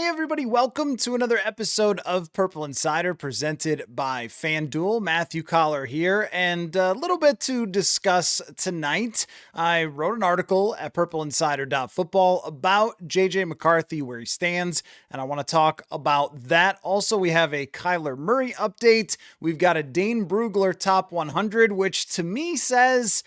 Hey everybody, welcome to another episode of Purple Insider presented by FanDuel. Matthew Coller here, and a little bit to discuss tonight. I wrote an article at purpleinsider.football about JJ McCarthy, where he stands, and I want to talk about that. Also, we have a Kyler Murray update. We've got a Dane Bugler top 100, which to me says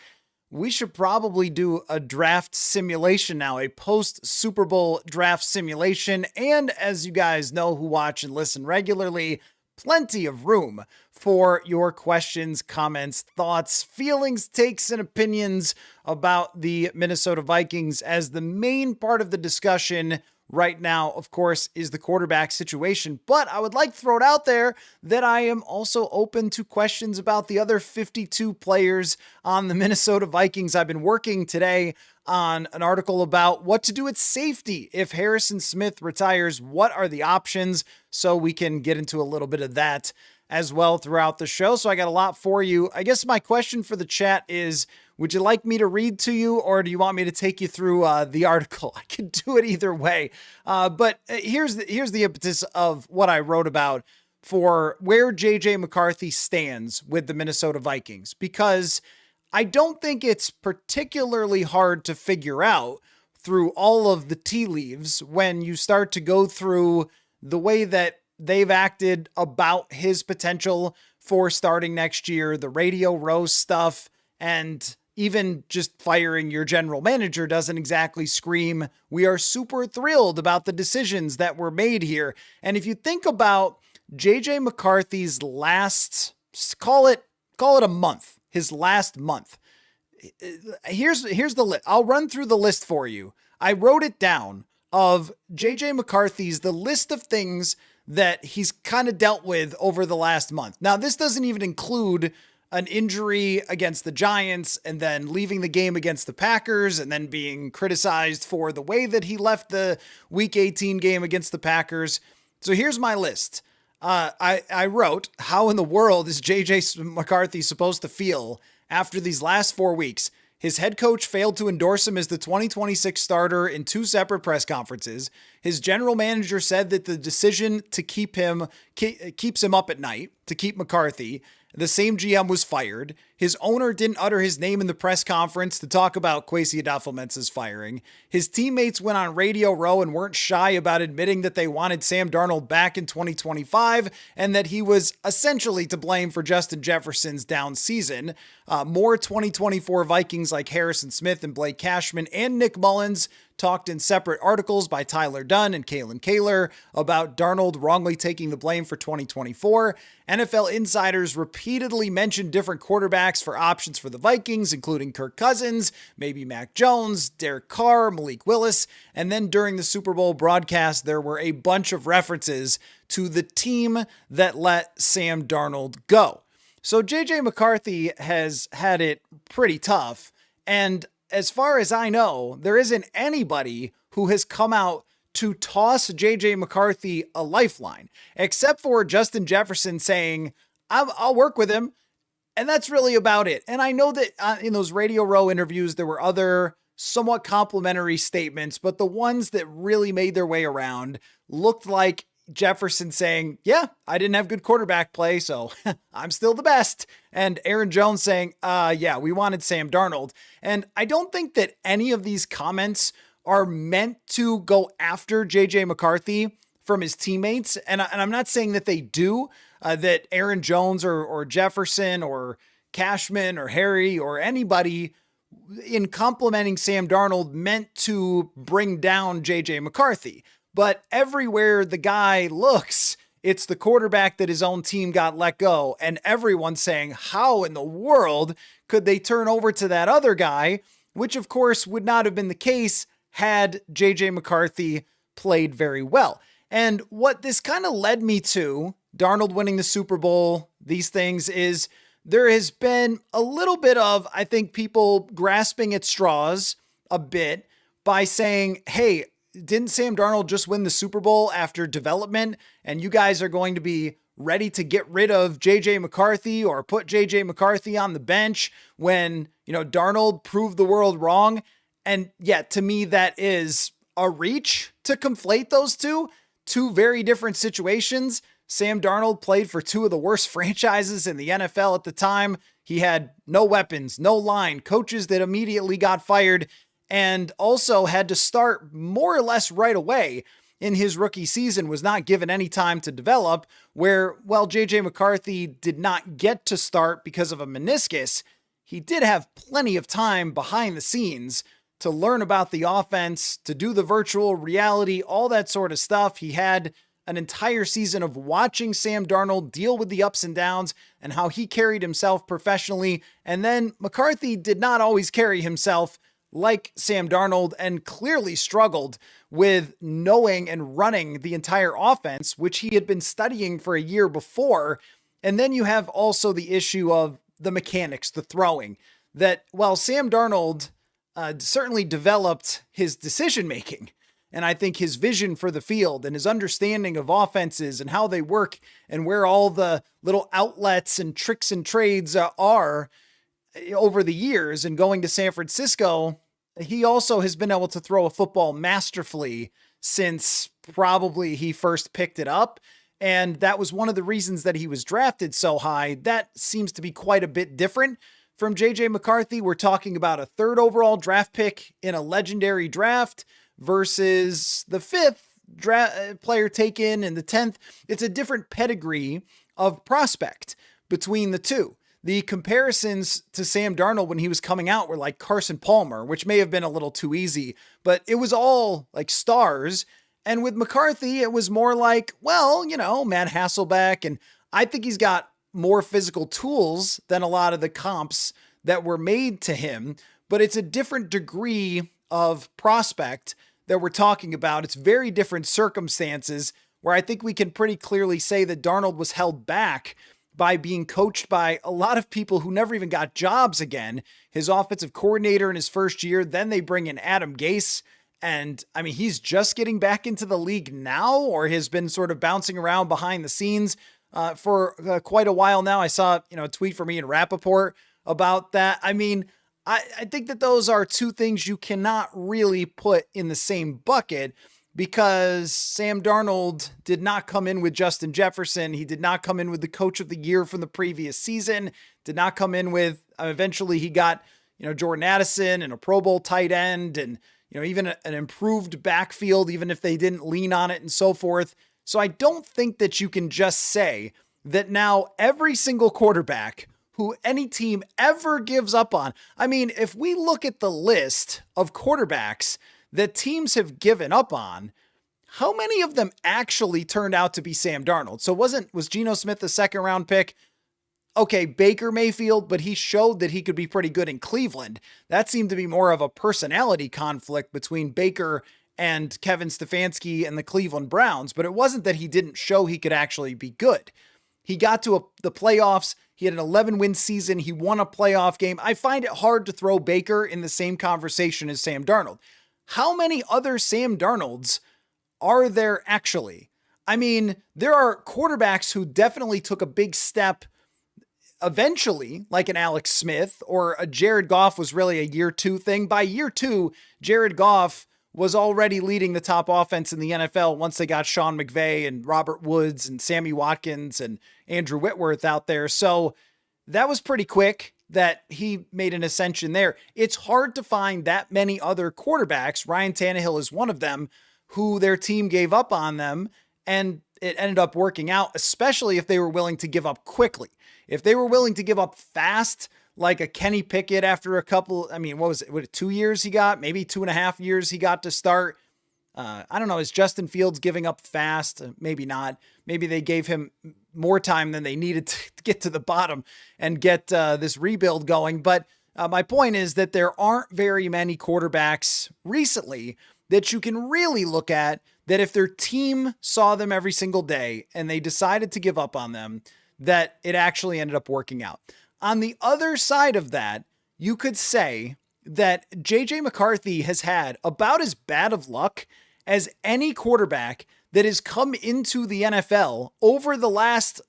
we should probably do a draft simulation now, a post Super Bowl draft simulation. And as you guys know who watch and listen regularly, plenty of room for your questions, comments, thoughts, feelings, takes, and opinions about the Minnesota Vikings, as the main part of the discussion right now, of course, is the quarterback situation. But I would like to throw it out there that I am also open to questions about the other 52 players on the Minnesota Vikings. I've been working today on an article about what to do at safety if Harrison Smith retires. What are the options? So we can get into a little bit of that as well throughout the show. So I got a lot for you. I guess my question for the chat is, would you like me to read to you, or do you want me to take you through the article? I can do it either way. But here's the impetus of what I wrote about for where JJ McCarthy stands with the Minnesota Vikings, because I don't think it's particularly hard to figure out through all of the tea leaves when you start to go through the way that they've acted about his potential for starting next year, the Radio Row stuff, and even just firing your general manager doesn't exactly scream, we are super thrilled about the decisions that were made here. And if you think about JJ McCarthy's last, call it a month, his last month, here's the list. I'll run through the list for you. I wrote it down of JJ McCarthy's, the list of things that he's kind of dealt with over the last month. Now, this doesn't even include an injury against the Giants and then leaving the game against the Packers and then being criticized for the way that he left the Week 18 game against the Packers. So here's my list. I wrote, how in the world is JJ McCarthy supposed to feel after these last 4 weeks? His head coach failed to endorse him as the 2026 starter in 2 separate press conferences. His general manager said that the decision to keep him keeps him up at night, to keep McCarthy. The same GM was fired. His owner didn't utter his name in the press conference to talk about Kwesi Adolfo-Mensa's firing. His teammates went on Radio Row and weren't shy about admitting that they wanted Sam Darnold back in 2025 and that he was essentially to blame for Justin Jefferson's down season. More 2024 Vikings like Harrison Smith and Blake Cashman and Nick Mullins talked in separate articles by Tyler Dunn and Kalen Kaler about Darnold wrongly taking the blame for 2024. NFL insiders repeatedly mentioned different quarterbacks for options for the Vikings, including Kirk Cousins, maybe Mac Jones, Derek Carr, Malik Willis. And then during the Super Bowl broadcast, there were a bunch of references to the team that let Sam Darnold go. So JJ McCarthy has had it pretty tough. And as far as I know, there isn't anybody who has come out to toss JJ McCarthy a lifeline, except for Justin Jefferson saying, I'll work with him. And that's really about it. And I know that in those Radio Row interviews, there were other somewhat complimentary statements, but the ones that really made their way around looked like Jefferson saying, yeah, I didn't have good quarterback play, so I'm still the best. And Aaron Jones saying, yeah, we wanted Sam Darnold. And I don't think that any of these comments are meant to go after JJ McCarthy from his teammates. And I'm not saying that they do, that Aaron Jones or Jefferson or Cashman or Harry or anybody in complimenting Sam Darnold meant to bring down JJ McCarthy. But everywhere the guy looks, it's the quarterback that his own team got let go. And everyone's saying, how in the world could they turn over to that other guy? Which, of course, would not have been the case had JJ McCarthy played very well. And what this kind of led me to, Darnold winning the Super Bowl, these things, is there has been a little bit of, I think, people grasping at straws a bit by saying, hey, didn't Sam Darnold just win the Super Bowl after development, and you guys are going to be ready to get rid of JJ McCarthy or put JJ McCarthy on the bench when, Darnold proved the world wrong? And yeah, to me, that is a reach to conflate those two. two very different situations. Sam Darnold played for two of the worst franchises in the NFL at the time. He had no weapons, no line, coaches that immediately got fired, and also had to start more or less right away in his rookie season, was not given any time to develop, where, well, JJ McCarthy did not get to start because of a meniscus. He did have plenty of time behind the scenes to learn about the offense, to do the virtual reality, all that sort of stuff. He had an entire season of watching Sam Darnold deal with the ups and downs and how he carried himself professionally. And then McCarthy did not always carry himself like Sam Darnold and clearly struggled with knowing and running the entire offense, which he had been studying for a year before. And then you have also the issue of the mechanics, the throwing, that while Sam Darnold certainly developed his decision-making, and I think his vision for the field and his understanding of offenses and how they work and where all the little outlets and tricks and trades are over the years and going to San Francisco, he also has been able to throw a football masterfully since probably he first picked it up. And that was one of the reasons that he was drafted so high. That seems to be quite a bit different from JJ McCarthy. We're talking about a third overall draft pick in a legendary draft versus the fifth player taken in the 10th. It's a different pedigree of prospect between the two. The comparisons to Sam Darnold when he was coming out were like Carson Palmer, which may have been a little too easy, but it was all like stars. And with McCarthy, it was more like, well, Matt Hasselbeck. And I think he's got more physical tools than a lot of the comps that were made to him, but it's a different degree of prospect that we're talking about. It's very different circumstances where I think we can pretty clearly say that Darnold was held back by being coached by a lot of people who never even got jobs again. His offensive coordinator in his first year, then they bring in Adam Gase. And I mean, he's just getting back into the league now, or has been sort of bouncing around behind the scenes for quite a while now. I saw, a tweet from Ian Rappaport about that. I mean, I think that those are two things you cannot really put in the same bucket, because Sam Darnold did not come in with Justin Jefferson. He did not come in with the coach of the year from the previous season, did not come in with, eventually he got, Jordan Addison and a Pro Bowl tight end and, even an improved backfield, even if they didn't lean on it and so forth. So I don't think that you can just say that now every single quarterback who any team ever gives up on. I mean, if we look at the list of quarterbacks that teams have given up on, how many of them actually turned out to be Sam Darnold? So was Geno Smith a second round pick? Okay, Baker Mayfield, but he showed that he could be pretty good in Cleveland. That seemed to be more of a personality conflict between Baker and Kevin Stefanski and the Cleveland Browns, but it wasn't that he didn't show he could actually be good. He got to the playoffs. He had an 11-win season. He won a playoff game. I find it hard to throw Baker in the same conversation as Sam Darnold. How many other Sam Darnolds are there actually? I mean, there are quarterbacks who definitely took a big step eventually, like an Alex Smith, or a Jared Goff was really a year two thing. By year two, Jared Goff was already leading the top offense in the NFL once they got Sean McVay and Robert Woods and Sammy Watkins and Andrew Whitworth out there. So that was pretty quick that he made an ascension there. It's hard to find that many other quarterbacks. Ryan Tannehill is one of them who their team gave up on them, and it ended up working out, especially if they were willing to give up quickly. If they were willing to give up fast, like a Kenny Pickett after a couple, what was it, 2 years he got? Maybe 2.5 years he got to start. I don't know. Is Justin Fields giving up fast? Maybe not. Maybe they gave him more time than they needed to get to the bottom and get this rebuild going. But my point is that there aren't very many quarterbacks recently that you can really look at that if their team saw them every single day and they decided to give up on them, that it actually ended up working out. On the other side of that, you could say that JJ McCarthy has had about as bad of luck as any quarterback that has come into the NFL over the last,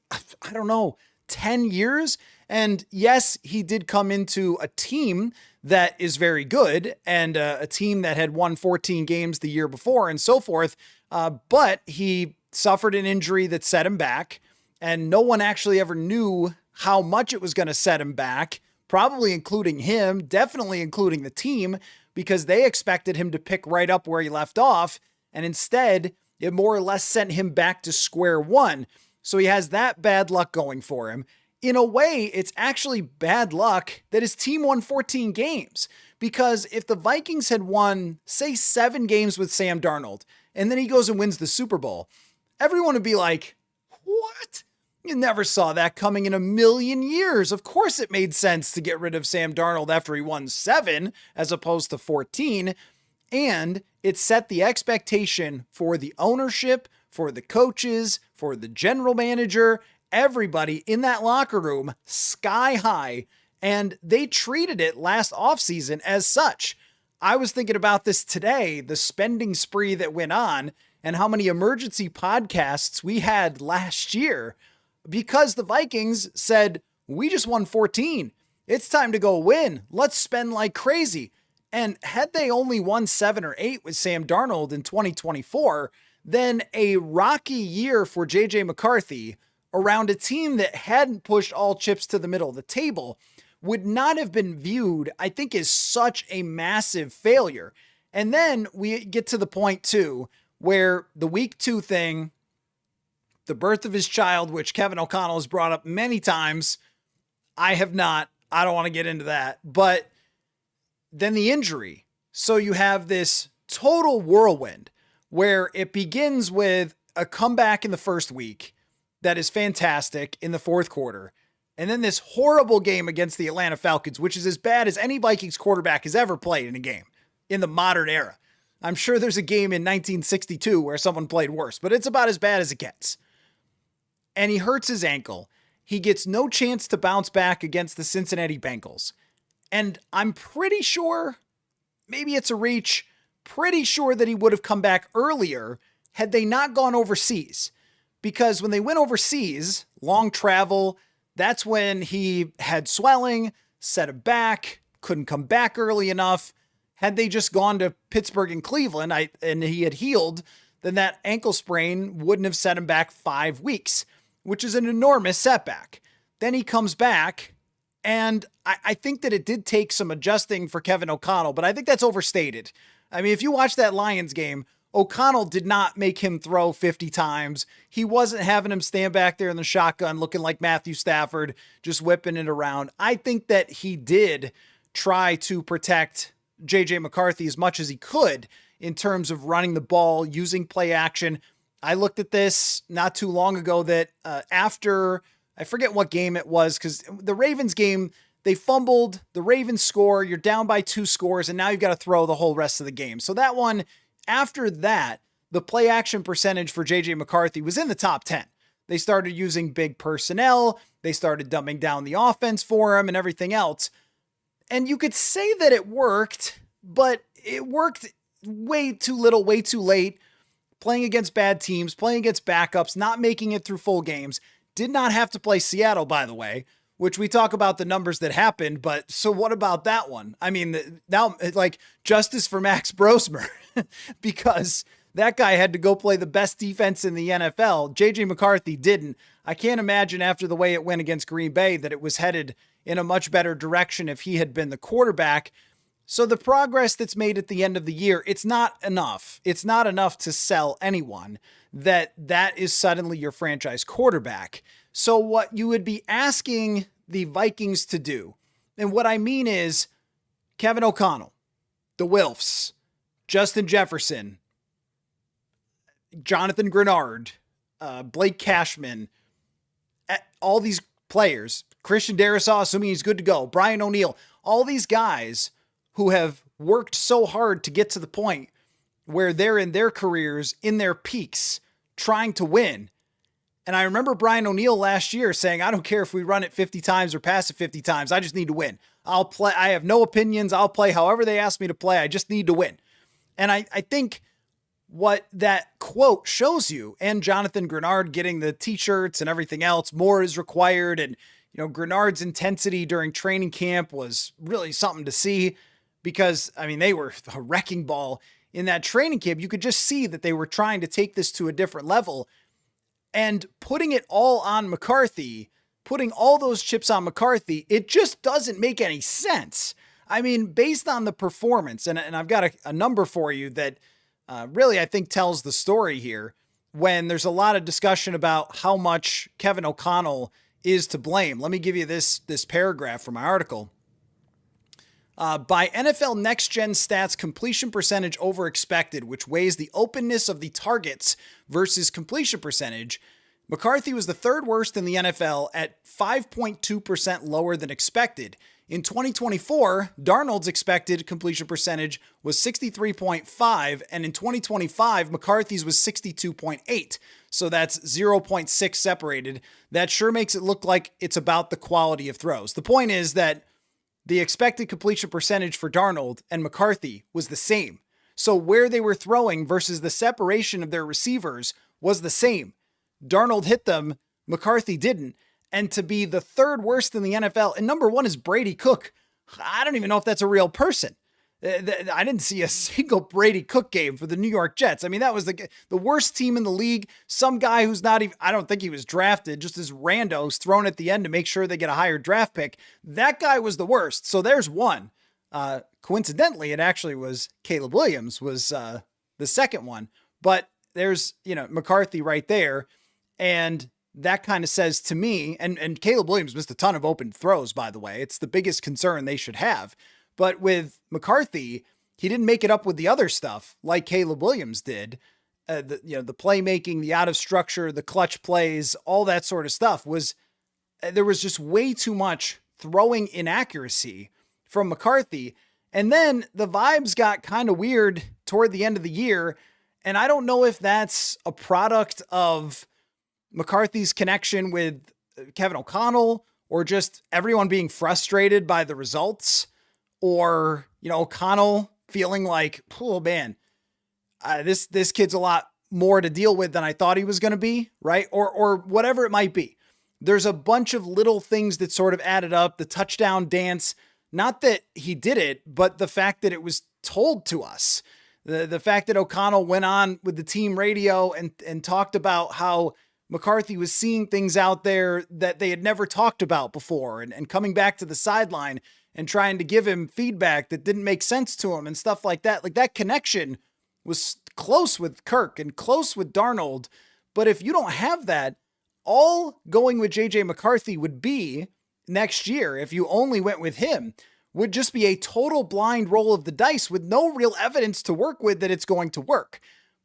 10 years. And yes, he did come into a team that is very good and a team that had won 14 games the year before and so forth. But he suffered an injury that set him back, and no one actually ever knew how much it was going to set him back, probably including him, definitely including the team, because they expected him to pick right up where he left off, and instead, it more or less sent him back to square one. So he has that bad luck going for him. In a way, it's actually bad luck that his team won 14 games. Because if the Vikings had won, say, 7 games with Sam Darnold, and then he goes and wins the Super Bowl, everyone would be like, what? You never saw that coming in a million years. Of course it made sense to get rid of Sam Darnold after he won 7 as opposed to 14. And it set the expectation for the ownership, for the coaches, for the general manager, everybody in that locker room sky high. And they treated it last offseason as such. I was thinking about this today, the spending spree that went on and how many emergency podcasts we had last year because the Vikings said, we just won 14. It's time to go win. Let's spend like crazy. And had they only won 7 or 8 with Sam Darnold in 2024, then a rocky year for JJ McCarthy around a team that hadn't pushed all chips to the middle of the table would not have been viewed, I think, as such a massive failure. And then we get to the point too, where the week 2 thing, the birth of his child, which Kevin O'Connell has brought up many times. I have not. I don't want to get into that. But then the injury. So you have this total whirlwind where it begins with a comeback in the first week that is fantastic in the fourth quarter. And then this horrible game against the Atlanta Falcons, which is as bad as any Vikings quarterback has ever played in a game in the modern era. I'm sure there's a game in 1962 where someone played worse, but it's about as bad as it gets. And he hurts his ankle. He gets no chance to bounce back against the Cincinnati Bengals. And I'm pretty sure, maybe it's a reach, pretty sure that he would have come back earlier had they not gone overseas. Because when they went overseas, long travel, that's when he had swelling, set him back, couldn't come back early enough. Had they just gone to Pittsburgh and Cleveland and he had healed, then that ankle sprain wouldn't have set him back 5 weeks, which is an enormous setback. Then he comes back, and I think that it did take some adjusting for Kevin O'Connell, but I think that's overstated. I mean, if you watch that Lions game, O'Connell did not make him throw 50 times. He wasn't having him stand back there in the shotgun looking like Matthew Stafford, just whipping it around. I think that he did try to protect JJ McCarthy as much as he could in terms of running the ball, using play action. I looked at this not too long ago that after, I forget what game it was, because the Ravens game, they fumbled, the Ravens score, you're down by 2 scores, and now you've got to throw the whole rest of the game. So that one, after that, the play action percentage for JJ McCarthy was in the top 10. They started using big personnel. They started dumbing down the offense for him and everything else. And you could say that it worked, but it worked way too little, way too late. Playing against bad teams, playing against backups, not making it through full games. Did not have to play Seattle, by the way, which we talk about the numbers that happened, but so what about that one? I mean, now, like, justice for Max Brosmer, because that guy had to go play the best defense in the NFL. JJ McCarthy didn't. I can't imagine after the way it went against Green Bay that it was headed in a much better direction if he had been the quarterback. So the progress that's made at the end of the year, it's not enough. It's not enough to sell anyone that is suddenly your franchise quarterback. So what you would be asking the Vikings to do, and what I mean is Kevin O'Connell, the Wilfs, Justin Jefferson, Jonathan Grenard, Blake Cashman, all these players, Christian Darrisaw, assuming he's good to go, Brian O'Neill, all these guys who have worked so hard to get to the point where they're in their careers, in their peaks, trying to win. And I remember Brian O'Neill last year saying, I don't care if we run it 50 times or pass it 50 times. I just need to win. I'll play. I have no opinions. I'll play however they ask me to play. I just need to win. And I think what that quote shows you, and Jonathan Grenard getting the t-shirts and everything else, more is required. And, you know, Grenard's intensity during training camp was really something to see because, I mean, they were a wrecking ball in that training camp, you could just see that they were trying to take this to a different level. And putting it all on McCarthy, putting all those chips on McCarthy, it just doesn't make any sense. I mean, based on the performance, and I've got a number for you that really I think tells the story here, when there's a lot of discussion about how much Kevin O'Connell is to blame. Let me give you this paragraph from my article. By NFL Next Gen Stats completion percentage over expected, which weighs the openness of the targets versus completion percentage, McCarthy was the third worst in the NFL at 5.2% lower than expected. In 2024, Darnold's expected completion percentage was 63.5, and in 2025, McCarthy's was 62.8. So that's 0.6 separated. That sure makes it look like it's about the quality of throws. The point is that the expected completion percentage for Darnold and McCarthy was the same. So where they were throwing versus the separation of their receivers was the same. Darnold hit them, McCarthy didn't. And to be the third worst in the NFL, and number one is Brady Cook. I don't even know if that's a real person. I didn't see a single Brady Cook game for the New York Jets. I mean, that was the worst team in the league. Some guy who's not even, I don't think he was drafted, just as randos thrown at the end to make sure they get a higher draft pick. That guy was the worst. So there's one. Coincidentally, it actually was Caleb Williams was the second one. But there's, McCarthy right there. And that kind of says to me, and Caleb Williams missed a ton of open throws, by the way. It's the biggest concern they should have. But with McCarthy, he didn't make it up with the other stuff like Caleb Williams did. The playmaking, the out of structure, the clutch plays, all that sort of stuff there was just way too much throwing inaccuracy from McCarthy. And then the vibes got kind of weird toward the end of the year. And I don't know if that's a product of McCarthy's connection with Kevin O'Connell or just everyone being frustrated by the results, or, O'Connell feeling like, oh man, this kid's a lot more to deal with than I thought he was going to be, right? Or whatever it might be. There's a bunch of little things that sort of added up. The touchdown dance, not that he did it, but the fact that it was told to us. The fact that O'Connell went on with the team radio and talked about how McCarthy was seeing things out there that they had never talked about before, and coming back to the sideline and trying to give him feedback that didn't make sense to him and stuff like that. Like, that connection was close with Kirk and close with Darnold. But if you don't have that, all going with JJ McCarthy would be next year, if you only went with him, would just be a total blind roll of the dice with no real evidence to work with that it's going to work.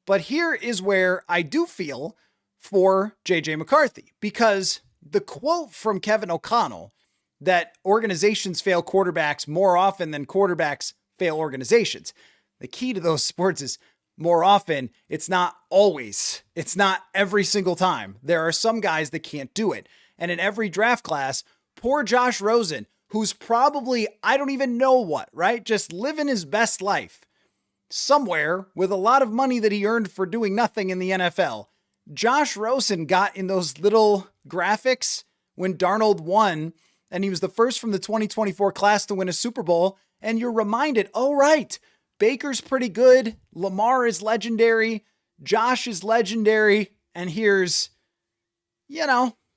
But here is where I do feel for JJ McCarthy, because the quote from Kevin O'Connell that organizations fail quarterbacks more often than quarterbacks fail organizations. The key to those sports is more often. It's not always. It's not every single time. There are some guys that can't do it. And in every draft class, poor Josh Rosen, who's probably, I don't even know what, right? Just living his best life somewhere with a lot of money that he earned for doing nothing in the NFL. Josh Rosen got in those little graphics when Darnold won, and he was the first from the 2024 class to win a Super Bowl. And you're reminded, oh, right, Baker's pretty good. Lamar is legendary. Josh is legendary. And here's,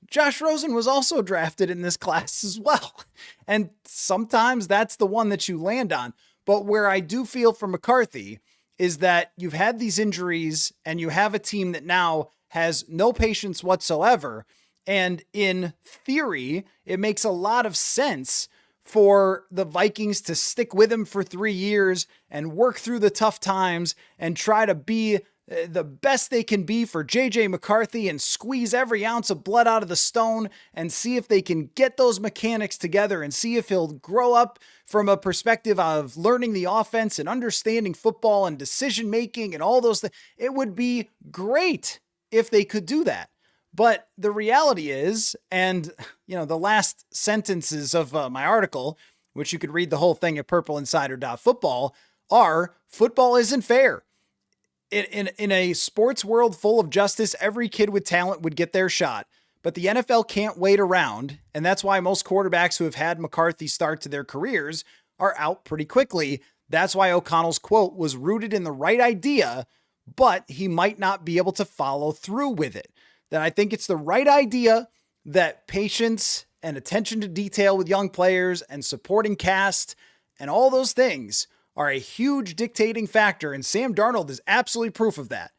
Josh Rosen was also drafted in this class as well. And sometimes that's the one that you land on. But where I do feel for McCarthy is that you've had these injuries and you have a team that now has no patience whatsoever. And in theory, it makes a lot of sense for the Vikings to stick with him for 3 years and work through the tough times and try to be the best they can be for JJ McCarthy and squeeze every ounce of blood out of the stone and see if they can get those mechanics together and see if he'll grow up from a perspective of learning the offense and understanding football and decision making and all those things. It would be great if they could do that. But the reality is, and the last sentences of my article, which you could read the whole thing at purpleinsider.football, are football isn't fair. In a sports world full of justice, every kid with talent would get their shot. But the NFL can't wait around, and that's why most quarterbacks who have had McCarthy start to their careers are out pretty quickly. That's why O'Connell's quote was rooted in the right idea, but he might not be able to follow through with it. That I think it's the right idea, that patience and attention to detail with young players and supporting cast and all those things are a huge dictating factor. And Sam Darnold is absolutely proof of that.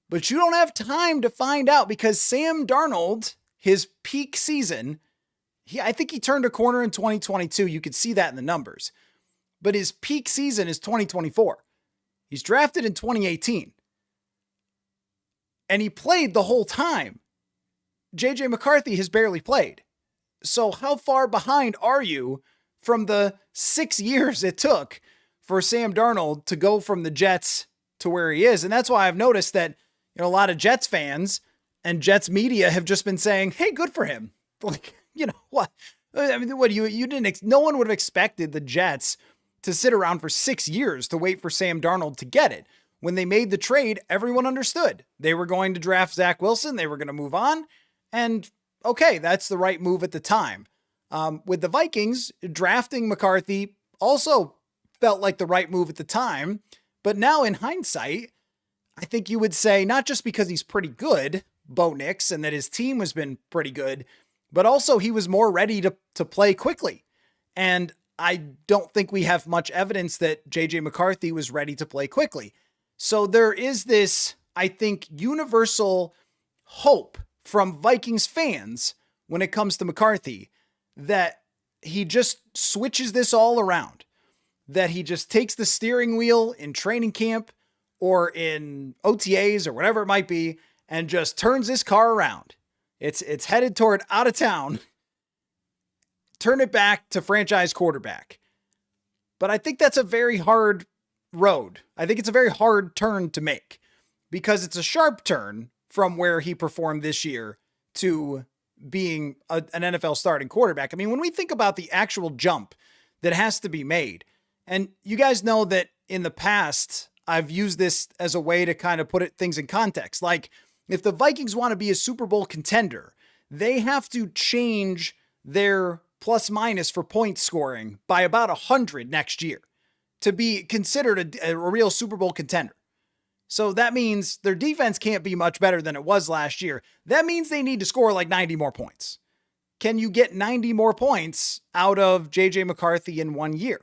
But you don't have time to find out, because Sam Darnold, his peak season, I think he turned a corner in 2022. You could see that in the numbers. But his peak season is 2024. He's drafted in 2018. And he played the whole time. JJ McCarthy has barely played. So how far behind are you from the 6 years it took for Sam Darnold to go from the Jets to where he is? And that's why I've noticed that, a lot of Jets fans and Jets media have just been saying, hey, good for him. Like, what? I mean, what you didn't, no one would have expected the Jets to sit around for 6 years to wait for Sam Darnold to get it. When they made the trade, everyone understood they were going to draft Zach Wilson. They were going to move on. And okay, that's the right move at the time. With the Vikings, drafting McCarthy also felt like the right move at the time. But now in hindsight, I think you would say, not just because he's pretty good, Bo Nix, and that his team has been pretty good, but also he was more ready to play quickly. And I don't think we have much evidence that JJ McCarthy was ready to play quickly. So there is this, I think, universal hope from Vikings fans when it comes to McCarthy, that he just switches this all around, that he just takes the steering wheel in training camp or in OTAs or whatever it might be, and just turns this car around. It's headed toward out of town. Turn it back to franchise quarterback. But I think that's a very hard road. I think it's a very hard turn to make, because it's a sharp turn from where he performed this year to being an NFL starting quarterback. I mean, when we think about the actual jump that has to be made, and you guys know that in the past, I've used this as a way to kind of put things in context. Like, if the Vikings want to be a Super Bowl contender, they have to change their plus minus for point scoring by about 100 next year to be considered a real Super Bowl contender. So that means their defense can't be much better than it was last year. That means they need to score like 90 more points. Can you get 90 more points out of JJ McCarthy in 1 year?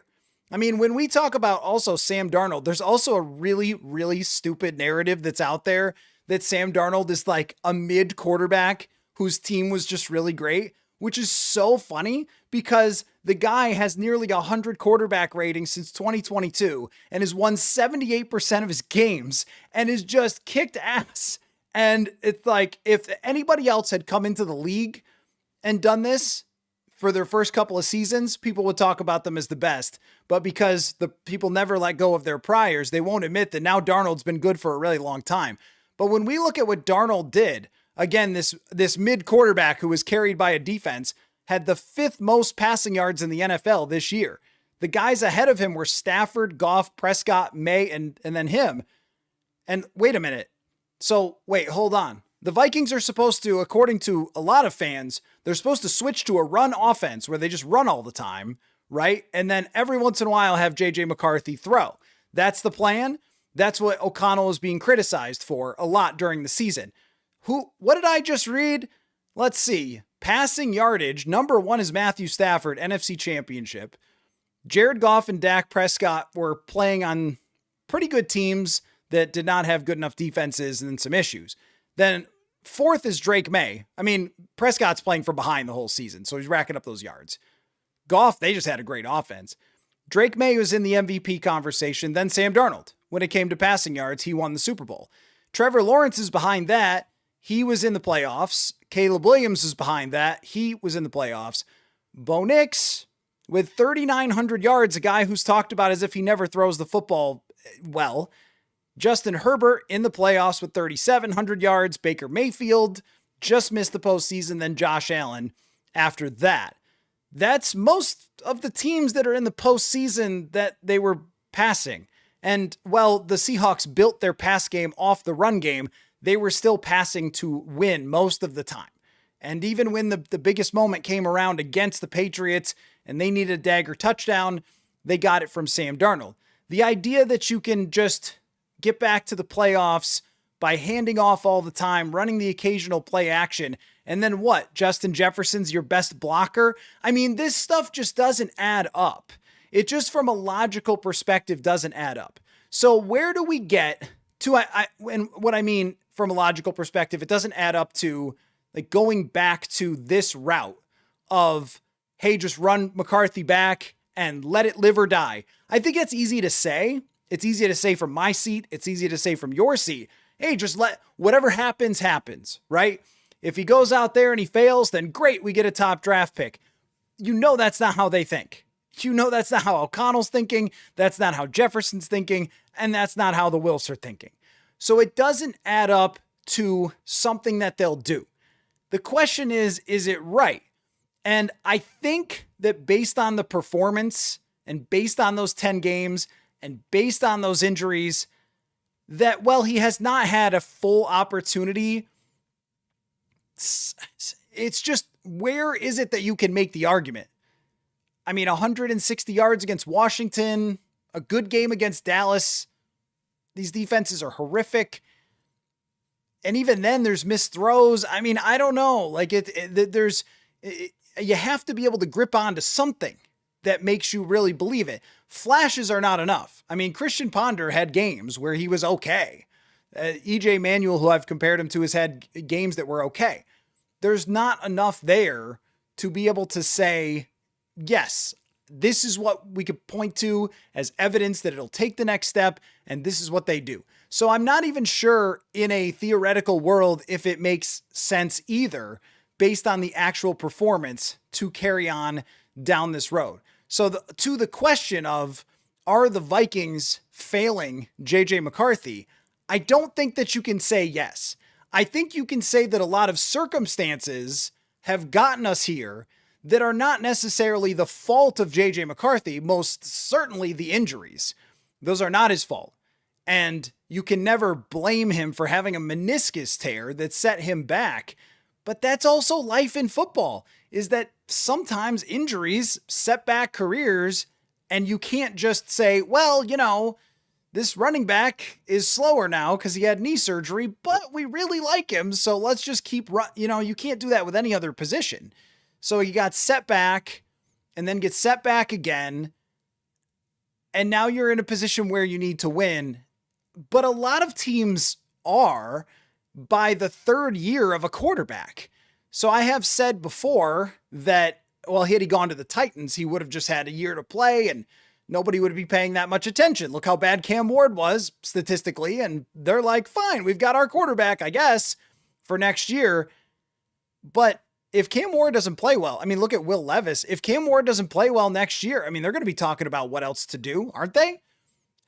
I mean, when we talk about also Sam Darnold, there's also a really, really stupid narrative that's out there that Sam Darnold is like a mid quarterback whose team was just really great, which is so funny because the guy has nearly 100 quarterback ratings since 2022 and has won 78% of his games and is just kicked ass. And it's like, if anybody else had come into the league and done this for their first couple of seasons, people would talk about them as the best. But because the people never let go of their priors, they won't admit that now Darnold's been good for a really long time. But when we look at what Darnold did, again, this mid quarterback who was carried by a defense had the 5th most passing yards in the NFL this year. The guys ahead of him were Stafford, Goff, Prescott, May, and then him. And wait a minute. So wait, hold on. The Vikings are supposed to, according to a lot of fans, they're supposed to switch to a run offense where they just run all the time, right? And then every once in a while have JJ McCarthy throw. That's the plan. That's what O'Connell is being criticized for a lot during the season. What did I just read? Let's see. Passing yardage, number 1 is Matthew Stafford, NFC Championship. Jared Goff and Dak Prescott were playing on pretty good teams that did not have good enough defenses and some issues. Then 4th is Drake May. I mean, Prescott's playing from behind the whole season, so he's racking up those yards. Goff, they just had a great offense. Drake May was in the MVP conversation, then Sam Darnold. When it came to passing yards, he won the Super Bowl. Trevor Lawrence is behind that. He was in the playoffs. Caleb Williams is behind that. He was in the playoffs. Bo Nix, with 3,900 yards, a guy who's talked about as if he never throws the football well. Justin Herbert in the playoffs with 3,700 yards. Baker Mayfield just missed the postseason. Then Josh Allen after that. That's most of the teams that are in the postseason that they were passing. And while the Seahawks built their pass game off the run game, they were still passing to win most of the time. And even when the biggest moment came around against the Patriots and they needed a dagger touchdown, they got it from Sam Darnold. The idea that you can just get back to the playoffs by handing off all the time, running the occasional play action, and then what? Justin Jefferson's your best blocker? I mean, this stuff just doesn't add up. It just from a logical perspective doesn't add up. So where do we get to, and what I mean from a logical perspective, it doesn't add up to like going back to this route of, hey, just run McCarthy back and let it live or die. I think it's easy to say. It's easy to say from my seat. It's easy to say from your seat. Hey, just let whatever happens, happens, right? If he goes out there and he fails, then great, we get a top draft pick. You know that's not how they think. You know that's not how O'Connell's thinking. That's not how Jefferson's thinking. And that's not how the Wilfs are thinking. So it doesn't add up to something that they'll do. The question is it right? And I think that based on the performance and based on those 10 games and based on those injuries, that, well, he has not had a full opportunity. It's just, where is it that you can make the argument? I mean, 160 yards against Washington, a good game against Dallas. These defenses are horrific. And even then there's missed throws. I mean, I don't know. Like you have to be able to grip onto something that makes you really believe it. Flashes are not enough. I mean, Christian Ponder had games where he was okay. EJ Manuel, who I've compared him to, has had games that were okay. There's not enough there to be able to say, yes, this is what we could point to as evidence that it'll take the next step, and this is what they do. So I'm not even sure in a theoretical world if it makes sense either based on the actual performance to carry on down this road. So to the question of, are the Vikings failing JJ McCarthy? I don't think that you can say yes. I think you can say that a lot of circumstances have gotten us here that are not necessarily the fault of JJ McCarthy, most certainly the injuries. Those are not his fault. And you can never blame him for having a meniscus tear that set him back. But that's also life in football, is that sometimes injuries set back careers, and you can't just say, well, you know, this running back is slower now because he had knee surgery, but we really like him, so let's just keep you can't do that with any other position. So he got set back and then gets set back again, and now you're in a position where you need to win. But a lot of teams are by the third year of a quarterback. So I have said before that, well, had he gone to the Titans, he would have just had a year to play and nobody would be paying that much attention. Look how bad Cam Ward was statistically. And they're like, fine, we've got our quarterback, I guess, for next year. But if Cam Ward doesn't play well, I mean, look at Will Levis. If Cam Ward doesn't play well next year, I mean, they're going to be talking about what else to do, aren't they?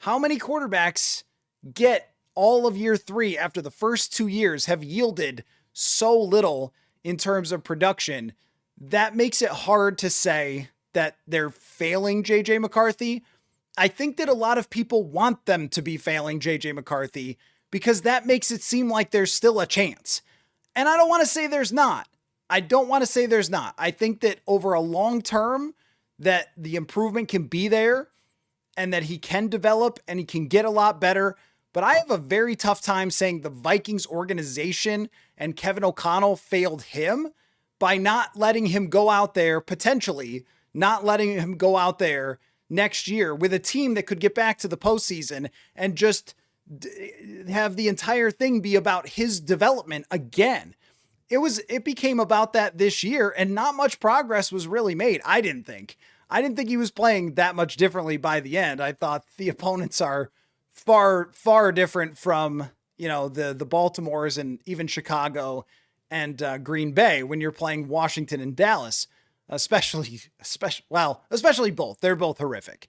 How many quarterbacks get all of year 3 after the first 2 years have yielded so little in terms of production? That makes it hard to say that they're failing JJ McCarthy. I think that a lot of people want them to be failing JJ McCarthy because that makes it seem like there's still a chance. And I don't want to say there's not. I don't want to say there's not. I think that over a long term that the improvement can be there and that he can develop and he can get a lot better. But I have a very tough time saying the Vikings organization and Kevin O'Connell failed him by not letting him go out there, potentially not letting him go out there next year with a team that could get back to the postseason and just have the entire thing be about his development again. It became about that this year, and not much progress was really made. I didn't think he was playing that much differently by the end. I thought the opponents are far, far different from, the Baltimores and even Chicago and Green Bay when you're playing Washington and Dallas, especially both. They're both horrific.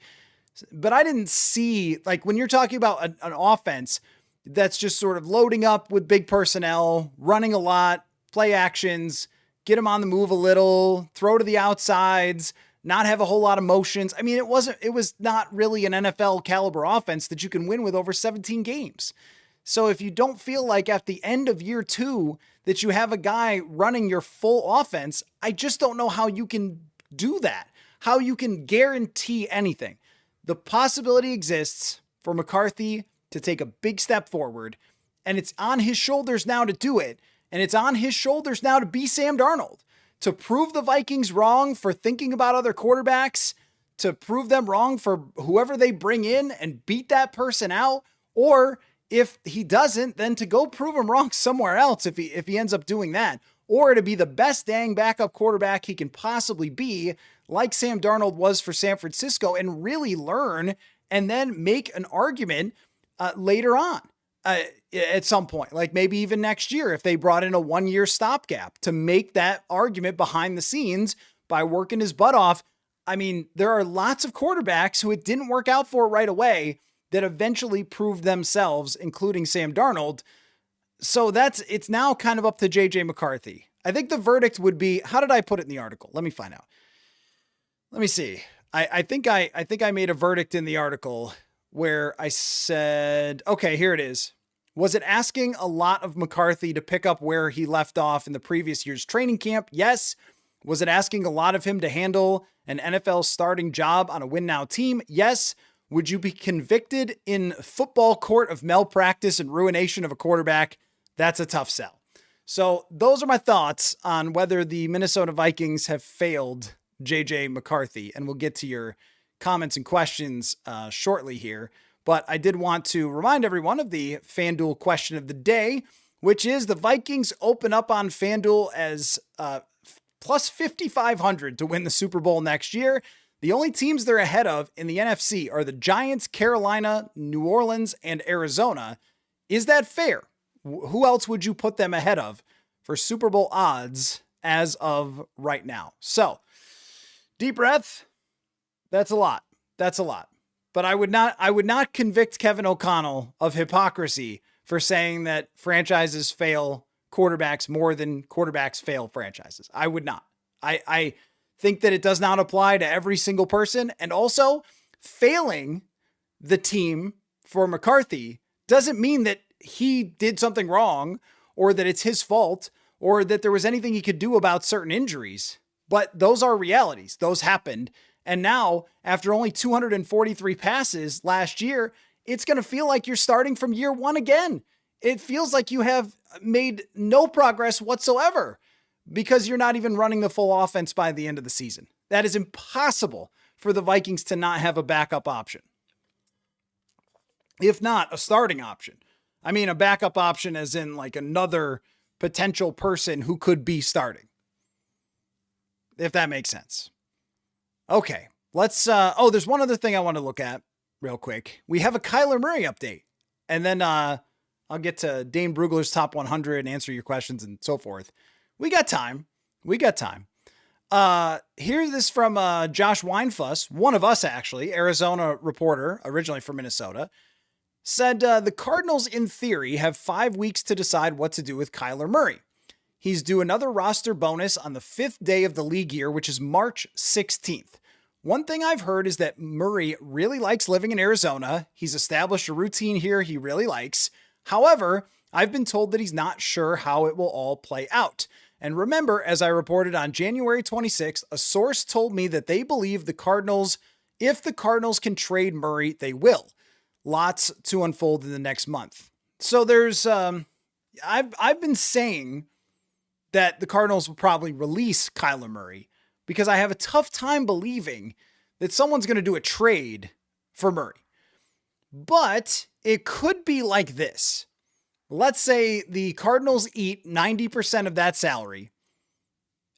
But I didn't see, like, when you're talking about an offense that's just sort of loading up with big personnel, running a lot, play actions, get them on the move a little, throw to the outsides, not have a whole lot of motions. I mean, it was not really an NFL caliber offense that you can win with over 17 games. So if you don't feel like at the end of year 2 that you have a guy running your full offense, I just don't know how you can do that, how you can guarantee anything. The possibility exists for McCarthy to take a big step forward, and it's on his shoulders now to do it. And it's on his shoulders now to be Sam Darnold, to prove the Vikings wrong for thinking about other quarterbacks, to prove them wrong for whoever they bring in and beat that person out. Or if he doesn't, then to go prove him wrong somewhere else if he ends up doing that. Or to be the best dang backup quarterback he can possibly be, like Sam Darnold was for San Francisco, and really learn and then make an argument later on. At some point, like maybe even next year, if they brought in a 1-year stopgap to make that argument behind the scenes by working his butt off. I mean, there are lots of quarterbacks who it didn't work out for right away that eventually proved themselves, including Sam Darnold. So it's now kind of up to JJ McCarthy. I think the verdict would be, how did I put it in the article? Let me find out. Let me see. I think I made a verdict in the article where I said, okay, here it is. Was it asking a lot of McCarthy to pick up where he left off in the previous year's training camp? Yes. Was it asking a lot of him to handle an NFL starting job on a win now team? Yes. Would you be convicted in football court of malpractice and ruination of a quarterback? That's a tough sell. So those are my thoughts on whether the Minnesota Vikings have failed JJ McCarthy. And we'll get to your comments and questions shortly here. But I did want to remind everyone of the FanDuel question of the day, which is the Vikings open up on FanDuel as plus 5,500 to win the Super Bowl next year. The only teams they're ahead of in the NFC are the Giants, Carolina, New Orleans, and Arizona. Is that fair? Who else would you put them ahead of for Super Bowl odds as of right now? So, deep breath. That's a lot. That's a lot. But I would not convict Kevin O'Connell of hypocrisy for saying that franchises fail quarterbacks more than quarterbacks fail franchises. I would not. I think that it does not apply to every single person. And also, failing the team for McCarthy doesn't mean that he did something wrong or that it's his fault or that there was anything he could do about certain injuries. But those are realities. Those happened. And now, after only 243 passes last year, it's going to feel like you're starting from year one again. It feels like you have made no progress whatsoever because you're not even running the full offense by the end of the season. That is impossible for the Vikings to not have a backup option. If not a starting option. I mean, a backup option as in like another potential person who could be starting. If that makes sense. Okay, let's, there's one other thing I want to look at real quick. We have a Kyler Murray update, and then I'll get to Dane Bugler's top 100 and answer your questions and so forth. We got time. Here's this from Josh Weinfuss, one of us actually, Arizona reporter, originally from Minnesota, said the Cardinals in theory have 5 weeks to decide what to do with Kyler Murray. He's due another roster bonus on the 5th day of the league year, which is March 16th. One thing I've heard is that Murray really likes living in Arizona. He's established a routine here he really likes. However, I've been told that he's not sure how it will all play out. And remember, as I reported on January 26th, a source told me that they believe if the Cardinals can trade Murray, they will. Lots to unfold in the next month. So there's, I've been saying that the Cardinals will probably release Kyler Murray because I have a tough time believing that someone's going to do a trade for Murray. But it could be like this. Let's say the Cardinals eat 90% of that salary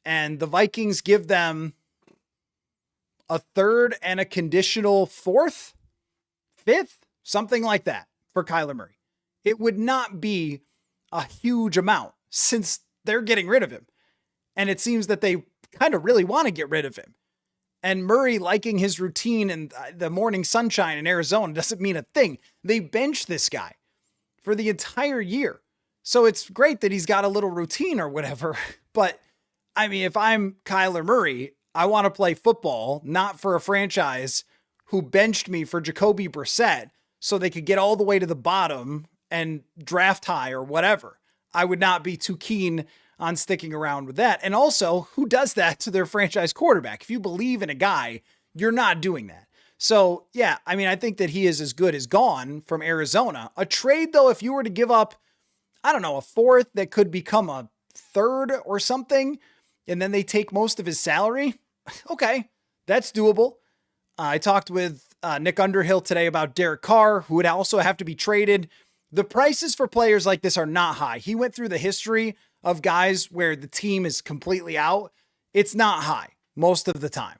and the Vikings give them a third and a conditional fourth, fifth, something like that for Kyler Murray. It would not be a huge amount since they're getting rid of him. And it seems that they kind of really want to get rid of him. And Murray liking his routine and the morning sunshine in Arizona doesn't mean a thing. They bench this guy for the entire year. So it's great that he's got a little routine or whatever. But I mean, if I'm Kyler Murray, I want to play football, not for a franchise who benched me for Jacoby Brissett so they could get all the way to the bottom and draft high or whatever. I would not be too keen on sticking around with that. And also, who does that to their franchise quarterback? If you believe in a guy, you're not doing that. So yeah, I mean, I think that he is as good as gone from Arizona. A trade though, if you were to give up, I don't know, a fourth that could become a third or something, and then they take most of his salary, okay, that's doable. I talked with Nick Underhill today about Derek Carr, who would also have to be traded. The prices for players like this are not high. He went through the history of guys where the team is completely out. It's not high most of the time.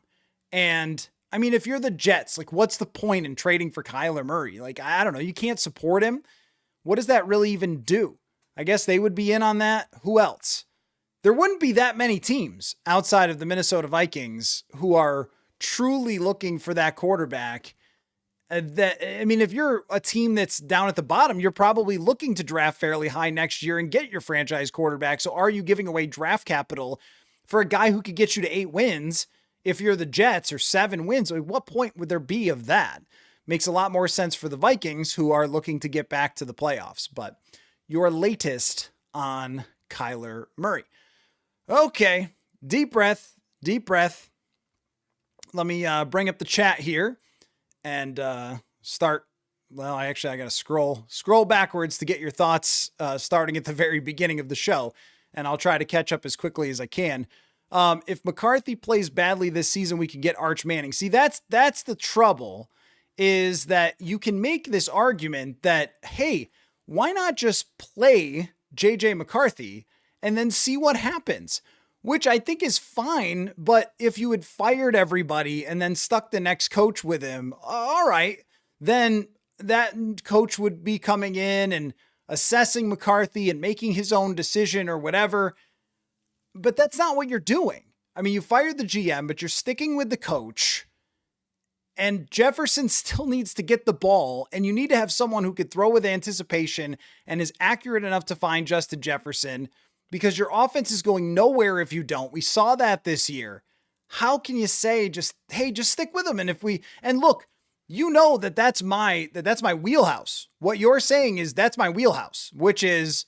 And I mean, if you're the Jets, like what's the point in trading for Kyler Murray? Like, I don't know. You can't support him. What does that really even do? I guess they would be in on that. Who else? There wouldn't be that many teams outside of the Minnesota Vikings who are truly looking for that quarterback. I mean, if you're a team that's down at the bottom, you're probably looking to draft fairly high next year and get your franchise quarterback. So are you giving away draft capital for a guy who could get you to 8 wins if you're the Jets, or 7 wins? Like, what point would there be of that? Makes a lot more sense for the Vikings, who are looking to get back to the playoffs. But your latest on Kyler Murray. Okay, deep breath, deep breath. Let me bring up the chat here and start. Well, I got to scroll backwards to get your thoughts starting at the very beginning of the show. And I'll try to catch up as quickly as I can. If McCarthy plays badly this season, we can get Arch Manning. See, that's the trouble, is that you can make this argument that, hey, why not just play JJ McCarthy and then see what happens? Which I think is fine, but if you had fired everybody and then stuck the next coach with him, all right, then that coach would be coming in and assessing McCarthy and making his own decision or whatever. But that's not what you're doing. I mean, you fired the GM, but you're sticking with the coach. And Jefferson still needs to get the ball, and you need to have someone who could throw with anticipation and is accurate enough to find Justin Jefferson, because your offense is going nowhere if you don't. We saw that this year. How can you say just stick with them? And look, you know that's my wheelhouse. What you're saying is that's my wheelhouse, which is,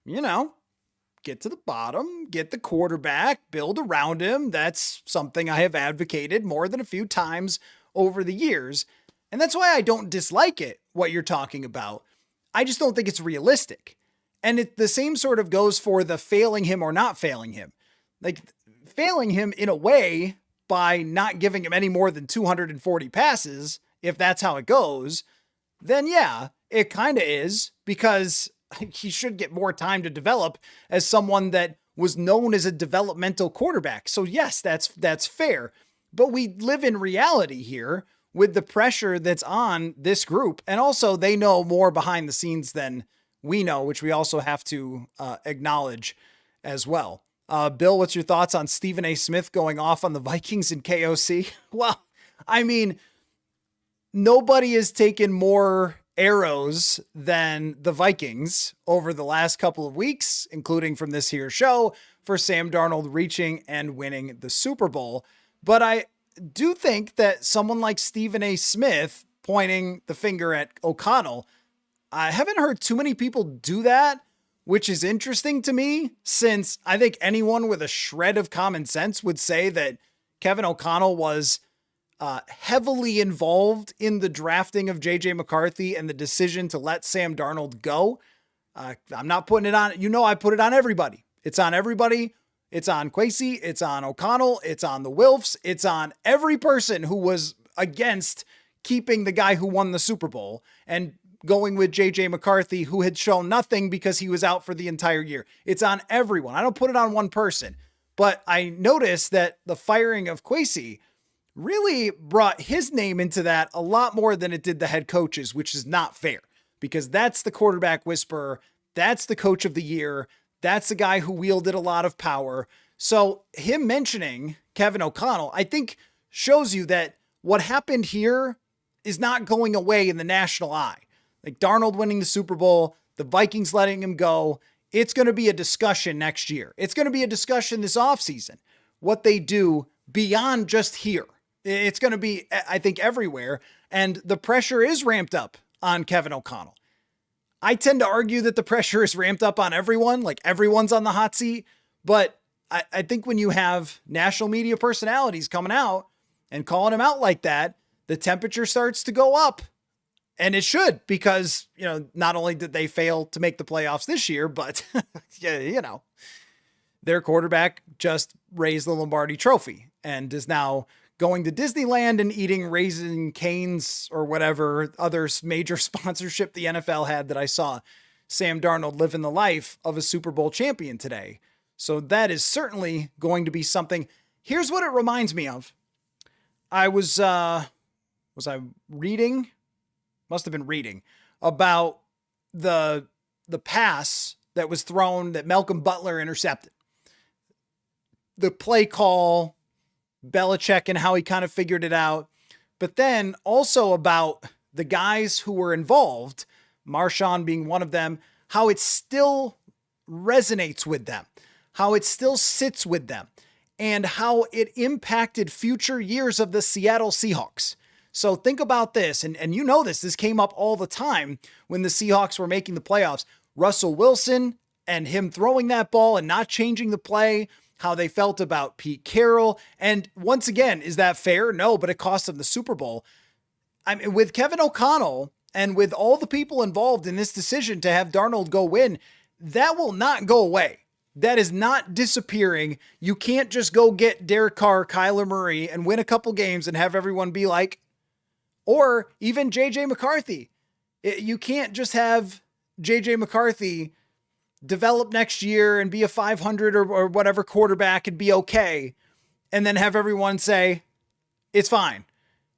get to the bottom, get the quarterback, build around him. That's something I have advocated more than a few times over the years. And that's why I don't dislike it, what you're talking about. I just don't think it's realistic. And the same sort of goes for the failing him or not failing him. Like, failing him in a way by not giving him any more than 240 passes, if that's how it goes, then yeah, it kind of is, because he should get more time to develop as someone that was known as a developmental quarterback. So yes, that's fair. But we live in reality here with the pressure that's on this group. And also they know more behind the scenes than we know, which we also have to acknowledge as well. Bill, what's your thoughts on Stephen A. Smith going off on the Vikings in KOC? Well, I mean, nobody has taken more arrows than the Vikings over the last couple of weeks, including from this here show, for Sam Darnold reaching and winning the Super Bowl. But I do think that someone like Stephen A. Smith pointing the finger at O'Connell, I haven't heard too many people do that, which is interesting to me, since I think anyone with a shred of common sense would say that Kevin O'Connell was heavily involved in the drafting of JJ McCarthy and the decision to let Sam Darnold go. I'm not putting it on, I put it on everybody. It's on everybody. It's on Kwesi. It's on O'Connell. It's on the Wilfs. It's on every person who was against keeping the guy who won the Super Bowl and going with JJ McCarthy, who had shown nothing because he was out for the entire year. It's on everyone. I don't put it on one person, but I noticed that the firing of Kwesi really brought his name into that a lot more than it did the head coaches, which is not fair, because that's the quarterback whisperer. That's the coach of the year. That's the guy who wielded a lot of power. So him mentioning Kevin O'Connell, I think, shows you that what happened here is not going away in the national eye. Like Darnold winning the Super Bowl, the Vikings letting him go. It's going to be a discussion next year. It's going to be a discussion this offseason, what they do beyond just here. It's going to be, I think, everywhere. And the pressure is ramped up on Kevin O'Connell. I tend to argue that the pressure is ramped up on everyone, like everyone's on the hot seat. But I think when you have national media personalities coming out and calling him out like that, the temperature starts to go up. And it should, because, not only did they fail to make the playoffs this year, but, their quarterback just raised the Lombardi Trophy and is now going to Disneyland and eating Raisin Cane's or whatever other major sponsorship the NFL had that I saw Sam Darnold living the life of a Super Bowl champion today. So that is certainly going to be something. Here's what it reminds me of. Was I reading? Must have been reading about the pass that was thrown that Malcolm Butler intercepted. The play call, Belichick and how he kind of figured it out. But then also about the guys who were involved, Marshawn being one of them, how it still resonates with them, how it still sits with them, and how it impacted future years of the Seattle Seahawks. So think about this, and this came up all the time when the Seahawks were making the playoffs. Russell Wilson and him throwing that ball and not changing the play, how they felt about Pete Carroll. And once again, is that fair? No, but it cost them the Super Bowl. I mean, with Kevin O'Connell and with all the people involved in this decision to have Darnold go win, that will not go away. That is not disappearing. You can't just go get Derek Carr, Kyler Murray, and win a couple games and have everyone be like, or even JJ McCarthy. You can't just have JJ McCarthy develop next year and be a 500 or whatever quarterback and be okay, and then have everyone say, it's fine.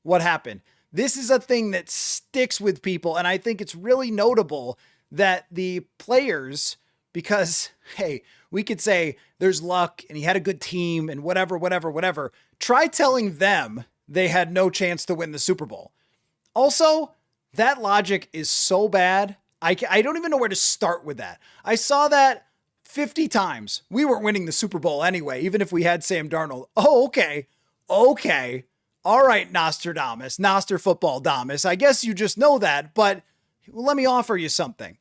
What happened? This is a thing that sticks with people, and I think it's really notable that the players, because, hey, we could say there's luck and he had a good team and whatever. Try telling them they had no chance to win the Super Bowl. Also, that logic is so bad. I don't even know where to start with that. I saw that 50 times. We weren't winning the Super Bowl anyway, even if we had Sam Darnold. Oh, okay. All right, Nostradamus, Noster Football Damus. I guess you just know that, but let me offer you something.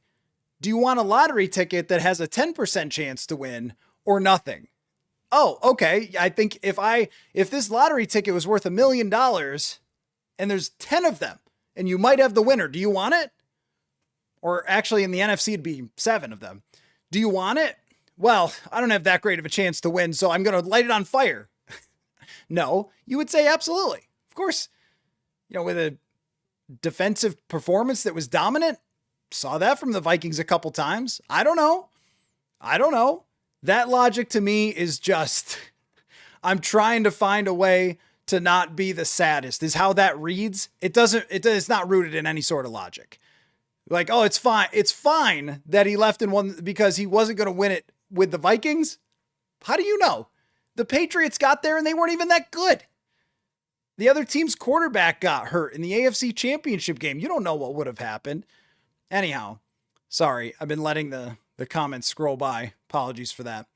Do you want a lottery ticket that has a 10% chance to win or nothing? Oh, okay. I think if this lottery ticket was worth $1 million and there's 10 of them and you might have the winner, do you want it? Or actually in the NFC, it'd be 7 of them. Do you want it? Well, I don't have that great of a chance to win, so I'm going to light it on fire. No, you would say absolutely. Of course, with a defensive performance that was dominant, saw that from the Vikings a couple times. I don't know. That logic to me is just, I'm trying to find a way to not be the saddest, is how that reads. It's not rooted in any sort of logic. Like, oh, it's fine. It's fine that he left in one because he wasn't going to win it with the Vikings. How do you know? The Patriots got there and they weren't even that good. The other team's quarterback got hurt in the AFC Championship game. You don't know what would have happened. Anyhow, sorry, I've been letting the comments scroll by. Apologies for that.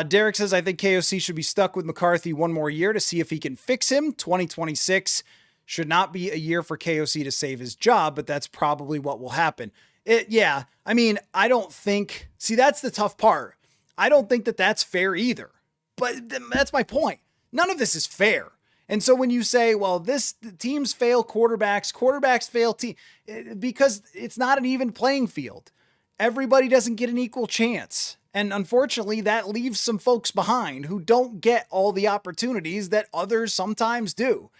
Derek says, I think KOC should be stuck with McCarthy one more year to see if he can fix him. 2026 should not be a year for KOC to save his job, but that's probably what will happen. I don't think, that's the tough part. I don't think that that's fair either, but that's my point. None of this is fair. And so when you say, well, teams fail quarterbacks fail team, because it's not an even playing field. Everybody doesn't get an equal chance. And unfortunately, that leaves some folks behind who don't get all the opportunities that others sometimes do.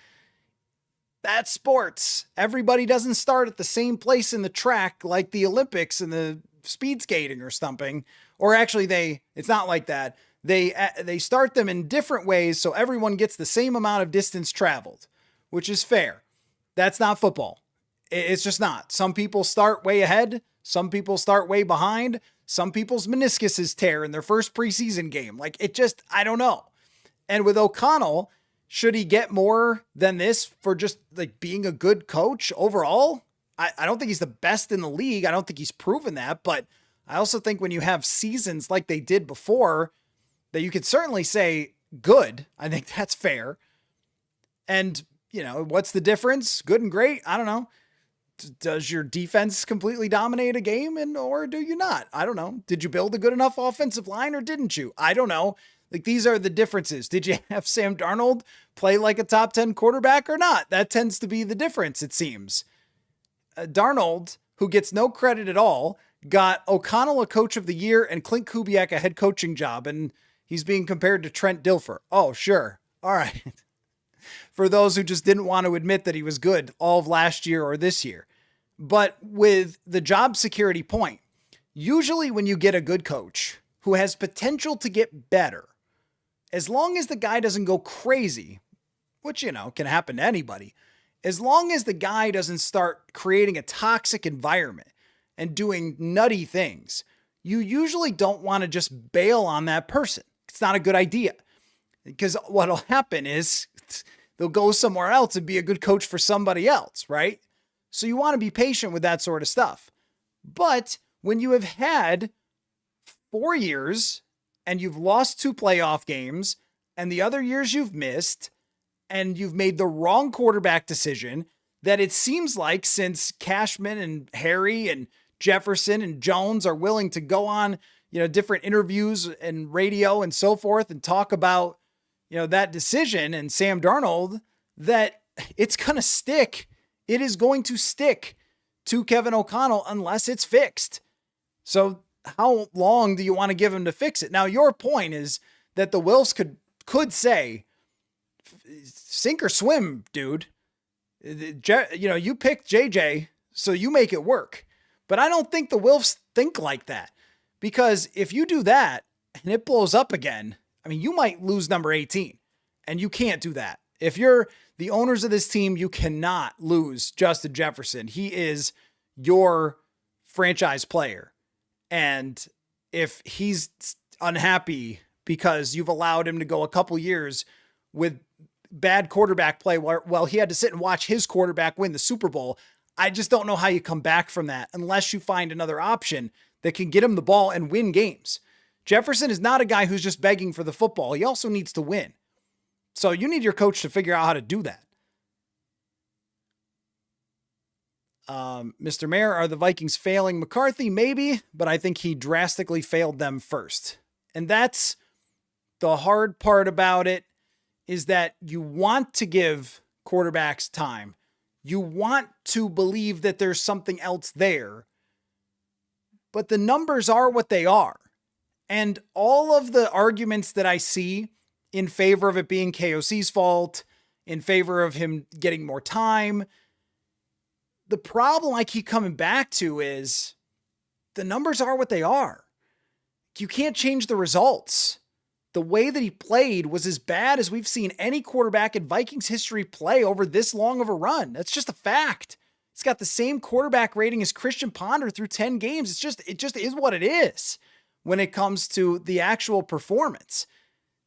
That's sports. Everybody doesn't start at the same place in the track like the Olympics and the speed skating or something. Or actually, it's not like that. They start them in different ways so everyone gets the same amount of distance traveled, which is fair. That's not football. It's just not. Some people start way ahead. Some people start way behind. Some people's meniscuses tear in their first preseason game. I don't know. And with O'Connell, should he get more than this for just being a good coach overall? I don't think he's the best in the league. I don't think he's proven that, but I also think when you have seasons like they did before, that you could certainly say good. I think that's fair. And, what's the difference? Good and great? I don't know. Does your defense completely dominate a game or do you not? I don't know. Did you build a good enough offensive line or didn't you? I don't know. Like, these are the differences. Did you have Sam Darnold play like a top 10 quarterback or not? That tends to be the difference, it seems. Darnold, who gets no credit at all, got O'Connell a coach of the year and Clint Kubiak a head coaching job, and he's being compared to Trent Dilfer. Oh, sure. All right. For those who just didn't want to admit that he was good all of last year or this year. But with the job security point, usually when you get a good coach who has potential to get better, as long as the guy doesn't go crazy, which, can happen to anybody, as long as the guy doesn't start creating a toxic environment and doing nutty things, you usually don't want to just bail on that person. It's not a good idea, because what'll happen is they'll go somewhere else and be a good coach for somebody else, right? So you want to be patient with that sort of stuff. But when you have had 4 years and you've lost 2 playoff games and the other years you've missed, and you've made the wrong quarterback decision, that it seems like since Cashman and Harry and Jefferson and Jones are willing to go on, different interviews and radio and so forth and talk about, that decision and Sam Darnold, that it's going to stick. It is going to stick to Kevin O'Connell unless it's fixed. So how long do you want to give him to fix it? Now, your point is that the Wilfs could say, sink or swim, dude. You picked JJ, so you make it work. But I don't think the Wilfs think like that, because if you do that and it blows up again, you might lose number 18, and you can't do that. If you're the owners of this team, you cannot lose Justin Jefferson. He is your franchise player. And if he's unhappy because you've allowed him to go a couple years with bad quarterback play while he had to sit and watch his quarterback win the Super Bowl, I just don't know how you come back from that unless you find another option that can get him the ball and win games. Jefferson is not a guy who's just begging for the football. He also needs to win. So you need your coach to figure out how to do that. Mr. Mayor, are the Vikings failing McCarthy? Maybe, but I think he drastically failed them first. And that's the hard part about it, is that you want to give quarterbacks time. You want to believe that there's something else there, but the numbers are what they are. And all of the arguments that I see in favor of it being KOC's fault, in favor of him getting more time, the problem I keep coming back to is the numbers are what they are. You can't change the results. The way that he played was as bad as we've seen any quarterback in Vikings history play over this long of a run. That's just a fact. He's got the same quarterback rating as Christian Ponder through 10 games. It just is what it is when it comes to the actual performance.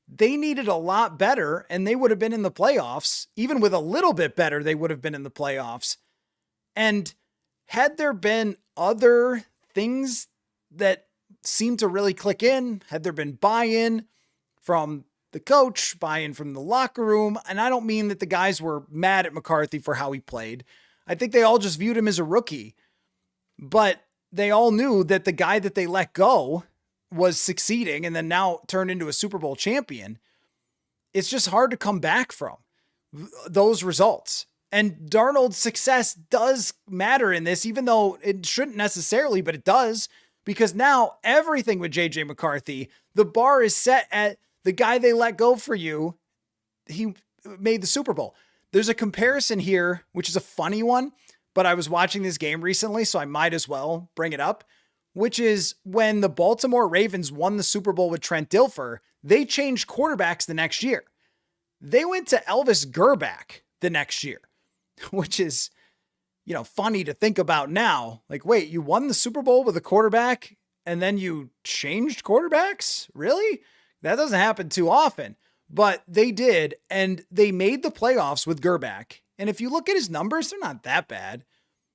They needed a lot better, and they would have been in the playoffs. Even with a little bit better, they would have been in the playoffs. And had there been other things that seemed to really click in, had there been buy-in from the coach, buy-in from the locker room, and I don't mean that the guys were mad at McCarthy for how he played. I think they all just viewed him as a rookie, but they all knew that the guy that they let go was succeeding and then now turned into a Super Bowl champion. It's just hard to come back from those results. And Darnold's success does matter in this, even though it shouldn't necessarily, but it does, because now everything with JJ McCarthy, the bar is set at the guy they let go for you. He made the Super Bowl. There's a comparison here, which is a funny one, but I was watching this game recently, so I might as well bring it up, which is when the Baltimore Ravens won the Super Bowl with Trent Dilfer, they changed quarterbacks the next year. They went to Elvis Grbac the next year, which is, funny to think about now. Like, wait, you won the Super Bowl with a quarterback and then you changed quarterbacks? Really? That doesn't happen too often, but they did. And they made the playoffs with Grbac. And if you look at his numbers, they're not that bad.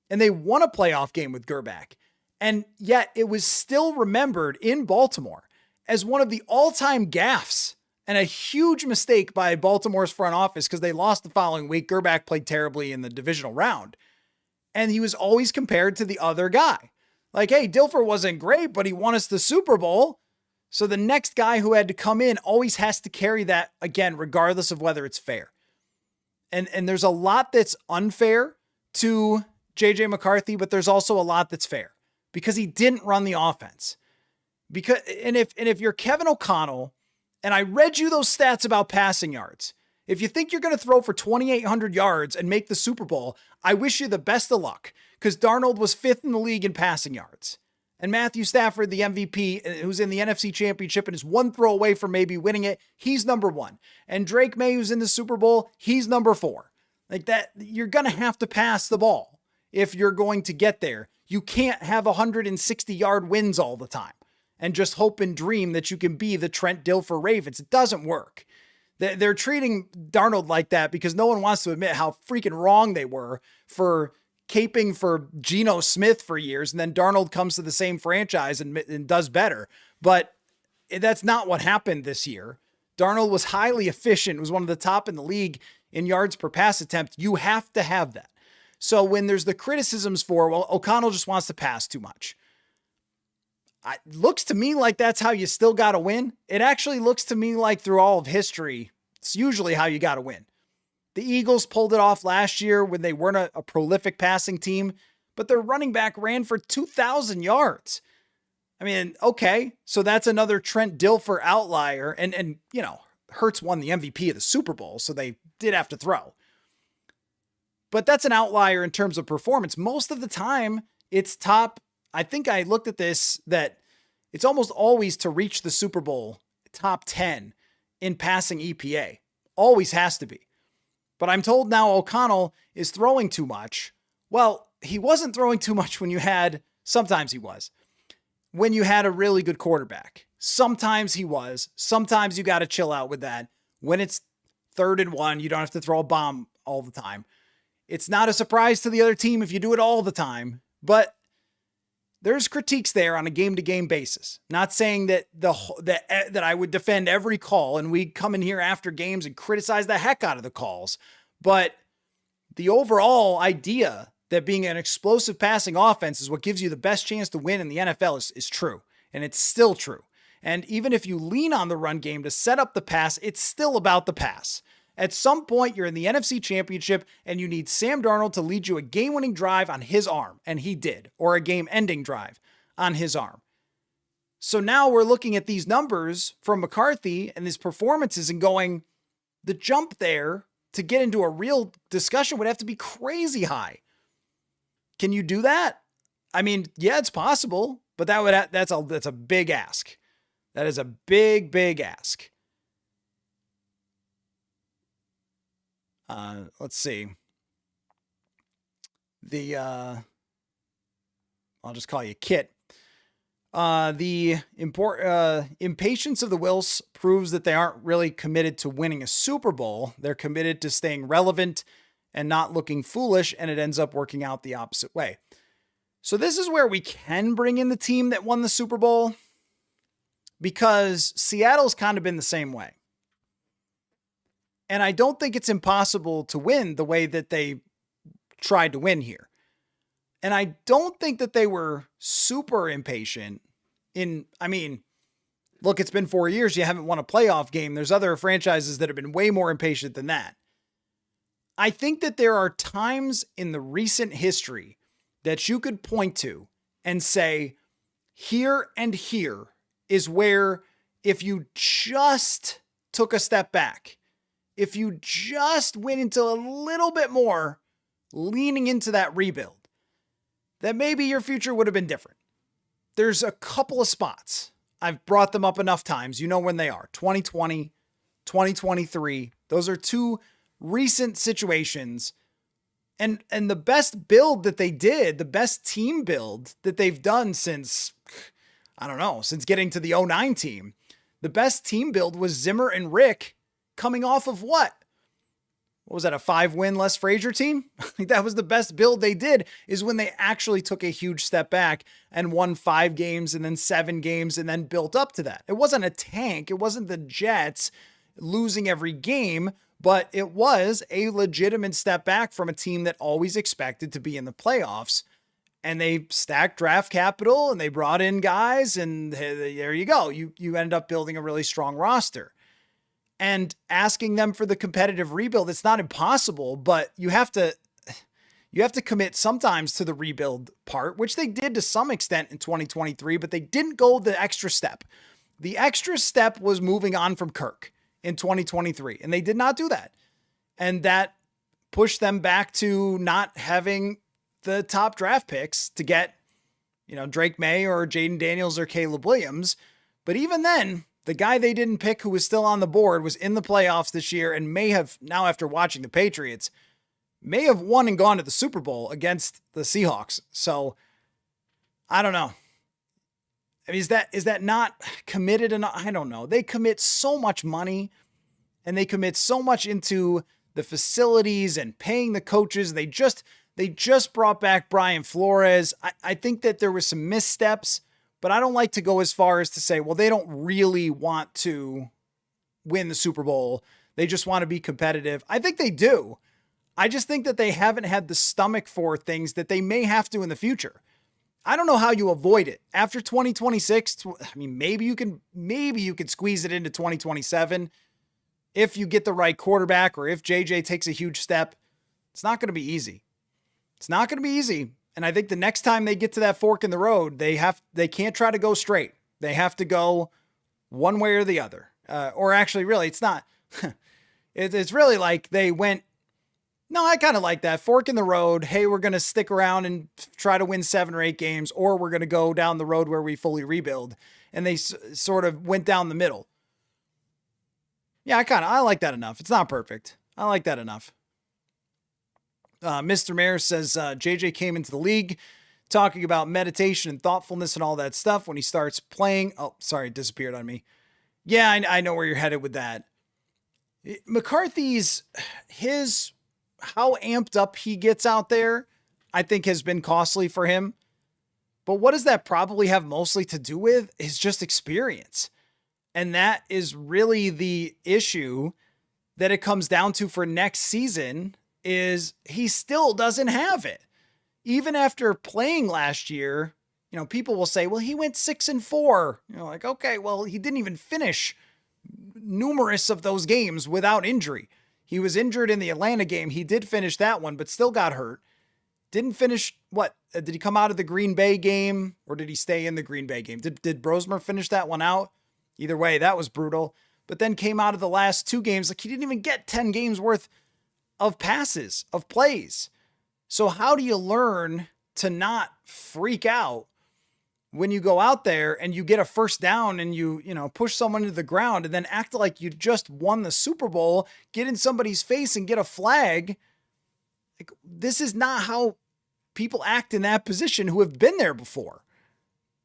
And they won a playoff game with Grbac. And yet it was still remembered in Baltimore as one of the all-time gaffes and a huge mistake by Baltimore's front office, because they lost the following week. Grbac played terribly in the divisional round. And he was always compared to the other guy. Like, hey, Dilfer wasn't great, but he won us the Super Bowl. So the next guy who had to come in always has to carry that again, regardless of whether it's fair. And there's a lot that's unfair to JJ McCarthy, but there's also a lot that's fair because he didn't run the offense. And if you're Kevin O'Connell, and I read you those stats about passing yards, if you think you're going to throw for 2,800 yards and make the Super Bowl, I wish you the best of luck because Darnold was 5th in the league in passing yards. And Matthew Stafford, the MVP, who's in the NFC Championship and is one throw away from maybe winning it, he's number 1. And Drake May, who's in the Super Bowl, he's number 4. Like that, you're going to have to pass the ball if you're going to get there. You can't have 160-yard wins all the time and just hope and dream that you can be the Trent Dilfer Ravens. It doesn't work. They're treating Darnold like that because no one wants to admit how freaking wrong they were for caping for Geno Smith for years. And then Darnold comes to the same franchise and does better. But that's not what happened this year. Darnold was highly efficient, was one of the top in the league in yards per pass attempt. You have to have that. So when there's the criticisms for, well, O'Connell just wants to pass too much. It looks to me like that's how you still got to win. It actually looks to me like through all of history, it's usually how you got to win. The Eagles pulled it off last year when they weren't a prolific passing team, but their running back ran for 2,000 yards. I mean, okay, so that's another Trent Dilfer outlier. And you know, Hurts won the MVP of the Super Bowl, so they did have to throw. But that's an outlier in terms of performance. Most of the time, it's top. I think I looked at this, that it's almost always to reach the Super Bowl top 10 in passing EPA. Always has to be. But I'm told now O'Connell is throwing too much. Well, he wasn't throwing too much sometimes he was, when you had a really good quarterback. Sometimes he was. Sometimes you got to chill out with that. When it's 3rd and 1, you don't have to throw a bomb all the time. It's not a surprise to the other team if you do it all the time, but there's critiques there on a game-to-game basis. Not saying that that I would defend every call and we come in here after games and criticize the heck out of the calls, but the overall idea that being an explosive passing offense is what gives you the best chance to win in the NFL is true, and it's still true. And even if you lean on the run game to set up the pass, it's still about the pass. At some point, you're in the NFC Championship and you need Sam Darnold to lead you a game-winning drive on his arm, and he did, or a game-ending drive on his arm. So now we're looking at these numbers from McCarthy and his performances and going, the jump there to get into a real discussion would have to be crazy high. Can you do that? I mean, yeah, it's possible, but that's a big ask. That is a big, big ask. Let's see. I'll just call you Kit. The impatience of the Wills proves that they aren't really committed to winning a Super Bowl. They're committed to staying relevant and not looking foolish, and it ends up working out the opposite way. So this is where we can bring in the team that won the Super Bowl, because Seattle's kind of been the same way. And I don't think it's impossible to win the way that they tried to win here. And I don't think that they were super impatient look, it's been 4 years. You haven't won a playoff game. There's other franchises that have been way more impatient than that. I think that there are times in the recent history that you could point to and say, here and here is where, if you just took a step back, if you just went into a little bit more leaning into that rebuild, that maybe your future would have been different. There's a couple of spots. I've brought them up enough times. You know when they are. 2020, 2023. Those are two recent situations. And the best build that they did, the best team build that they've done since getting to the 2009 team. The best team build was Zimmer and Rick coming off of what? What was that, a 5-win Les Frazier team? I think that was the best build they did, is when they actually took a huge step back and won 5 games and then 7 games and then built up to that. It wasn't a tank. It wasn't the Jets losing every game, but it was a legitimate step back from a team that always expected to be in the playoffs. and they stacked draft capital and they brought in guys, and there you go. You end up building a really strong roster. And asking them for the competitive rebuild, it's not impossible, but you have to commit sometimes to the rebuild part, which they did to some extent in 2023, but they didn't go the extra step. The extra step was moving on from Kirk in 2023, and they did not do that. And that pushed them back to not having the top draft picks to get, Drake May or Jaden Daniels or Caleb Williams. But even then, the guy they didn't pick who was still on the board was in the playoffs this year and may have, now after watching the Patriots, may have won and gone to the Super Bowl against the Seahawks. So I don't know. I mean, is that not committed enough? I don't know. They commit so much money and they commit so much into the facilities and paying the coaches. They just brought back Brian Flores. I think that there were some missteps, but I don't like to go as far as to say, well, they don't really want to win the Super Bowl. They just want to be competitive. I think they do. I just think that they haven't had the stomach for things that they may have to in the future. I don't know how you avoid it. After 2026, I mean, maybe you can squeeze it into 2027 if you get the right quarterback or if JJ takes a huge step. It's not going to be easy. It's not going to be easy. And I think the next time they get to that fork in the road, they can't try to go straight. They have to go one way or the other. Or actually, really, it's not. It's really like they went, no, I kind of like that. Fork in the road. Hey, we're going to stick around and try to win 7 or 8 games, or we're going to go down the road where we fully rebuild. And they sort of went down the middle. Yeah, I like that enough. It's not perfect. I like that enough. Mr. Mayor says JJ came into the league talking about meditation and thoughtfulness and all that stuff. When he starts playing, oh, sorry, it disappeared on me. Yeah, I know where you're headed with that. McCarthy's, how amped up he gets out there, I think has been costly for him. But what does that probably have mostly to do with is just experience. And that is really the issue that it comes down to for next season. Is he still doesn't have it. Even after playing last year, people will say, well, he went 6-4. Like, okay, well, he didn't even finish numerous of those games without injury. He was injured in the Atlanta game. He did finish that one, but still got hurt. Didn't finish what? Did he come out of the Green Bay game or did he stay in the Green Bay game? Did Brosmer finish that one out? Either way, that was brutal. But then came out of the last 2 games. Like he didn't even get 10 games worth of passes, of plays. So how do you learn to not freak out when you go out there and you get a first down and you push someone into the ground and then act like you just won the Super Bowl, get in somebody's face and get a flag? Like, this is not how people act in that position who have been there before.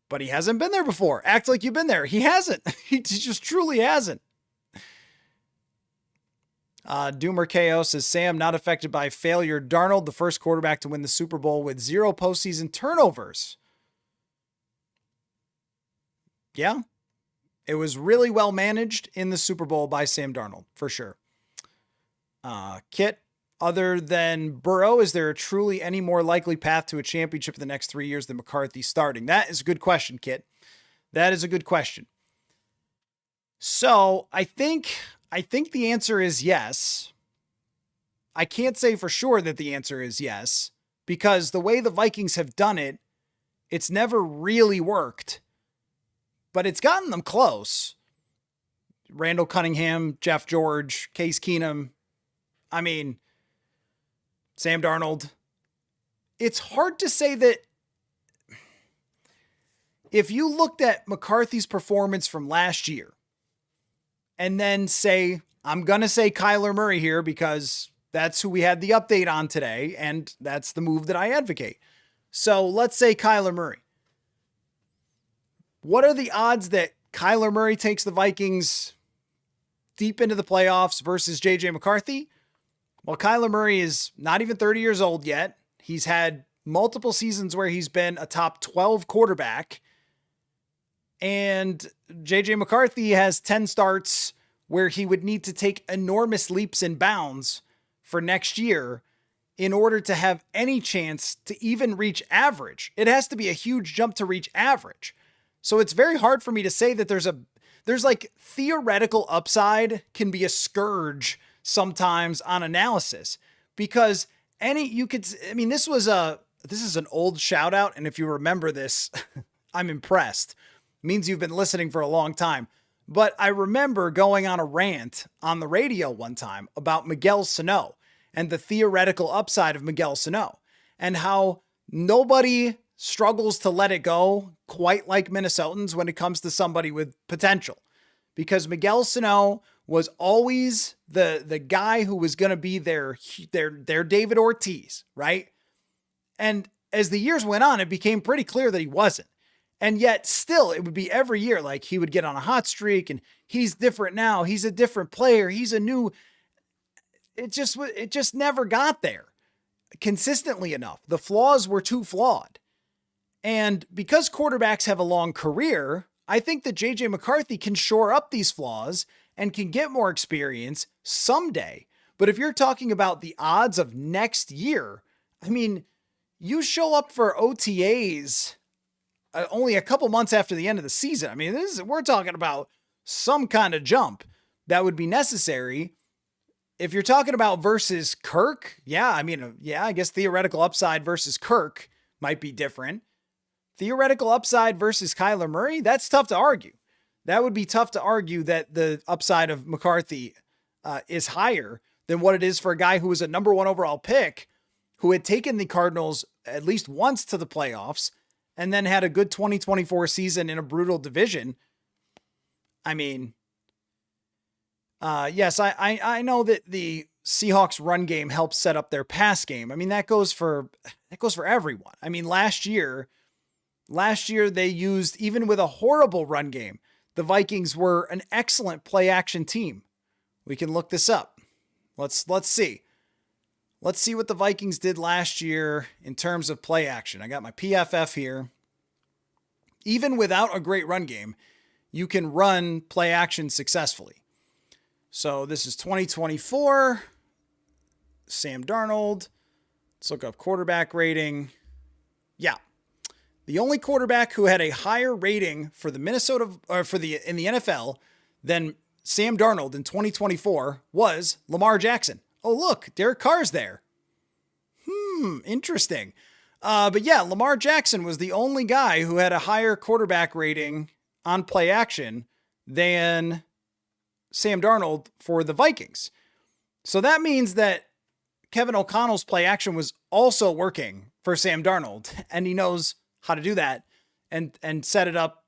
But he hasn't been there before. Act like you've been there. He hasn't. He just truly hasn't. Doomer KO says, Sam not affected by failure. Darnold, the first quarterback to win the Super Bowl with 0 postseason turnovers. Yeah, it was really well managed in the Super Bowl by Sam Darnold, for sure. Kit, other than Burrow, is there truly any more likely path to a championship in the next 3 years than McCarthy starting? That is a good question, Kit. That is a good question. So I think the answer is yes. I can't say for sure that the answer is yes, because the way the Vikings have done it, it's never really worked, but it's gotten them close. Randall Cunningham, Jeff George, Case Keenum. I mean, Sam Darnold. It's hard to say that if you looked at McCarthy's performance from last year, and then say, I'm going to say Kyler Murray here because that's who we had the update on today, and that's the move that I advocate. So let's say Kyler Murray. What are the odds that Kyler Murray takes the Vikings deep into the playoffs versus JJ McCarthy? Well, Kyler Murray is not even 30 years old yet. He's had multiple seasons where he's been a top 12 quarterback. And JJ McCarthy has 10 starts where he would need to take enormous leaps and bounds for next year in order to have any chance to even reach average. It has to be a huge jump to reach average. So it's very hard for me to say that there's like theoretical upside can be a scourge sometimes on analysis, because this is an old shout out. And if you remember this, I'm impressed. It means you've been listening for a long time. But I remember going on a rant on the radio one time about Miguel Sano and the theoretical upside of Miguel Sano, and how nobody struggles to let it go quite like Minnesotans when it comes to somebody with potential, because Miguel Sano was always the guy who was going to be their David Ortiz, right? And as the years went on, it became pretty clear that he wasn't. And yet still it would be every year, like he would get on a hot streak and he's different now. He's a different player. It just never got there consistently enough. The flaws were too flawed. And because quarterbacks have a long career, I think that JJ McCarthy can shore up these flaws and can get more experience someday. But if you're talking about the odds of next year, I mean, you show up for OTAs only a couple months after the end of the season. I mean, we're talking about some kind of jump that would be necessary. If you're talking about versus Kirk, I guess theoretical upside versus Kirk might be different. Theoretical upside versus Kyler Murray, that's tough to argue. That would be tough to argue that the upside of McCarthy is higher than what it is for a guy who was a number 1 overall pick, who had taken the Cardinals at least once to the playoffs and then had a good 2024 season in a brutal division. I mean, yes, I know that the Seahawks run game helps set up their pass game. I mean, that goes for everyone. I mean, last year they used, even with a horrible run game, the Vikings were an excellent play action team. We can look this up. Let's see. Let's see what the Vikings did last year in terms of play action. I got my PFF here. Even without a great run game, you can run play action successfully. So this is 2024. Sam Darnold. Let's look up quarterback rating. Yeah. The only quarterback who had a higher rating for the in the NFL than Sam Darnold in 2024 was Lamar Jackson. Oh, look, Derek Carr's there. Interesting. But yeah, Lamar Jackson was the only guy who had a higher quarterback rating on play action than Sam Darnold for the Vikings. So that means that Kevin O'Connell's play action was also working for Sam Darnold, and he knows how to do that and set it up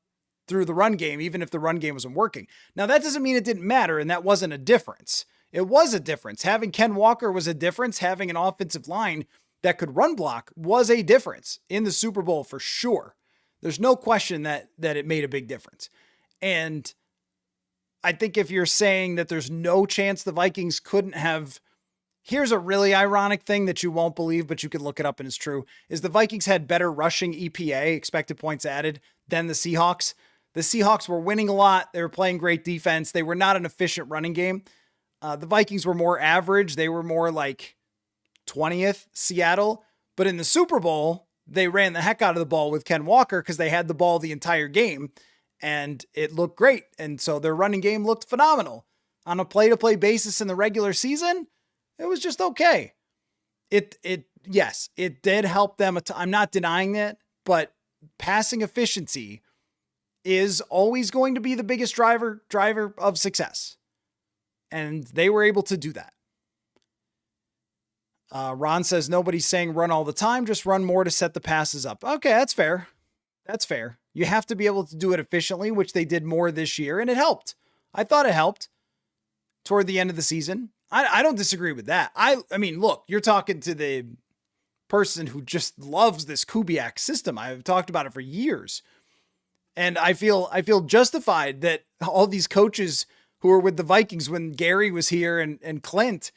through the run game, even if the run game wasn't working. Now, that doesn't mean it didn't matter, and that wasn't a difference. It was a difference. Having Ken Walker was a difference. Having an offensive line that could run block was a difference in the Super Bowl for sure. There's no question that it made a big difference. And I think if you're saying that there's no chance the Vikings couldn't have, here's a really ironic thing that you won't believe, but you can look it up and it's true, is the Vikings had better rushing EPA, expected points added, than the Seahawks. The Seahawks were winning a lot. They were playing great defense. They were not an efficient running game. The Vikings were more average. They were more like 20th Seattle. But in the Super Bowl, they ran the heck out of the ball with Ken Walker because they had the ball the entire game and it looked great. And so their running game looked phenomenal. On a play-to-play basis in the regular season, it was just okay. Yes, it did help them. I'm not denying it, but passing efficiency is always going to be the biggest driver of success. And they were able to do that. Ron says, nobody's saying run all the time, just run more to set the passes up. Okay, that's fair. That's fair. You have to be able to do it efficiently, which they did more this year, and it helped. I thought it helped toward the end of the season. I don't disagree with that. I mean, look, you're talking to the person who just loves this Kubiak system. I've talked about it for years. And I feel justified that all these coaches who were with the Vikings when Gary was here and Clint,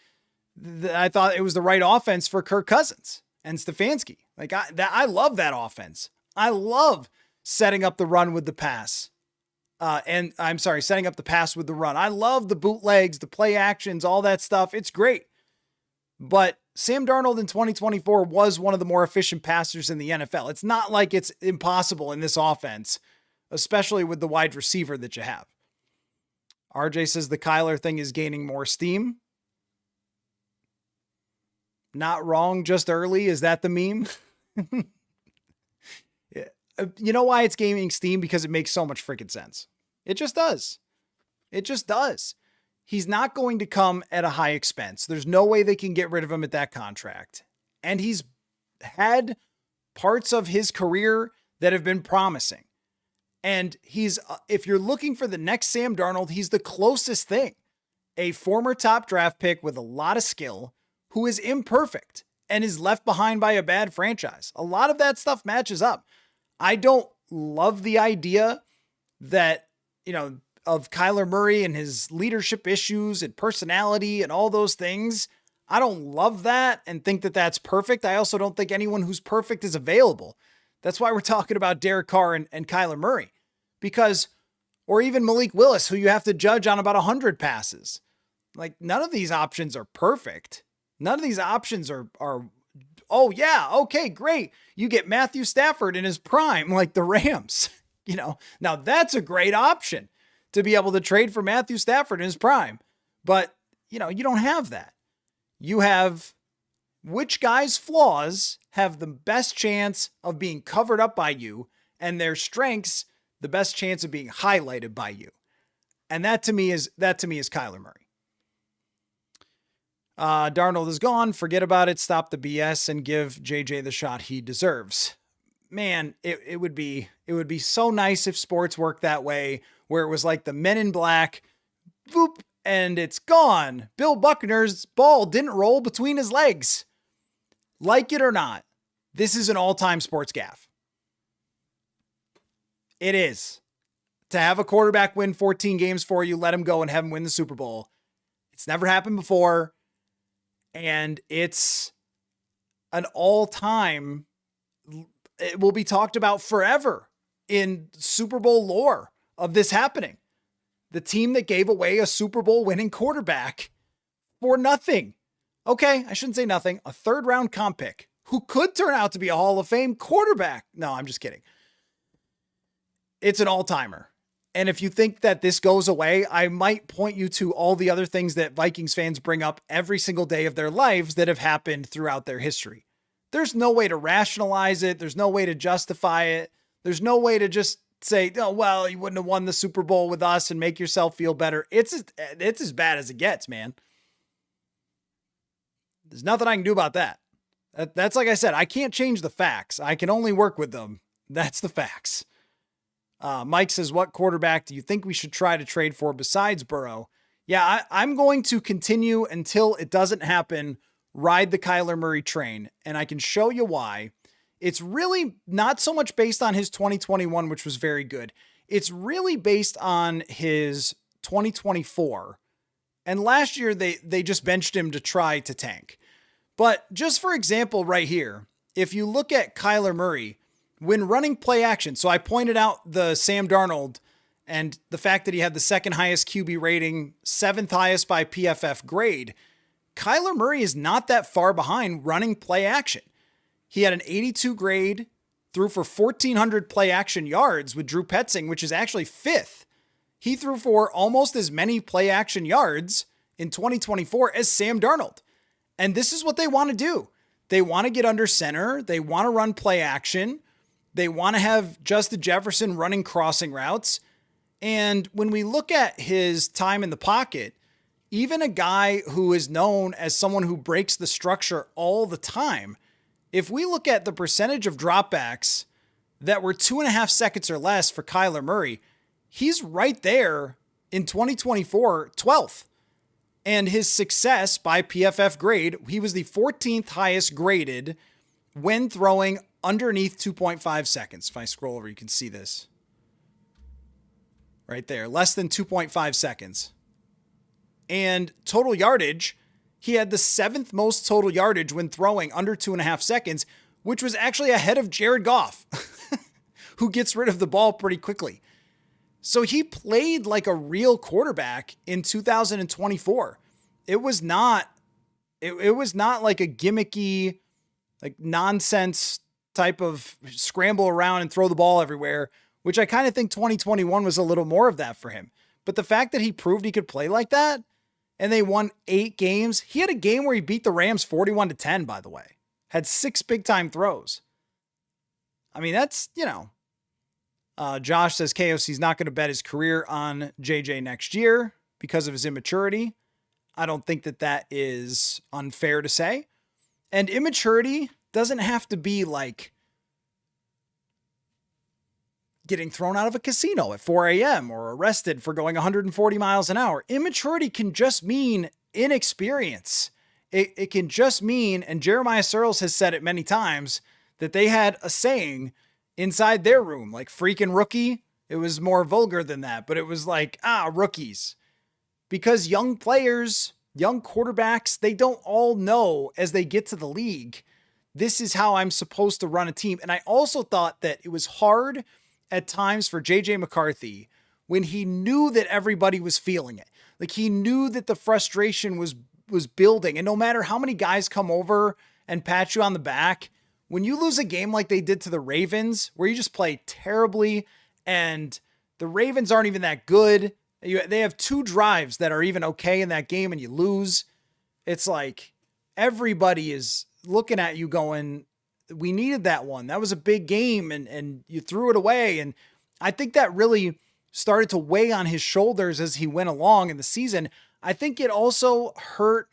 I thought it was the right offense for Kirk Cousins and Stefanski. Like I love that offense. I love setting up the run with the pass. Setting up the pass with the run. I love the bootlegs, the play actions, all that stuff. It's great. But Sam Darnold in 2024 was one of the more efficient passers in the NFL. It's not like it's impossible in this offense, especially with the wide receiver that you have. RJ says the Kyler thing is gaining more steam. Not wrong, just early. Is that the meme? You know why it's gaining steam? Because it makes so much freaking sense. It just does. It just does. He's not going to come at a high expense. There's no way they can get rid of him at that contract. And he's had parts of his career that have been promising. And he's, if you're looking for the next Sam Darnold, he's the closest thing. A former top draft pick with a lot of skill who is imperfect and is left behind by a bad franchise. A lot of that stuff matches up. I don't love the idea that, of Kyler Murray and his leadership issues and personality and all those things. I don't love that and think that that's perfect. I also don't think anyone who's perfect is available. That's why we're talking about Derek Carr and Kyler Murray, or even Malik Willis, who you have to judge on about 100 passes. Like, none of these options are perfect. None of these options are, oh yeah, okay, great. You get Matthew Stafford in his prime, like the Rams, now that's a great option to be able to trade for Matthew Stafford in his prime. But, you don't have that. You have which guy's flaws have the best chance of being covered up by you, and their strengths, the best chance of being highlighted by you. And that to me is Kyler Murray. Darnold is gone. Forget about it. Stop the BS and give JJ the shot he deserves. Man, it would be so nice if sports worked that way, where it was like the Men in Black, boop, and it's gone. Bill Buckner's ball didn't roll between his legs. Like it or not, this is an all-time sports gaffe. It is. To have a quarterback win 14 games for you, let him go and have him win the Super Bowl. It's never happened before. And it's an all-time, it will be talked about forever in Super Bowl lore of this happening. The team that gave away a Super Bowl winning quarterback for nothing. Okay, I shouldn't say nothing. A third-round comp pick who could turn out to be a Hall of Fame quarterback. No, I'm just kidding. It's an all-timer. And if you think that this goes away, I might point you to all the other things that Vikings fans bring up every single day of their lives that have happened throughout their history. There's no way to rationalize it. There's no way to justify it. There's no way to just say, oh, well, you wouldn't have won the Super Bowl with us and make yourself feel better. It's as bad as it gets, man. There's nothing I can do about that. That's like I said, I can't change the facts. I can only work with them. That's the facts. Mike says, what quarterback do you think we should try to trade for besides Burrow? Yeah, I'm going to continue until it doesn't happen. Ride the Kyler Murray train. And I can show you why. It's really not so much based on his 2021, which was very good. It's really based on his 2024. And last year, they just benched him to try to tank. But just for example, right here, if you look at Kyler Murray, when running play action, so I pointed out the Sam Darnold and the fact that he had the second highest QB rating, seventh highest by PFF grade. Kyler Murray is not that far behind running play action. He had an 82 grade, threw for 1,400 play action yards with Drew Petzing, which is actually fifth. He threw for almost as many play action yards in 2024 as Sam Darnold. And this is what they want to do. They want to get under center. They want to run play action. They want to have Justin Jefferson running crossing routes. And when we look at his time in the pocket, even a guy who is known as someone who breaks the structure all the time, if we look at the percentage of dropbacks that were 2.5 seconds or less for Kyler Murray, he's right there in 2024, 12th. And his success by PFF grade, he was the 14th highest graded when throwing underneath 2.5 seconds. If I scroll over, you can see this. Right there, less than 2.5 seconds. And total yardage, he had the 7th most total yardage when throwing under 2.5 seconds, which was actually ahead of Jared Goff, who gets rid of the ball pretty quickly. So he played like a real quarterback in 2024. It was not It was not like a gimmicky, like nonsense type of scramble around and throw the ball everywhere, which I kind of think 2021 was a little more of that for him. But the fact that he proved he could play like that and they won 8 games, he had a game where he beat the Rams 41-10, by the way, had 6 big time throws. I mean, that's, Josh says KOC's not going to bet his career on JJ next year because of his immaturity. I don't think that is unfair to say. And immaturity doesn't have to be like getting thrown out of a casino at 4 a.m. or arrested for going 140 miles an hour. Immaturity can just mean inexperience. It can just mean, and Jeremiah Searles has said it many times, that they had a saying inside their room, like freaking rookie. It was more vulgar than that, but it was like, rookies. Because young players, young quarterbacks, they don't all know as they get to the league, this is how I'm supposed to run a team. And I also thought that it was hard at times for JJ McCarthy when he knew that everybody was feeling it. Like he knew that the frustration was building. And no matter how many guys come over and pat you on the back, when you lose a game like they did to the Ravens, where you just play terribly and the Ravens aren't even that good, they have 2 drives that are even okay in that game and you lose. It's like everybody is looking at you going, we needed that one. That was a big game and you threw it away. And I think that really started to weigh on his shoulders as he went along in the season. I think it also hurt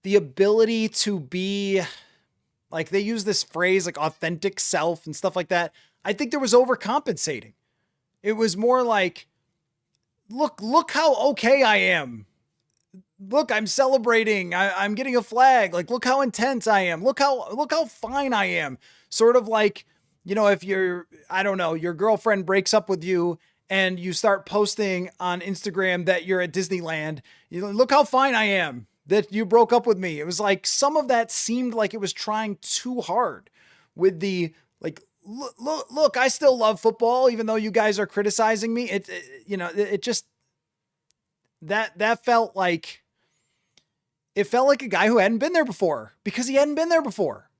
the ability to be, like they use this phrase like authentic self and stuff like that. I think there was overcompensating. It was more like, look how okay I am. Look, I'm celebrating. I'm getting a flag. Like, look how intense I am. Look how fine I am. Sort of like, if your girlfriend breaks up with you and you start posting on Instagram that you're at Disneyland, look how fine I am that you broke up with me. It was like some of that seemed like it was trying too hard with the, like, look, I still love football, even though you guys are criticizing me. It just, that felt like, it felt like a guy who hadn't been there before because he hadn't been there before.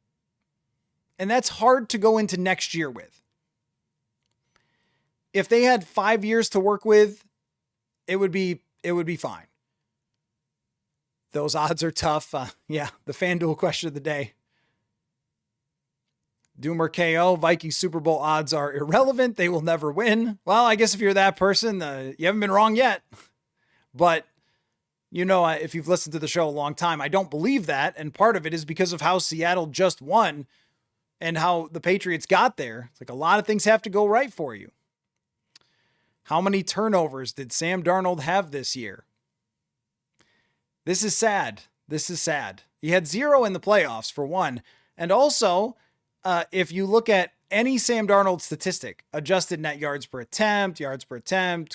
And that's hard to go into next year with. If they had 5 years to work with, it would be fine. Those odds are tough. The FanDuel question of the day. Doomer KO, Vikings Super Bowl odds are irrelevant. They will never win. Well, I guess if you're that person, you haven't been wrong yet. But, if you've listened to the show a long time, I don't believe that. And part of it is because of how Seattle just won and how the Patriots got there. It's like a lot of things have to go right for you. How many turnovers did Sam Darnold have this year? This is sad. He had 0 in the playoffs for one. And also, if you look at any Sam Darnold statistic, adjusted net yards per attempt,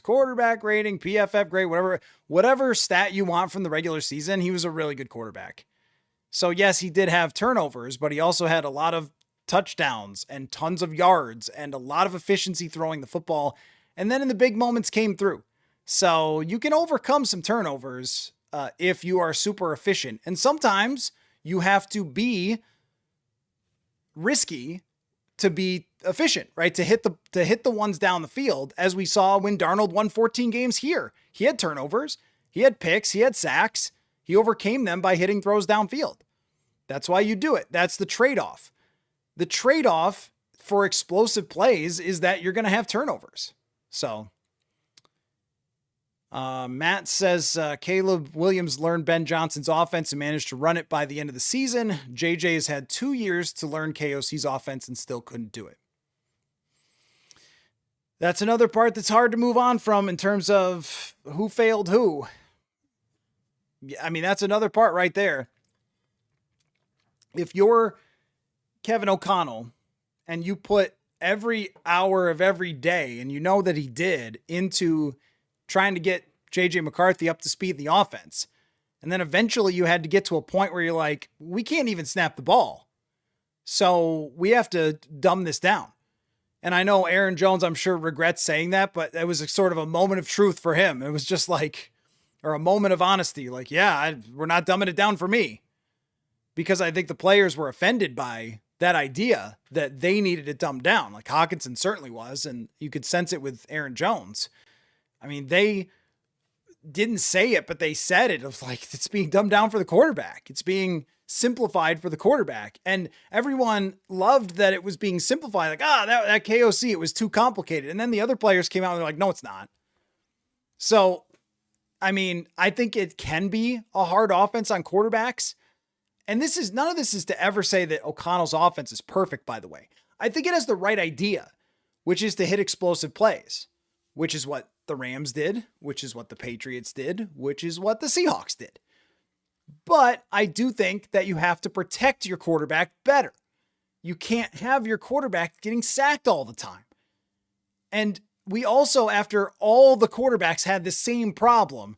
quarterback rating, PFF grade, whatever stat you want from the regular season, he was a really good quarterback. So yes, he did have turnovers, but he also had a lot of touchdowns and tons of yards and a lot of efficiency throwing the football. And then in the big moments came through. So you can overcome some turnovers if you are super efficient. And sometimes you have to be risky to be efficient, right? To hit the ones down the field, as we saw when Darnold won 14 games here. He had turnovers, he had picks, he had sacks. He overcame them by hitting throws downfield. That's why you do it. That's the trade-off. The trade-off for explosive plays is that you're going to have turnovers. So Matt says Caleb Williams learned Ben Johnson's offense and managed to run it by the end of the season. JJ has had 2 years to learn KOC's offense and still couldn't do it. That's another part that's hard to move on from in terms of who failed who. I mean, that's another part right there. If you're Kevin O'Connell and you put every hour of every day, and you know that he did, into trying to get JJ McCarthy up to speed in the offense, and then eventually you had to get to a point where you're like, we can't even snap the ball. So we have to dumb this down. And I know Aaron Jones, I'm sure, regrets saying that, but it was a sort of a moment of truth for him. It was just like, or a moment of honesty. Like, yeah, we're not dumbing it down for me. Because I think the players were offended by that idea that they needed it dumbed down. Like Hawkinson certainly was, and you could sense it with Aaron Jones. I mean, they didn't say it, but they said it. It was like, it's being dumbed down for the quarterback. It's being simplified for the quarterback. And everyone loved that it was being simplified. Like, that KOC, it was too complicated. And then the other players came out and they're like, no, it's not. So, I mean, I think it can be a hard offense on quarterbacks. And none of this is to ever say that O'Connell's offense is perfect, by the way. I think it has the right idea, which is to hit explosive plays, which is what the Rams did, which is what the Patriots did, which is what the Seahawks did. But I do think that you have to protect your quarterback better. You can't have your quarterback getting sacked all the time. And we also, after all the quarterbacks had the same problem,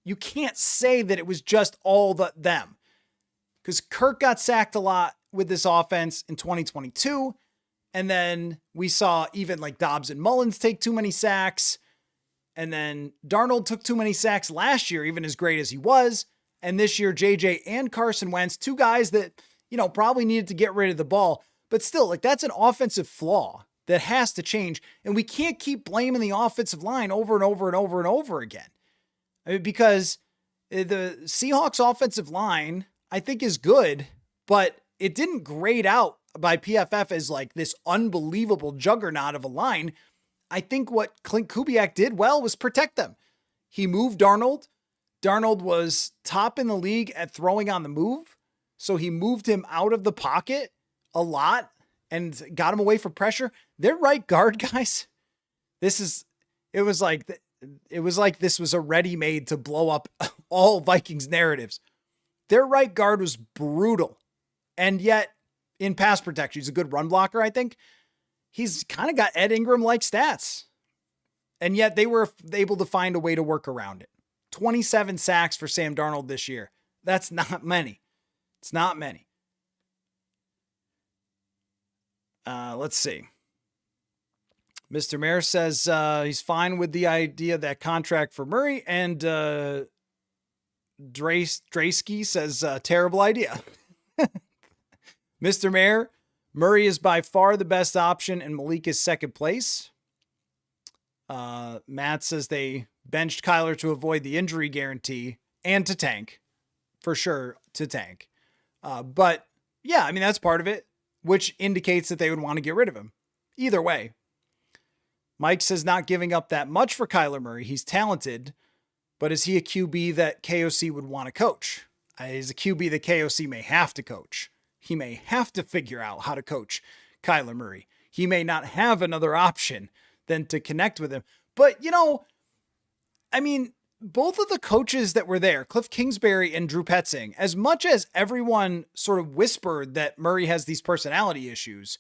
you can't say that it was just all them. Because Kirk got sacked a lot with this offense in 2022. And then we saw even like Dobbs and Mullins take too many sacks. And then Darnold took too many sacks last year, even as great as he was. And this year, JJ and Carson Wentz, two guys that, probably needed to get rid of the ball. But still, like, that's an offensive flaw that has to change. And we can't keep blaming the offensive line over and over and over and over again. I mean, because the Seahawks offensive line, I think, is good, but it didn't grade out by PFF as like this unbelievable juggernaut of a line. I think what Clint Kubiak did well was protect them. He moved Darnold. Darnold was top in the league at throwing on the move. So he moved him out of the pocket a lot and got him away from pressure. Their right guard, guys, it was like this was a ready-made to blow up all Vikings narratives. Their right guard was brutal. And yet in pass protection, he's a good run blocker, I think. He's kind of got Ed Ingram-like stats. And yet they were able to find a way to work around it. 27 sacks for Sam Darnold this year. That's not many. It's not many. Let's see. Mr. Mayer says he's fine with the idea of that contract for Murray. And Draysky says terrible idea. Mr. Mayer, Murray is by far the best option and Malik is second place. Matt says they benched Kyler to avoid the injury guarantee and to tank. For sure, to tank. But yeah, I mean, that's part of it, which indicates that they would want to get rid of him. Either way. Mike says not giving up that much for Kyler Murray. He's talented, but is he a QB that KOC would want to coach? He's a QB that KOC may have to coach. He may have to figure out how to coach Kyler Murray. He may not have another option than to connect with him. But, I mean, both of the coaches that were there, Cliff Kingsbury and Drew Petzing, as much as everyone sort of whispered that Murray has these personality issues,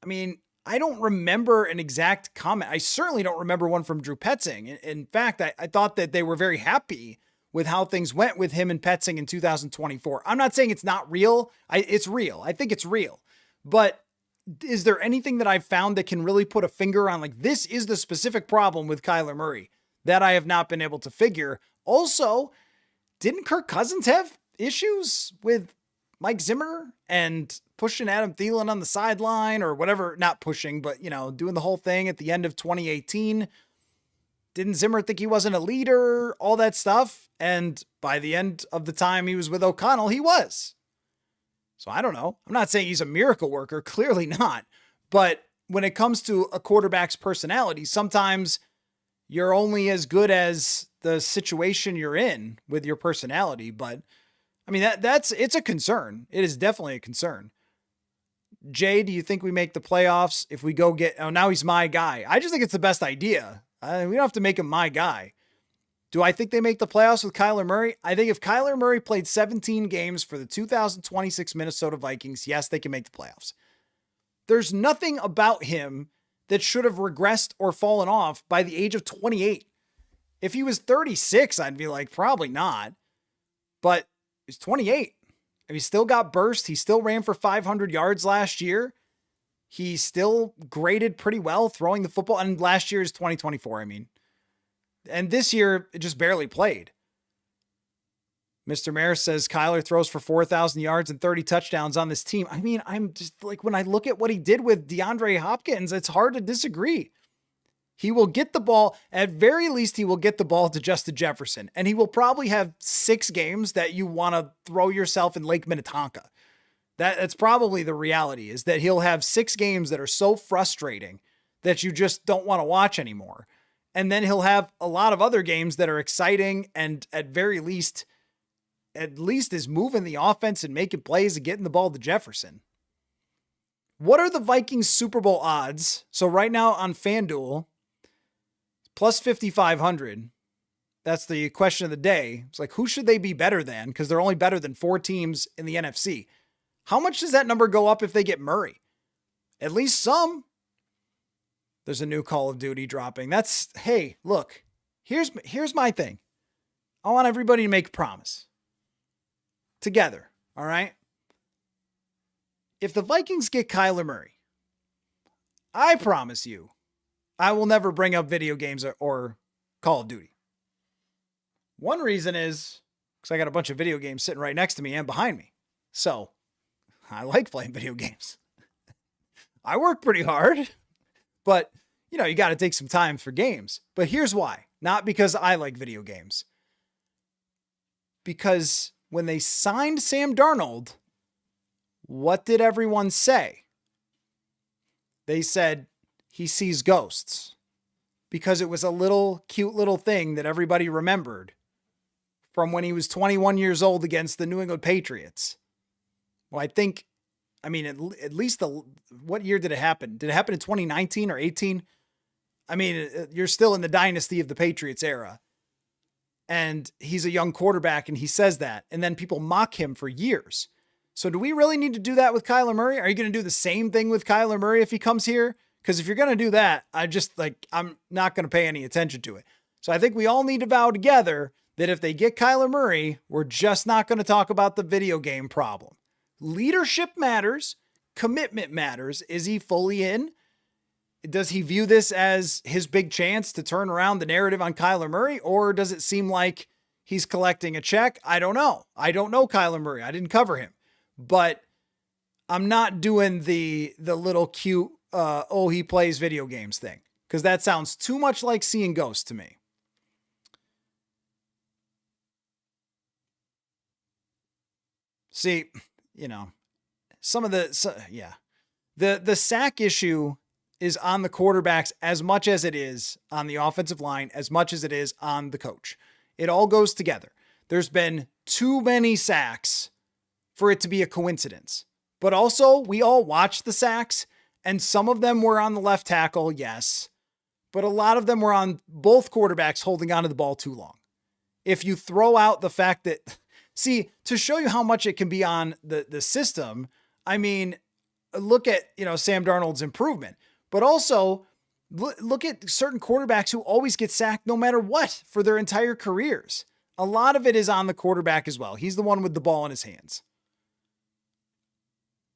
I mean, I don't remember an exact comment. I certainly don't remember one from Drew Petzing. In fact, I thought that they were very happy with how things went with him and Petzing in 2024. I'm not saying it's not real. It's real. I think it's real. But is there anything that I've found that can really put a finger on, like, this is the specific problem with Kyler Murray that I have not been able to figure? Also, didn't Kirk Cousins have issues with Mike Zimmer and pushing Adam Thielen on the sideline or whatever? Not pushing, but, doing the whole thing at the end of 2018. Didn't Zimmer think he wasn't a leader? All that stuff. And by the end of the time he was with O'Connell, he was. So I don't know. I'm not saying he's a miracle worker. Clearly not. But when it comes to a quarterback's personality, sometimes you're only as good as the situation you're in with your personality. But I mean, it's a concern. It is definitely a concern. Jay, do you think we make the playoffs if we go get, now he's my guy? I just think it's the best idea. We don't have to make him my guy. Do I think they make the playoffs with Kyler Murray? I think if Kyler Murray played 17 games for the 2026 Minnesota Vikings, yes, they can make the playoffs. There's nothing about him that should have regressed or fallen off by the age of 28. If he was 36, I'd be like, probably not. But he's 28. He still got burst. He still ran for 500 yards last year. He still graded pretty well throwing the football. And last year is 2024, I mean. And this year, it just barely played. Mr. Mayer says Kyler throws for 4,000 yards and 30 touchdowns on this team. I mean, I'm just like, when I look at what he did with DeAndre Hopkins, it's hard to disagree. He will get the ball, at very least, he will get the ball to Justin Jefferson, and he will probably have 6 games that you want to throw yourself in Lake Minnetonka. That's probably the reality, is that he'll have 6 games that are so frustrating that you just don't want to watch anymore. And then he'll have a lot of other games that are exciting and at least is moving the offense and making plays and getting the ball to Jefferson. What are the Vikings Super Bowl odds? So right now on FanDuel, plus 5,500. That's the question of the day. It's like, who should they be better than? Because they're only better than 4 teams in the NFC. How much does that number go up if they get Murray? At least some. There's a new Call of Duty dropping. Hey, look, here's my thing. I want everybody to make a promise. Together, all right? If the Vikings get Kyler Murray, I promise you, I will never bring up video games or Call of Duty. One reason is because I got a bunch of video games sitting right next to me and behind me. So I like playing video games. I work pretty hard, but you got to take some time for games. But here's why. Not because I like video games. Because when they signed Sam Darnold, what did everyone say? They said, he sees ghosts, because it was a cute little thing that everybody remembered from when he was 21 years old against the New England Patriots. Well, at least what year did it happen? Did it happen in 2019 or 18? I mean, you're still in the dynasty of the Patriots era, and he's a young quarterback, and he says that, and then people mock him for years. So do we really need to do that with Kyler Murray? Are you going to do the same thing with Kyler Murray if he comes here? Because if you're going to do that, I'm not going to pay any attention to it. So I think we all need to vow together that if they get Kyler Murray, we're just not going to talk about the video game problem. Leadership matters. Commitment matters. Is he fully in? Does he view this as his big chance to turn around the narrative on Kyler Murray? Or does it seem like he's collecting a check? I don't know. I don't know Kyler Murray. I didn't cover him. But I'm not doing the little cute, he plays video games thing, because that sounds too much like seeing ghosts to me. See, the sack issue is on the quarterbacks as much as it is on the offensive line, as much as it is on the coach. It all goes together. There's been too many sacks for it to be a coincidence. But also, we all watched the sacks, and some of them were on the left tackle, yes. But a lot of them were on both quarterbacks holding onto the ball too long. If you throw out the fact that, see, to show you how much it can be on the system, I mean, look at, Sam Darnold's improvement. But also, look at certain quarterbacks who always get sacked no matter what for their entire careers. A lot of it is on the quarterback as well. He's the one with the ball in his hands.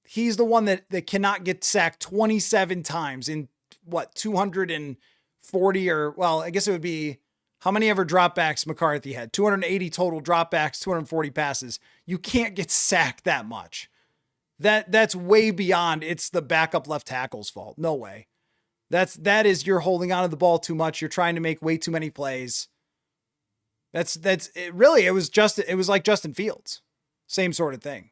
He's the one that cannot get sacked 27 times in 240 I guess it would be how many ever dropbacks McCarthy had, 280 total dropbacks, 240 passes. You can't get sacked that much. That's way beyond. It's the backup left tackle's fault. No way. That is, you're holding onto the ball too much. You're trying to make way too many plays. It was like Justin Fields. Same sort of thing.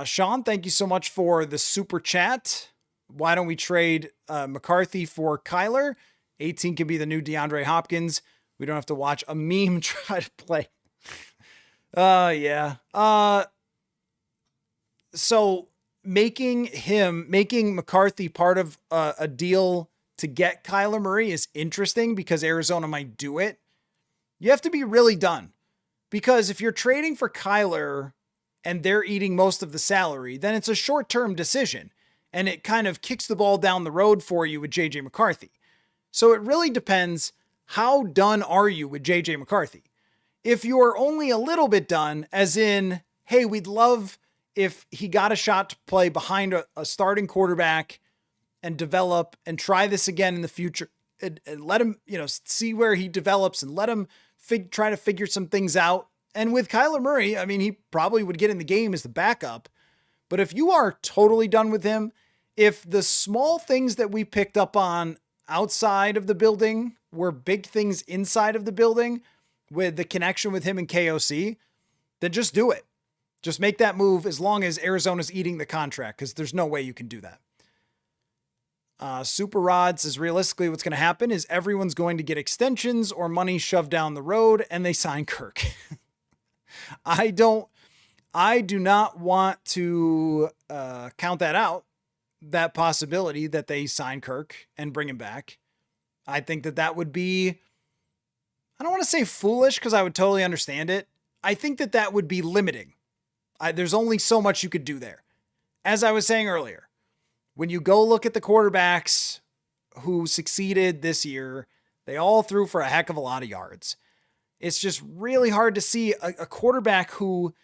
Sean, thank you so much for the super chat. Why don't we trade McCarthy for Kyler? 18 can be the new DeAndre Hopkins. We don't have to watch a meme try to play. Yeah. So making McCarthy part of a deal to get Kyler Murray is interesting because Arizona might do it. You have to be really done, because if you're trading for Kyler and they're eating most of the salary, then it's a short-term decision, and it kind of kicks the ball down the road for you with JJ McCarthy. So it really depends, how done are you with JJ McCarthy? If you're only a little bit done, as in, hey, we'd love if he got a shot to play behind a starting quarterback and develop and try this again in the future and let him, see where he develops and let him try to figure some things out. And with Kyler Murray, I mean, he probably would get in the game as the backup. But if you are totally done with him, if the small things that we picked up on outside of the building were big things inside of the building with the connection with him and KOC, then just do it. Just make that move as long as Arizona's eating the contract, because there's no way you can do that. Super Rod says, realistically, what's going to happen is everyone's going to get extensions or money shoved down the road and they sign Kirk. I do not want to count that out, that possibility that they sign Kirk and bring him back. I think that would be, I don't want to say foolish because I would totally understand it. I think that would be limiting. There's only so much you could do there. As I was saying earlier, when you go look at the quarterbacks who succeeded this year, they all threw for a heck of a lot of yards. It's just really hard to see a quarterback who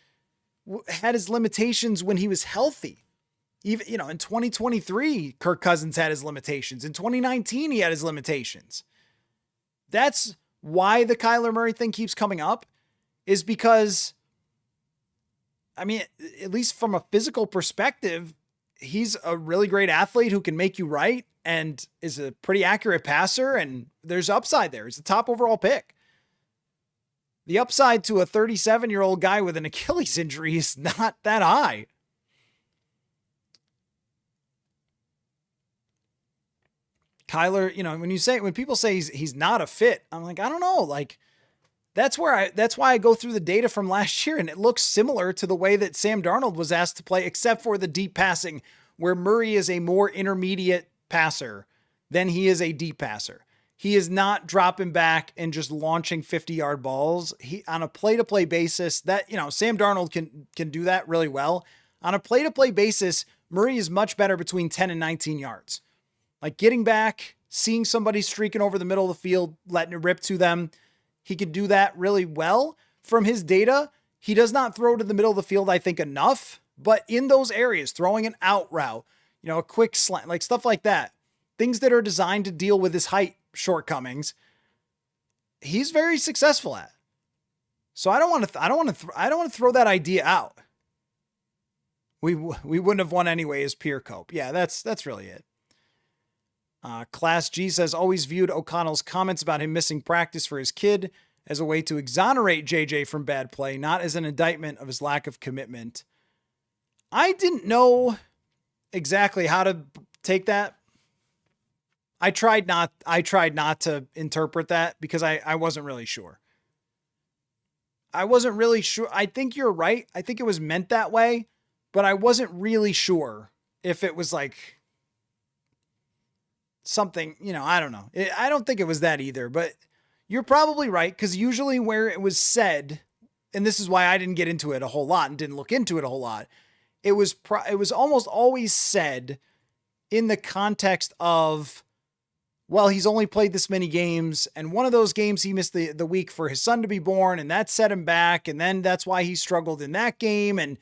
had his limitations when he was healthy. Even, in 2023, Kirk Cousins had his limitations. In 2019, he had his limitations. That's why the Kyler Murray thing keeps coming up, is because, I mean, at least from a physical perspective, he's a really great athlete who can make you right and is a pretty accurate passer, and there's upside there. He's a top overall pick. The upside to a 37-year-old guy with an Achilles injury is not that high. Kyler, when people say he's not a fit, I'm like, I don't know. Like, that's why I go through the data from last year, and it looks similar to the way that Sam Darnold was asked to play, except for the deep passing, where Murray is a more intermediate passer than he is a deep passer. He is not dropping back and just launching 50-yard balls. He, on a play-to-play basis, that, Sam Darnold can do that really well. On a play-to-play basis, Murray is much better between 10 and 19 yards. Like getting back, seeing somebody streaking over the middle of the field, letting it rip to them. He could do that really well. From his data, he does not throw to the middle of the field, I think, enough. But in those areas, throwing an out route, a quick slant, like stuff like that, things that are designed to deal with his height shortcomings, he's very successful at. So I don't want to throw that idea out. We wouldn't have won anyway as peer cope. Yeah, that's really it. Class G says, always viewed O'Connell's comments about him missing practice for his kid as a way to exonerate JJ from bad play, not as an indictment of his lack of commitment. I didn't know exactly how to take that. I tried not to interpret that because I wasn't really sure. I think you're right. I think it was meant that way, but I wasn't really sure if it was like something, I don't know. I don't think it was that either, but you're probably right. Cause usually where it was said, and this is why I didn't get into it a whole lot and didn't look into it a whole lot. It was almost always said in the context of, well, he's only played this many games, and one of those games he missed the week for his son to be born, and that set him back, and then that's why he struggled in that game, and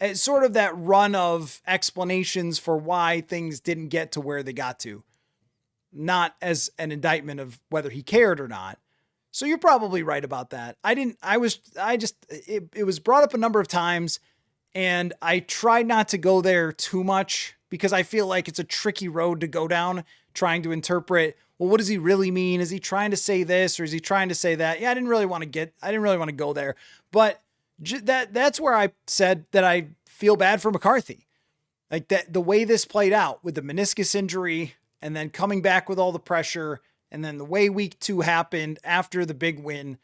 it's sort of that run of explanations for why things didn't get to where they got to. Not as an indictment of whether he cared or not. So you're probably right about that. It was brought up a number of times, and I tried not to go there too much because I feel like it's a tricky road to go down trying to interpret, well, what does he really mean? Is he trying to say this or is he trying to say that? Yeah, I didn't really want to go there, but that's where I said that I feel bad for McCarthy. Like that, the way this played out with the meniscus injury and then coming back with all the pressure and then the way week 2 happened after the big win.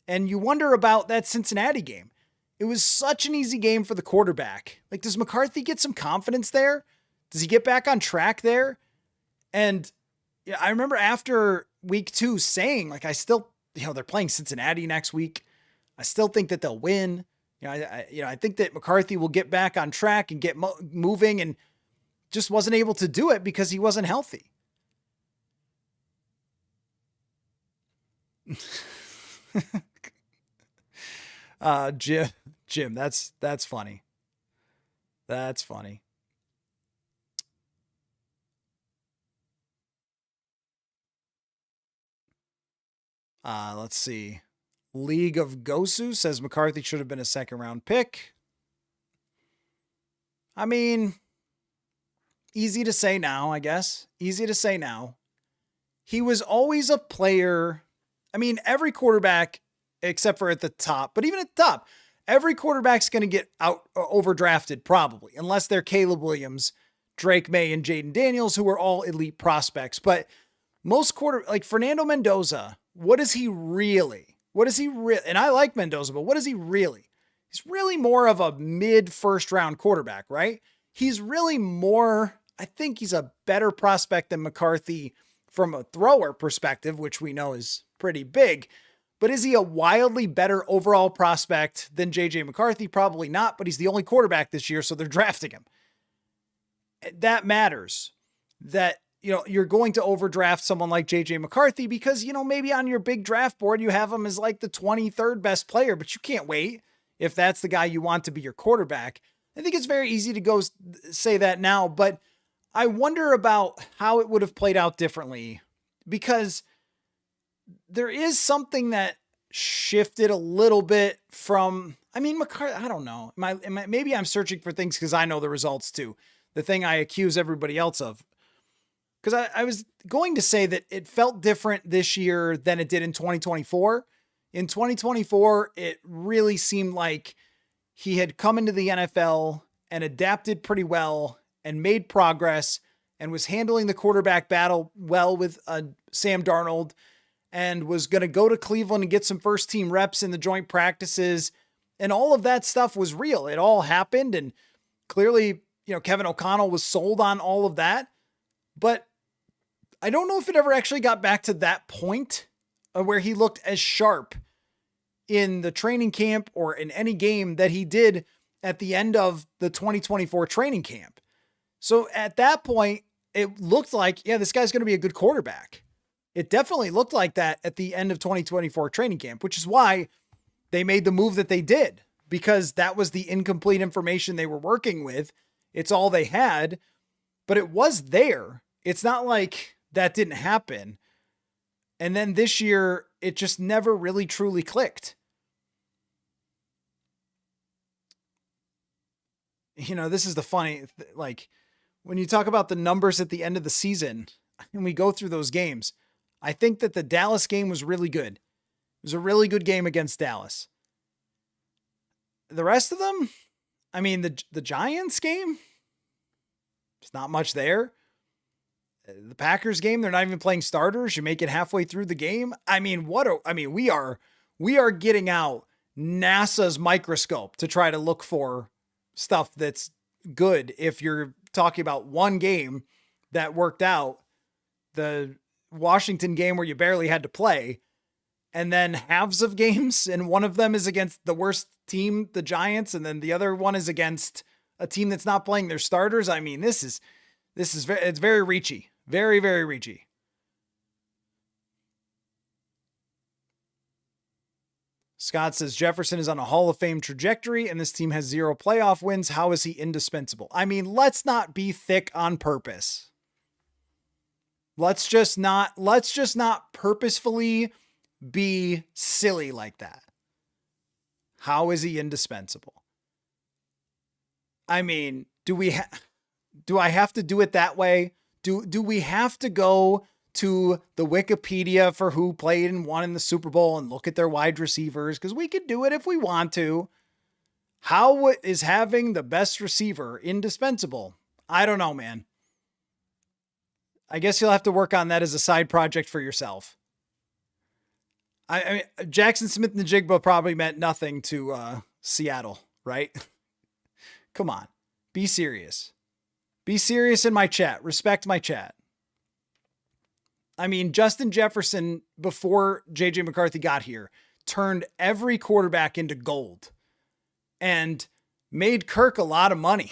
And you wonder about that Cincinnati game. It was such an easy game for the quarterback. Like, does McCarthy get some confidence there? Does he get back on track there? And yeah, I remember after week 2 saying, like, I still, they're playing Cincinnati next week. I still think that they'll win. I think that McCarthy will get back on track and get moving, and just wasn't able to do it because he wasn't healthy. Jim, that's funny. That's funny. Let's see. League of Gosu says McCarthy should have been a second round pick. I mean, easy to say now, I guess. Easy to say now. He was always a player. I mean, every quarterback, except for at the top, but even at the top, every quarterback's going to get overdrafted probably, unless they're Caleb Williams, Drake May, and Jaden Daniels, who are all elite prospects. But most like Fernando Mendoza, what is he really? And I like Mendoza, but what is he really? He's really more of a mid first round quarterback, right? He's really more, I think he's a better prospect than McCarthy from a thrower perspective, which we know is pretty big. But is he a wildly better overall prospect than JJ McCarthy? Probably not, but he's the only quarterback this year, so they're drafting him. That matters. That, you're going to overdraft someone like JJ McCarthy because, maybe on your big draft board, you have him as like the 23rd best player, but you can't wait if that's the guy you want to be your quarterback. I think it's very easy to go say that now, but I wonder about how it would have played out differently, because there is something that shifted a little bit from, McCarthy, I don't know. Maybe I'm searching for things because I know the results too. The thing I accuse everybody else of. Because I was going to say that it felt different this year than it did in 2024. In 2024, it really seemed like he had come into the NFL and adapted pretty well and made progress and was handling the quarterback battle well with Sam Darnold, and was going to go to Cleveland and get some first team reps in the joint practices. And all of that stuff was real. It all happened. And clearly, Kevin O'Connell was sold on all of that. But I don't know if it ever actually got back to that point where he looked as sharp in the training camp or in any game that he did at the end of the 2024 training camp. So at that point, it looked like, this guy's going to be a good quarterback. It definitely looked like that at the end of 2024 training camp, which is why they made the move that they did, because that was the incomplete information they were working with. It's all they had, but it was there. It's not like that didn't happen. And then this year, it just never really truly clicked. This is the funny, like when you talk about the numbers at the end of the season and we go through those games, I think that the Dallas game was really good. It was a really good game against Dallas. The rest of them, the Giants game, there's not much there. The Packers game, they're not even playing starters. You make it halfway through the game. We are getting out NASA's microscope to try to look for stuff that's good. If you're talking about one game that worked out, the Washington game where you barely had to play, and then halves of games, and one of them is against the worst team, the Giants, and then the other one is against a team that's not playing their starters. It's very reachy. Very, very reachy. Scott says Jefferson is on a Hall of Fame trajectory and this team has 0 playoff wins. How is he indispensable? Let's not be thick on purpose. Let's just not purposefully be silly like that. How is he indispensable? Do I have to do it that way? Do we have to go to the Wikipedia for who played and won in the Super Bowl and look at their wide receivers? Because we could do it if we want to. How is having the best receiver indispensable? I don't know, man. I guess you'll have to work on that as a side project for yourself. Jackson Smith-Njigba probably meant nothing to Seattle, right? Come on, be serious. Be serious in my chat. Respect my chat. Justin Jefferson, before JJ McCarthy got here, turned every quarterback into gold and made Kirk a lot of money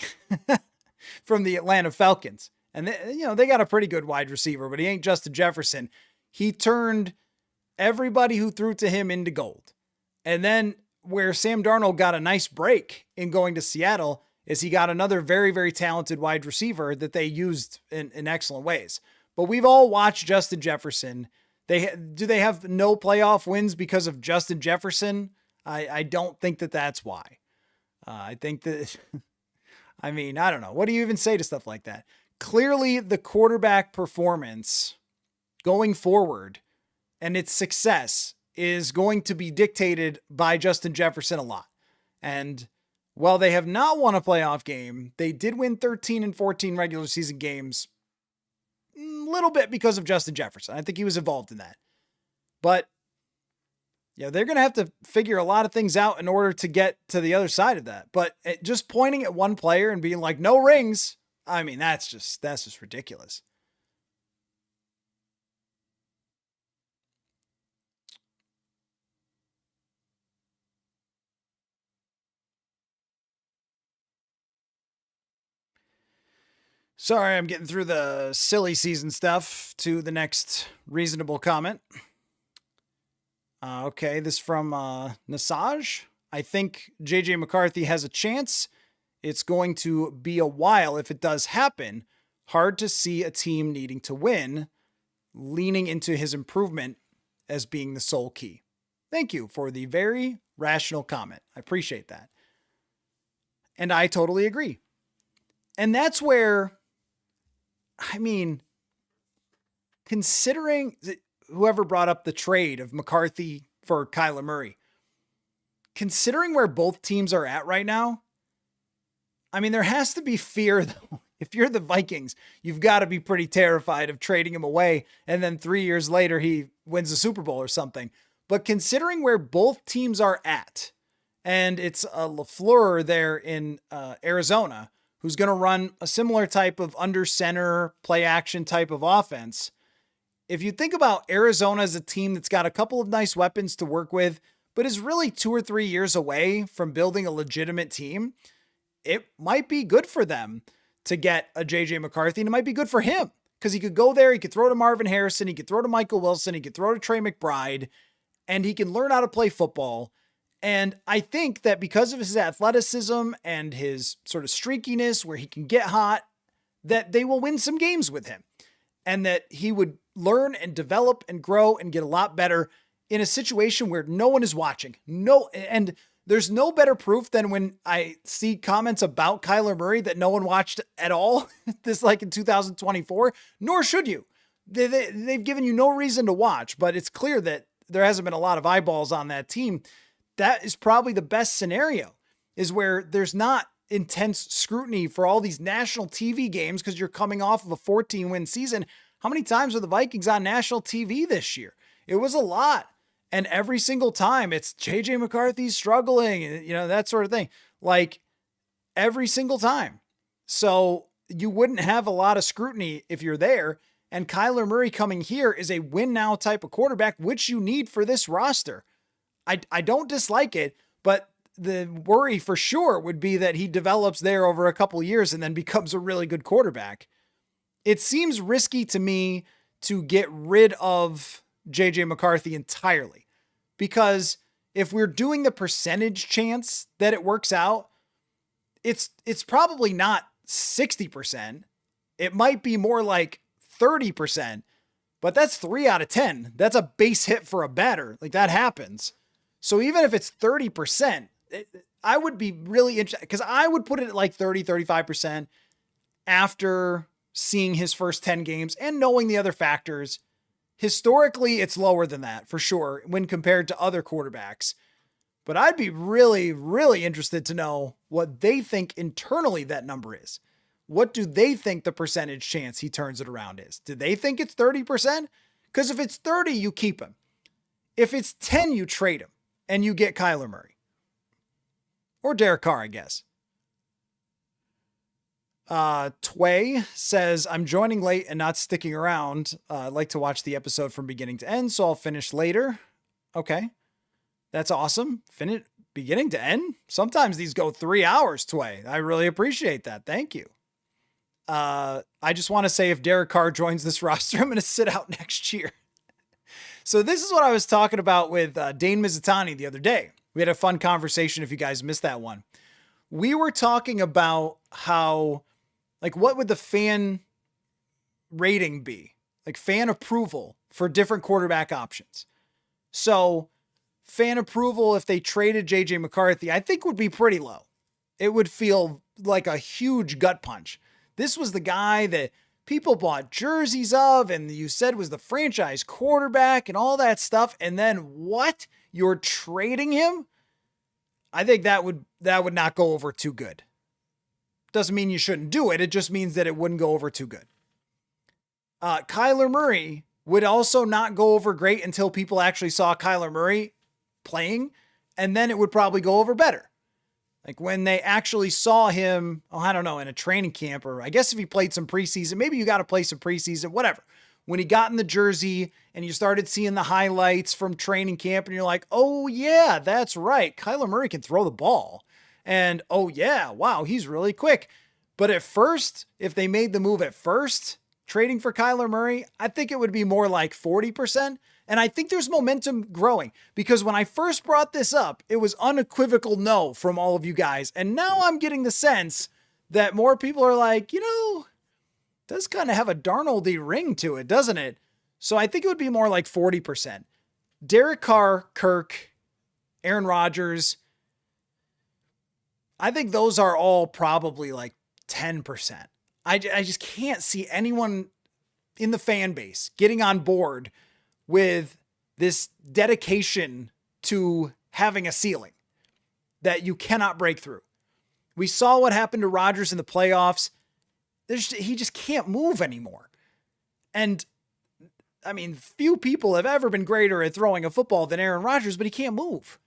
from the Atlanta Falcons. And they got a pretty good wide receiver, but he ain't Justin Jefferson. He turned everybody who threw to him into gold. And then where Sam Darnold got a nice break in going to Seattle is he got another very, very talented wide receiver that they used in excellent ways. But we've all watched Justin Jefferson. Do they have no playoff wins because of Justin Jefferson? I don't think that that's why. I think that, I mean, I don't know. What do you even say to stuff like that? Clearly, the quarterback performance going forward and its success is going to be dictated by Justin Jefferson a lot. And while they have not won a playoff game, they did win 13 and 14 regular season games, a little bit because of Justin Jefferson. I think he was involved in that. But yeah, they're going to have to figure a lot of things out in order to get to the other side of that. But just pointing at one player and being like, no rings, I mean, that's just ridiculous. Sorry, I'm getting through the silly season stuff to the next reasonable comment. Okay, this from Nasaj. I think JJ McCarthy has a chance. It's going to be a while if it does happen. Hard to see a team needing to win, leaning into his improvement as being the sole key. Thank you for the very rational comment. I appreciate that. And I totally agree. And that's where, I mean, considering whoever brought up the trade of McCarthy for Kyler Murray, considering where both teams are at right now, I mean, there has to be fear, though. If you're the Vikings, you've got to be pretty terrified of trading him away, and then 3 years later, he wins the Super Bowl or something. But considering where both teams are at, and it's a LaFleur there in Arizona, who's going to run a similar type of under center play action type of offense. If you think about Arizona as a team that's got a couple of nice weapons to work with, but is really 2 or 3 years away from building a legitimate team, it might be good for them to get a JJ McCarthy, and it might be good for him because he could go there. He could throw to Marvin Harrison. He could throw to Michael Wilson. He could throw to Trey McBride, and he can learn how to play football. And I think that because of his athleticism and his sort of streakiness where he can get hot, that they will win some games with him and that he would learn and develop and grow and get a lot better in a situation where no one is watching. And there's no better proof than when I see comments about Kyler Murray that no one watched at all, this like in 2024, nor should you. They've given you no reason to watch, but it's clear that there hasn't been a lot of eyeballs on that team. That is probably the best scenario, is where there's not intense scrutiny for all these national TV games because you're coming off of a 14-win season. How many times were the Vikings on national TV this year? It was a lot. And every single time it's JJ McCarthy's struggling, that sort of thing. Like every single time. So you wouldn't have a lot of scrutiny if you're there. And Kyler Murray coming here is a win now type of quarterback, which you need for this roster. I don't dislike it, but the worry for sure would be that he develops there over a couple years and then becomes a really good quarterback. It seems risky to me to get rid of JJ McCarthy entirely, because if we're doing the percentage chance that it works out, it's probably not 60%. It might be more like 30%, but that's 3 out of 10. That's a base hit for a batter. Like that happens. So even if it's 30%, I would be really interested because I would put it at like 30, 35% after seeing his first 10 games and knowing the other factors. Historically, it's lower than that for sure when compared to other quarterbacks. But I'd be really, really interested to know what they think internally that number is. What do they think the percentage chance he turns it around is? Do they think it's 30%? Because if it's 30, you keep him. If it's 10, you trade him and you get Kyler Murray. Or Derek Carr, I guess. Tway says, I'm joining late and not sticking around. I'd like to watch the episode from beginning to end, so I'll finish later. Okay. That's awesome. Finish beginning to end. Sometimes these go 3 hours, Tway. I really appreciate that. Thank you. I just want to say if Derek Carr joins this roster, I'm going to sit out next year. So this is what I was talking about with Dane Mizutani the other day. We had a fun conversation if you guys missed that one. We were talking about how, like, what would the fan rating be? Like fan approval for different quarterback options. So fan approval, if they traded JJ McCarthy, I think would be pretty low. It would feel like a huge gut punch. This was the guy that people bought jerseys of and you said was the franchise quarterback and all that stuff. And then what? You're trading him? I think that would not go over too good. Doesn't mean you shouldn't do it. It just means that it wouldn't go over too good. Kyler Murray would also not go over great until people actually saw Kyler Murray playing, and then it would probably go over better. Like when they actually saw him, I don't know, in a training camp, or I guess if he played some preseason, maybe you got to play some preseason, whatever. When he got in the jersey and you started seeing the highlights from training camp and you're like, oh yeah, that's right. Kyler Murray can throw the ball. And oh yeah, wow, he's really quick. But at first, if they made the move at first, trading for Kyler Murray, I think it would be more like 40%. And I think there's momentum growing because when I first brought this up, it was unequivocal no from all of you guys. And now I'm getting the sense that more people are like, does kind of have a Darnold-y ring to it, doesn't it? So I think it would be more like 40%. Derek Carr, Kirk, Aaron Rodgers, I think those are all probably like 10%. I just can't see anyone in the fan base getting on board with this dedication to having a ceiling that you cannot break through. We saw what happened to Rodgers in the playoffs. He just can't move anymore. And I mean, few people have ever been greater at throwing a football than Aaron Rodgers, but he can't move.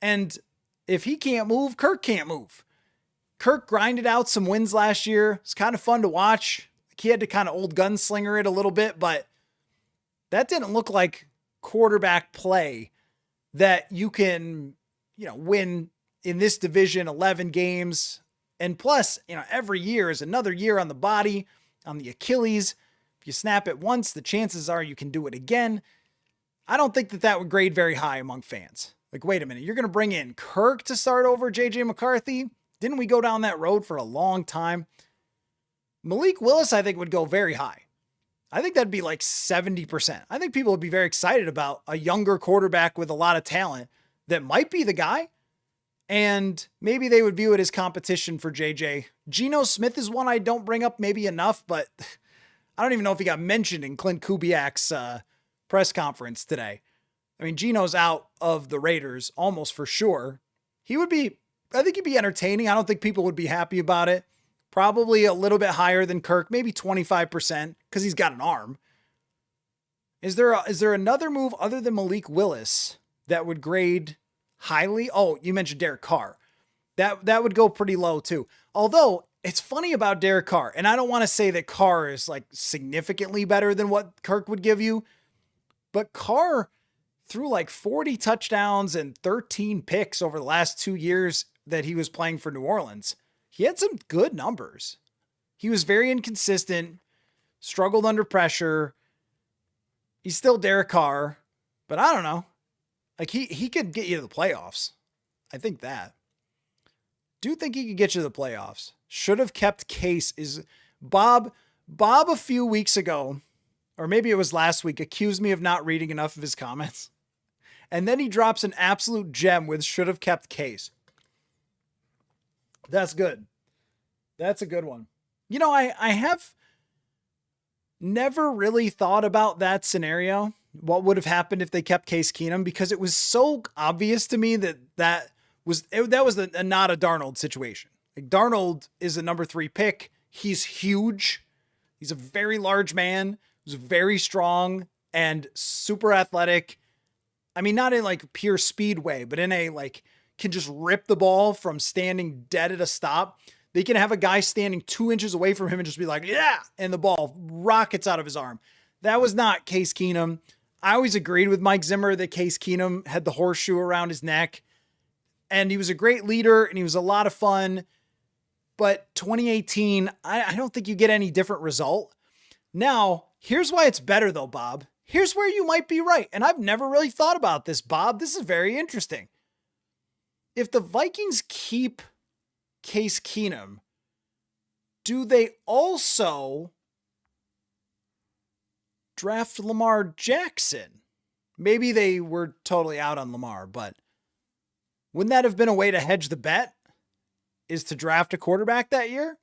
And if he can't move, Kirk can't move. Kirk grinded out some wins last year. It's kind of fun to watch. He had to kind of old gunslinger it a little bit, but that didn't look like quarterback play that you can, win in this division 11 games. And plus, every year is another year on the body, on the Achilles. If you snap it once, the chances are you can do it again. I don't think that would grade very high among fans. Like, wait a minute, you're going to bring in Kirk to start over JJ McCarthy? Didn't we go down that road for a long time? Malik Willis, I think, would go very high. I think that'd be like 70%. I think people would be very excited about a younger quarterback with a lot of talent that might be the guy. And maybe they would view it as competition for JJ. Geno Smith is one I don't bring up maybe enough, but I don't even know if he got mentioned in Clint Kubiak's press conference today. I mean, Geno's out of the Raiders almost for sure. I think he'd be entertaining. I don't think people would be happy about it. Probably a little bit higher than Kirk, maybe 25% because he's got an arm. Is there another move other than Malik Willis that would grade highly? Oh, you mentioned Derek Carr. That would go pretty low too. Although it's funny about Derek Carr, and I don't want to say that Carr is like significantly better than what Kirk would give you, but Carr threw like 40 touchdowns and 13 picks over the last 2 years that he was playing for New Orleans. He had some good numbers. He was very inconsistent, struggled under pressure. He's still Derek Carr, but I don't know. Like he could get you to the playoffs. I think that. Do think he could get you to the playoffs. Should have kept Case is Bob a few weeks ago, or maybe it was last week, accused me of not reading enough of his comments. And then he drops an absolute gem with should have kept Case. That's good. That's a good one. I have never really thought about that scenario. What would have happened if they kept Case Keenum? Because it was so obvious to me that was not a Darnold situation. Like Darnold is a number 3 pick. He's huge. He's a very large man. He's very strong and super athletic. I mean, not in like pure speed way, but in a like can just rip the ball from standing dead at a stop. They can have a guy standing 2 inches away from him and just be like, yeah, and the ball rockets out of his arm. That was not Case Keenum. I always agreed with Mike Zimmer that Case Keenum had the horseshoe around his neck, and he was a great leader and he was a lot of fun. But 2018, I don't think you get any different result. Now, here's why it's better though, Bob. Here's where you might be right. And I've never really thought about this, Bob. This is very interesting. If the Vikings keep Case Keenum, do they also draft Lamar Jackson. Maybe they were totally out on Lamar, but wouldn't that have been a way to hedge the bet? Is to draft a quarterback that year?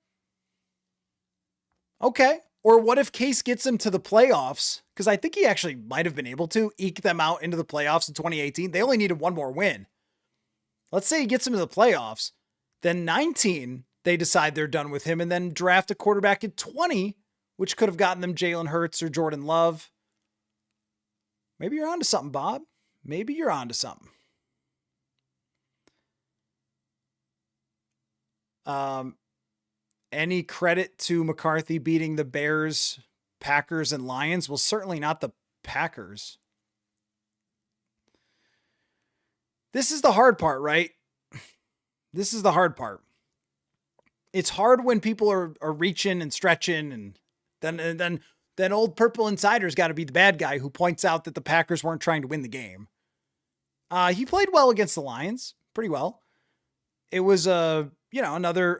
Okay. Or what if Case gets him to the playoffs? Because I think he actually might have been able to eke them out into the playoffs in 2018. They only needed one more win. Let's say he gets him to the playoffs. Then 19, they decide they're done with him and then draft a quarterback at 20, which could have gotten them Jalen Hurts or Jordan Love. Maybe you're onto something, Bob. Maybe you're onto something. Any credit to McCarthy beating the Bears, Packers, and Lions? Well, certainly not the Packers. This is the hard part, right? This is the hard part. It's hard when people are reaching and stretching, and then old Purple Insider's got to be the bad guy who points out that the Packers weren't trying to win the game. He played well against the Lions, pretty well. It was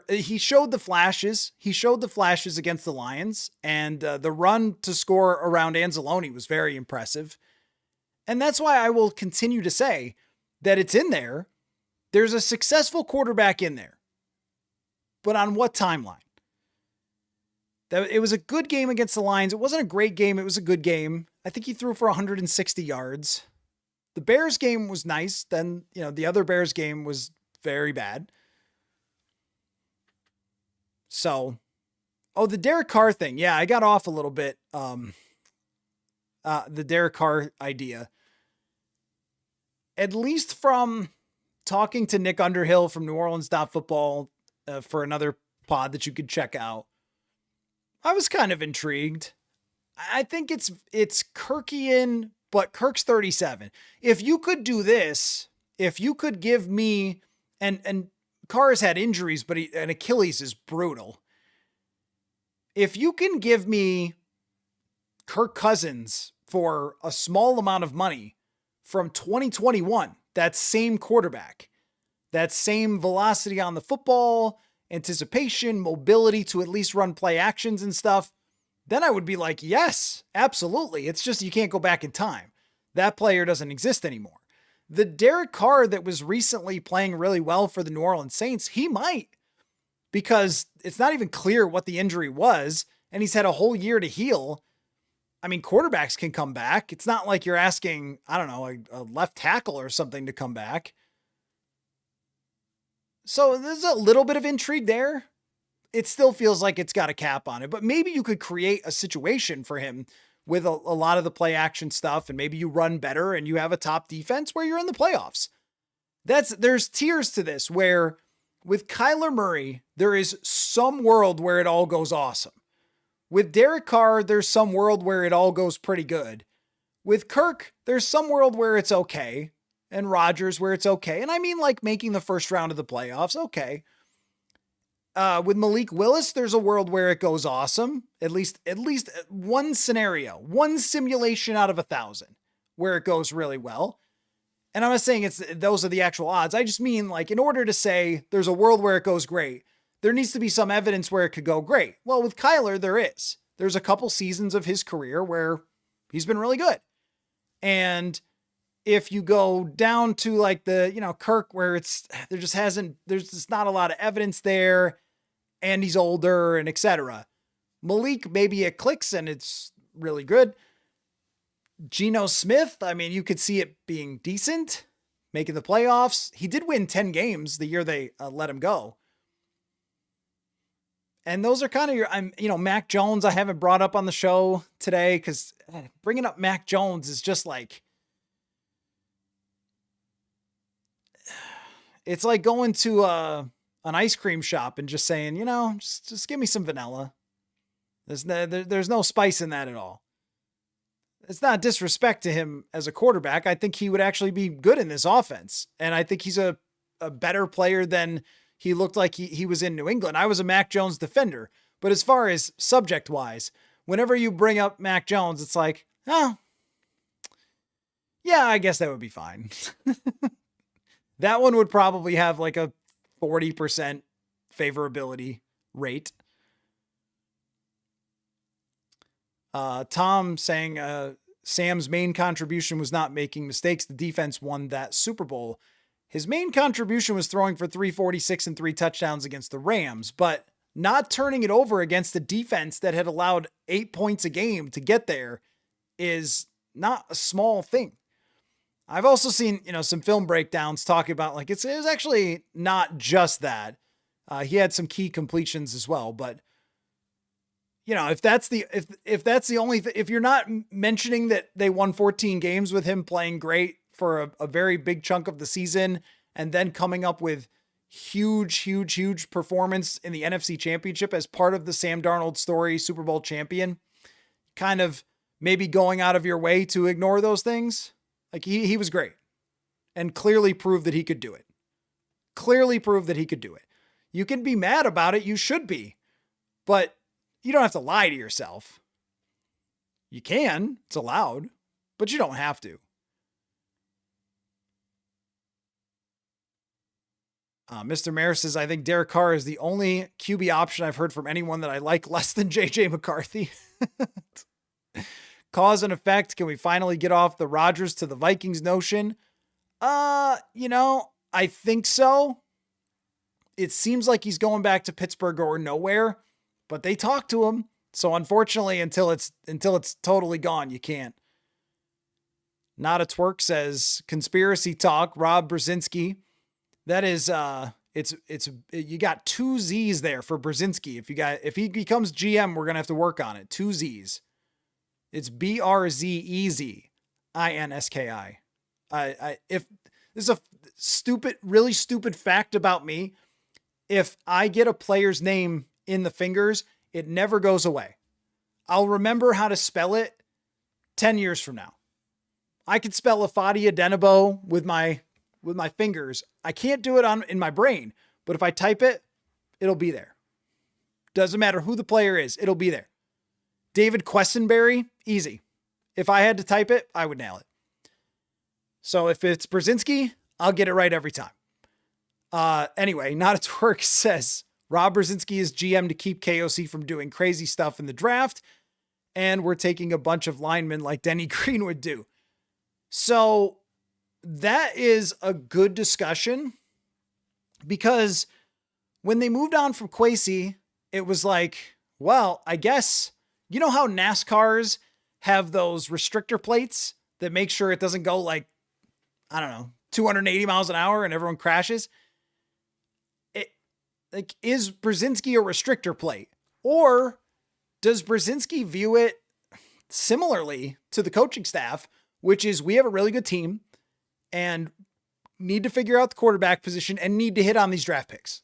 he showed the flashes. He showed the flashes against the Lions, and the run to score around Anzalone was very impressive. And that's why I will continue to say that it's in there. There's a successful quarterback in there. But on what timeline? It was a good game against the Lions. It wasn't a great game. It was a good game. I think he threw for 160 yards. The Bears game was nice. Then, the other Bears game was very bad. So, the Derek Carr thing. Yeah, I got off a little bit. The Derek Carr idea. At least from talking to Nick Underhill from New Orleans Football for another pod that you could check out, I was kind of intrigued. I think it's Kirkian, but Kirk's 37. If you could do this, if you could give me, and Carr has had injuries, but an Achilles is brutal. If you can give me Kirk Cousins for a small amount of money from 2021, that same quarterback, that same velocity on the football, anticipation, mobility to at least run play actions and stuff, then I would be like, yes, absolutely. It's just you can't go back in time. That player doesn't exist anymore. The Derek Carr that was recently playing really well for the New Orleans Saints, he might, because it's not even clear what the injury was, and he's had a whole year to heal. I mean, quarterbacks can come back. It's not like you're asking, I don't know, a left tackle or something to come back. So there's a little bit of intrigue there. It still feels like it's got a cap on it, but maybe you could create a situation for him with a lot of the play action stuff, and maybe you run better and you have a top defense where you're in the playoffs. There's tiers to this where with Kyler Murray, there is some world where it all goes awesome. With Derek Carr, there's some world where it all goes pretty good. With Kirk, there's some world where it's okay. And Rodgers where it's okay. And I mean like making the first round of the playoffs. Okay. With Malik Willis, there's a world where it goes awesome. At least one scenario, one simulation out of 1,000 where it goes really well. And I'm not saying those are the actual odds. I just mean like in order to say there's a world where it goes great, there needs to be some evidence where it could go great. Well, with Kyler, there is. There's a couple seasons of his career where he's been really good. And if you go down to like the, Kirk, where there's just not a lot of evidence there, and he's older and etc. Malik, maybe it clicks and it's really good. Geno Smith, I mean, you could see it being decent, making the playoffs. He did win 10 games the year they let him go. And those are kind of Mac Jones, I haven't brought up on the show today because bringing up Mac Jones is just like, it's like going to an ice cream shop and just saying, just give me some vanilla. There's no spice in that at all. It's not disrespect to him as a quarterback. I think he would actually be good in this offense. And I think he's a better player than he looked like he was in New England. I was a Mac Jones defender. But as far as subject-wise, whenever you bring up Mac Jones, it's like, oh, yeah, I guess that would be fine. That one would probably have like a 40% favorability rate. Tom saying Sam's main contribution was not making mistakes. The defense won that Super Bowl. His main contribution was throwing for 346 and 3 touchdowns against the Rams, but not turning it over against a defense that had allowed 8 points a game to get there is not a small thing. I've also seen, some film breakdowns talking about like it was actually not just that. He had some key completions as well, but if that's the only if you're not mentioning that they won 14 games with him playing great for a very big chunk of the season and then coming up with huge performance in the NFC Championship as part of the Sam Darnold story, Super Bowl champion, kind of maybe going out of your way to ignore those things. Like he was great and clearly proved that he could do it. You can be mad about it. You should be, but you don't have to lie to yourself. You can, it's allowed, but you don't have to. Mr. Mayer says, I think Derek Carr is the only QB option I've heard from anyone that I like less than JJ McCarthy. Cause and effect. Can we finally get off the Rodgers to the Vikings notion? I think so. It seems like he's going back to Pittsburgh or nowhere, but they talk to him. So unfortunately, until it's totally gone, you can't. Not a Twerk says conspiracy talk. Rob Brzezinski. That is, you got 2 Z's there for Brzezinski. If he becomes GM, we're going to have to work on it. 2 Z's. It's Brzezinski. If this is a really stupid fact about me, if I get a player's name in the fingers, it never goes away. I'll remember how to spell it 10 years from now. I could spell Afadi Adenabo with my fingers. I can't do it in my brain, but if I type it, it'll be there. Doesn't matter who the player is, it'll be there. David Questenberry, easy. If I had to type it, I would nail it. So if it's Brzezinski, I'll get it right every time. Anyway, Not a Twerk says Rob Brzezinski is GM to keep KOC from doing crazy stuff in the draft, and we're taking a bunch of linemen like Denny Green would do. So that is a good discussion because when they moved on from Kwesi, it was like, well, I guess, you know how NASCARs have those restrictor plates that make sure it doesn't go like, 280 miles an hour and everyone crashes? Is Brzezinski a restrictor plate? Or does Brzezinski view it similarly to the coaching staff, which is we have a really good team and need to figure out the quarterback position and need to hit on these draft picks?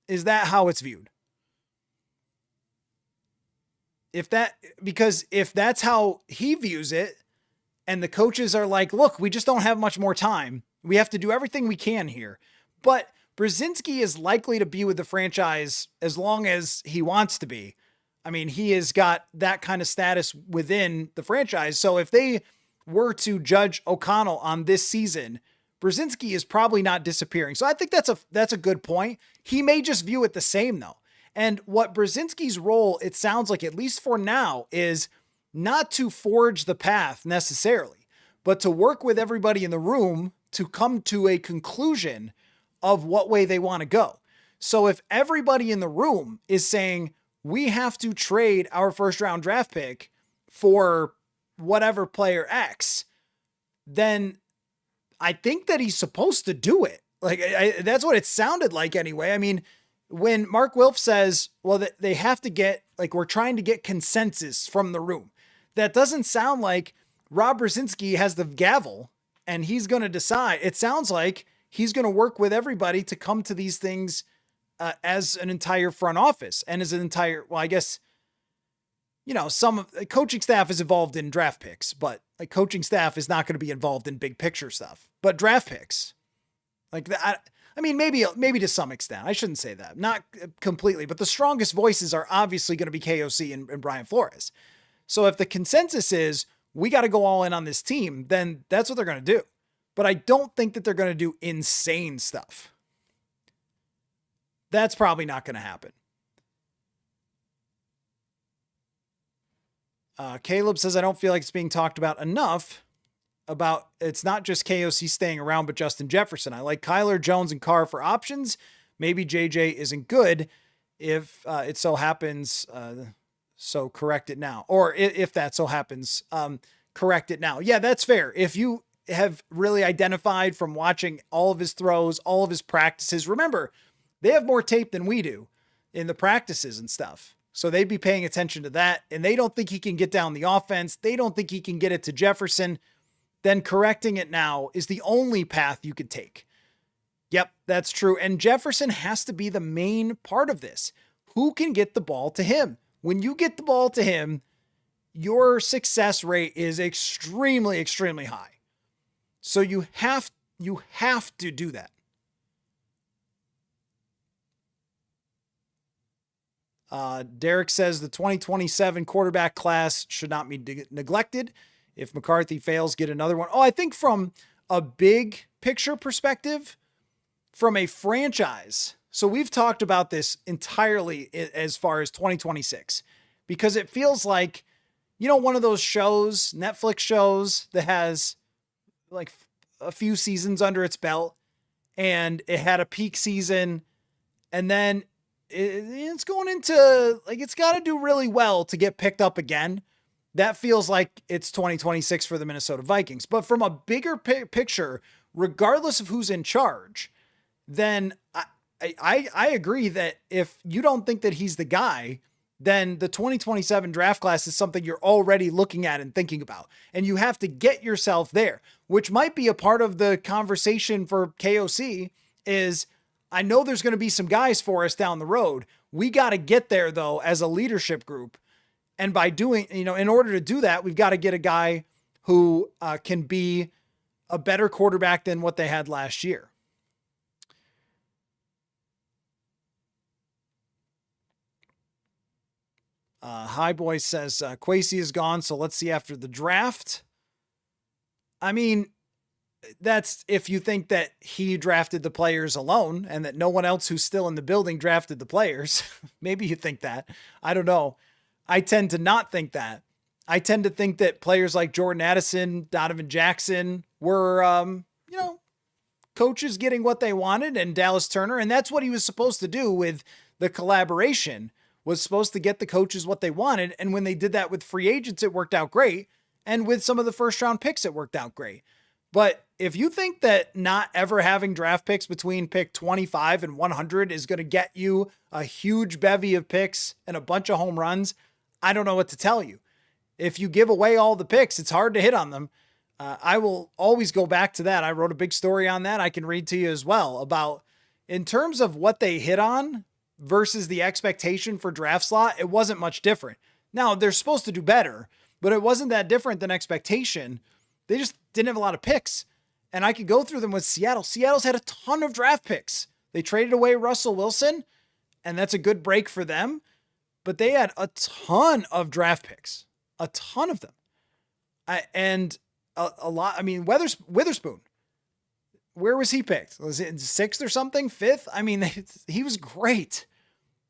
Is that how it's viewed? Because if that's how he views it, and the coaches are like, look, we just don't have much more time. We have to do everything we can here. But Brzezinski is likely to be with the franchise as long as he wants to be. I mean, he has got that kind of status within the franchise. So if they were to judge O'Connell on this season, Brzezinski is probably not disappearing. So I think that's a good point. He may just view it the same though. And what Brzezinski's role, it sounds like, at least for now, is not to forge the path necessarily, but to work with everybody in the room to come to a conclusion of what way they want to go. So if everybody in the room is saying, we have to trade our first round draft pick for whatever player X, then I think that he's supposed to do it. Like that's what it sounded like anyway. I mean, when Mark Wilf says, well, they have to get, like, we're trying to get consensus from the room. That doesn't sound like Rob Brzezinski has the gavel and he's going to decide. It sounds like he's going to work with everybody to come to these things as an entire front office and as an entire, well, I guess, some of the coaching staff is involved in draft picks, but like coaching staff is not going to be involved in big picture stuff, but draft picks like that. I mean, maybe to some extent, I shouldn't say that, not completely, but the strongest voices are obviously going to be KOC and Brian Flores. So if the consensus is we got to go all in on this team, then that's what they're going to do. But I don't think that they're going to do insane stuff. That's probably not going to happen. Caleb says, I don't feel like it's being talked about enough about it's not just KOC staying around, but Justin Jefferson. I like Kyler, Jones, and Carr for options. Maybe JJ isn't good if it so happens. So correct it now. Or if that so happens, correct it now. Yeah, that's fair. If you have really identified from watching all of his throws, all of his practices, remember, they have more tape than we do in the practices and stuff. So they'd be paying attention to that. And they don't think he can get down the offense. They don't think he can get it to Jefferson. Then correcting it now is the only path you could take. Yep, that's true. And Jefferson has to be the main part of this. Who can get the ball to him? When you get the ball to him, your success rate is extremely, extremely high. So you have to do that. Derek says the 2027 quarterback class should not be neglected. If McCarthy fails, get another one. Oh, I think from a big picture perspective, from a franchise. So we've talked about this entirely as far as 2026, because it feels like, one of those shows, Netflix shows that has like a few seasons under its belt and it had a peak season and then it's going into like, it's got to do really well to get picked up again. That feels like it's 2026 for the Minnesota Vikings. But from a bigger picture, regardless of who's in charge, then I agree that if you don't think that he's the guy, then the 2027 draft class is something you're already looking at and thinking about. And you have to get yourself there, which might be a part of the conversation for KOC is, I know there's going to be some guys for us down the road. We got to get there though, as a leadership group. And by doing, in order to do that, we've got to get a guy who can be a better quarterback than what they had last year. High Boy says Kwesi is gone, so let's see after the draft. I mean, that's if you think that he drafted the players alone and that no one else who's still in the building drafted the players. Maybe you think that. I don't know. I tend to not think that. I tend to think that players like Jordan Addison, Donovan Jackson were, coaches getting what they wanted, and Dallas Turner. And that's what he was supposed to do with the collaboration, was supposed to get the coaches what they wanted. And when they did that with free agents, it worked out great. And with some of the first round picks, it worked out great. But if you think that not ever having draft picks between pick 25 and 100 is going to get you a huge bevy of picks and a bunch of home runs, I don't know what to tell you. If you give away all the picks, it's hard to hit on them. I will always go back to that. I wrote a big story on that. I can read to you as well about in terms of what they hit on versus the expectation for draft slot. It wasn't much different. Now they're supposed to do better, but it wasn't that different than expectation. They just didn't have a lot of picks. And I could go through them with Seattle. Seattle's had a ton of draft picks. They traded away Russell Wilson, and that's a good break for them. But they had a ton of draft picks, a ton of them. And a lot. I mean, Witherspoon, where was he picked? Was it 6th or something? 5th? I mean, he was great.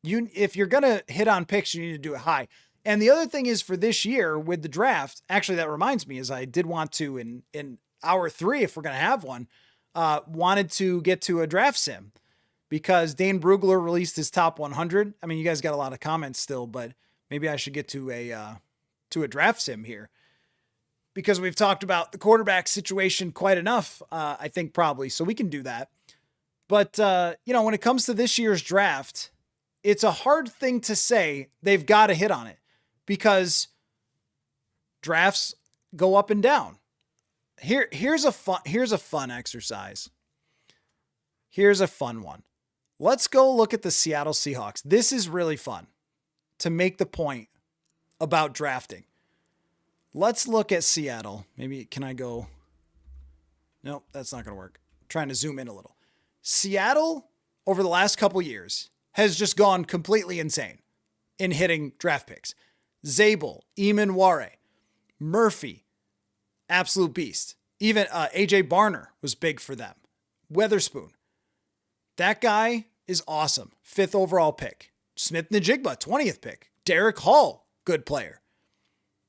If you're going to hit on picks, you need to do it high. And the other thing is for this year with the draft, actually, that reminds me is I did want to in hour 3, if we're going to have one, wanted to get to a draft sim. Because Dane Bugler released his top 100. I mean, you guys got a lot of comments still, but maybe I should get to a draft sim here, because we've talked about the quarterback situation quite enough. I think probably, so we can do that. But when it comes to this year's draft, it's a hard thing to say they've got to hit on it, because drafts go up and down. Here's a fun exercise. Here's a fun one. Let's go look at the Seattle Seahawks. This is really fun to make the point about drafting. Let's look at Seattle. Maybe, can I go? Nope, that's not going to work. I'm trying to zoom in a little. Seattle, over the last couple years, has just gone completely insane in hitting draft picks. Zabel, Eamon Ware, Murphy, absolute beast. Even AJ Barner was big for them. Witherspoon. That guy is awesome. 5th overall pick. Smith Najigba, 20th pick. Derek Hall, good player.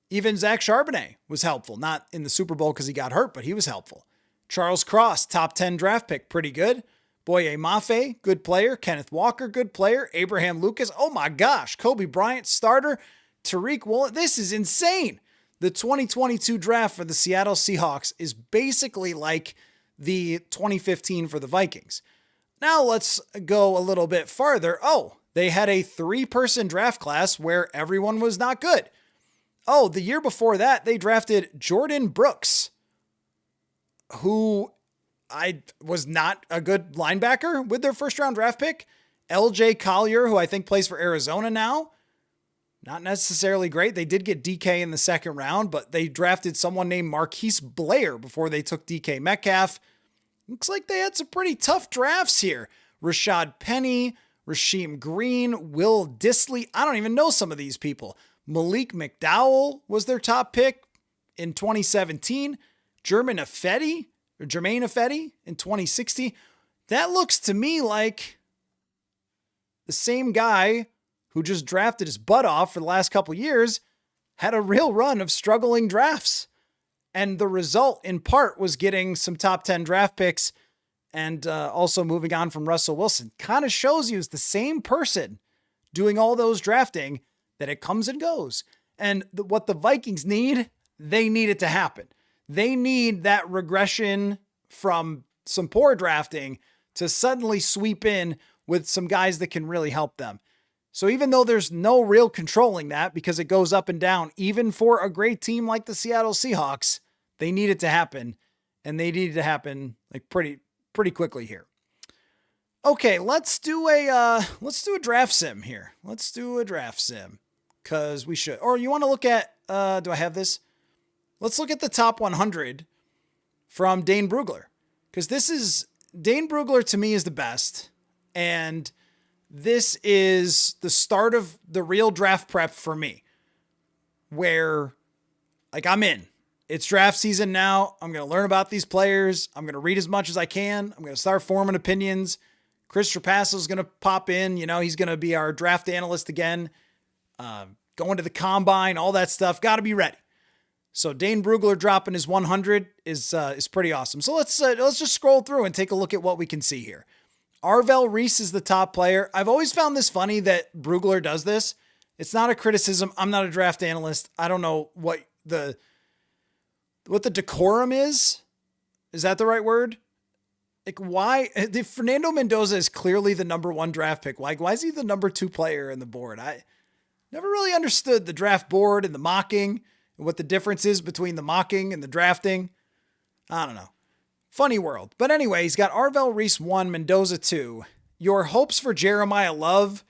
Even Zach Charbonnet was helpful, not in the Super Bowl because he got hurt, but he was helpful. Charles Cross, top 10 draft pick, pretty good. Boye Mafe, good player. Kenneth Walker, good player. Abraham Lucas, oh my gosh. Kobe Bryant, starter. Tariq Woolen, this is insane. The 2022 draft for the Seattle Seahawks is basically like the 2015 for the Vikings. Now let's go a little bit farther. Oh, they had a 3-person draft class where everyone was not good. Oh, the year before that, they drafted Jordan Brooks, who was not a good linebacker with their first round draft pick. LJ Collier, who I think plays for Arizona now. Not necessarily great. They did get DK in the second round, but they drafted someone named Marquise Blair before they took DK Metcalf. Looks like they had some pretty tough drafts here. Rashad Penny, Rasheem Green, Will Dissly. I don't even know some of these people. Malik McDowell was their top pick in 2017. Jermaine Ifedi in 2016. That looks to me like the same guy who just drafted his butt off for the last couple years had a real run of struggling drafts. And the result in part was getting some top 10 draft picks and also moving on from Russell Wilson. Kind of shows you it's the same person doing all those drafting, that it comes and goes. And what the Vikings need, they need it to happen. They need that regression from some poor drafting to suddenly sweep in with some guys that can really help them. So even though there's no real controlling that because it goes up and down, even for a great team like the Seattle Seahawks, they need it to happen, and they need it to happen like pretty quickly here. Okay, let's do a draft sim here. Let's do a draft sim because we should. Or you want to look at? Do I have this? Let's look at the top 100 from Dane Bugler, because Dane Bugler to me is the best, and this is the start of the real draft prep for me, where like I'm in. It's draft season now. I'm going to learn about these players. I'm going to read as much as I can. I'm going to start forming opinions. Chris Trapasso is going to pop in. He's going to be our draft analyst again. Going to the combine, all that stuff. Got to be ready. So Dane Bugler dropping his 100 is pretty awesome. So let's just scroll through and take a look at what we can see here. Arvell Reese is the top player. I've always found this funny that Brugler does this. It's not a criticism. I'm not a draft analyst. I don't know what the decorum is. Is that the right word? Like why? Fernando Mendoza is clearly the number 1 draft pick. Why is he the number 2 player in the board? I never really understood the draft board and the mocking and what the difference is between the mocking and the drafting. I don't know. Funny world. But anyway, he's got Arvell Reese 1, Mendoza 2. Your hopes for Jeremiah Love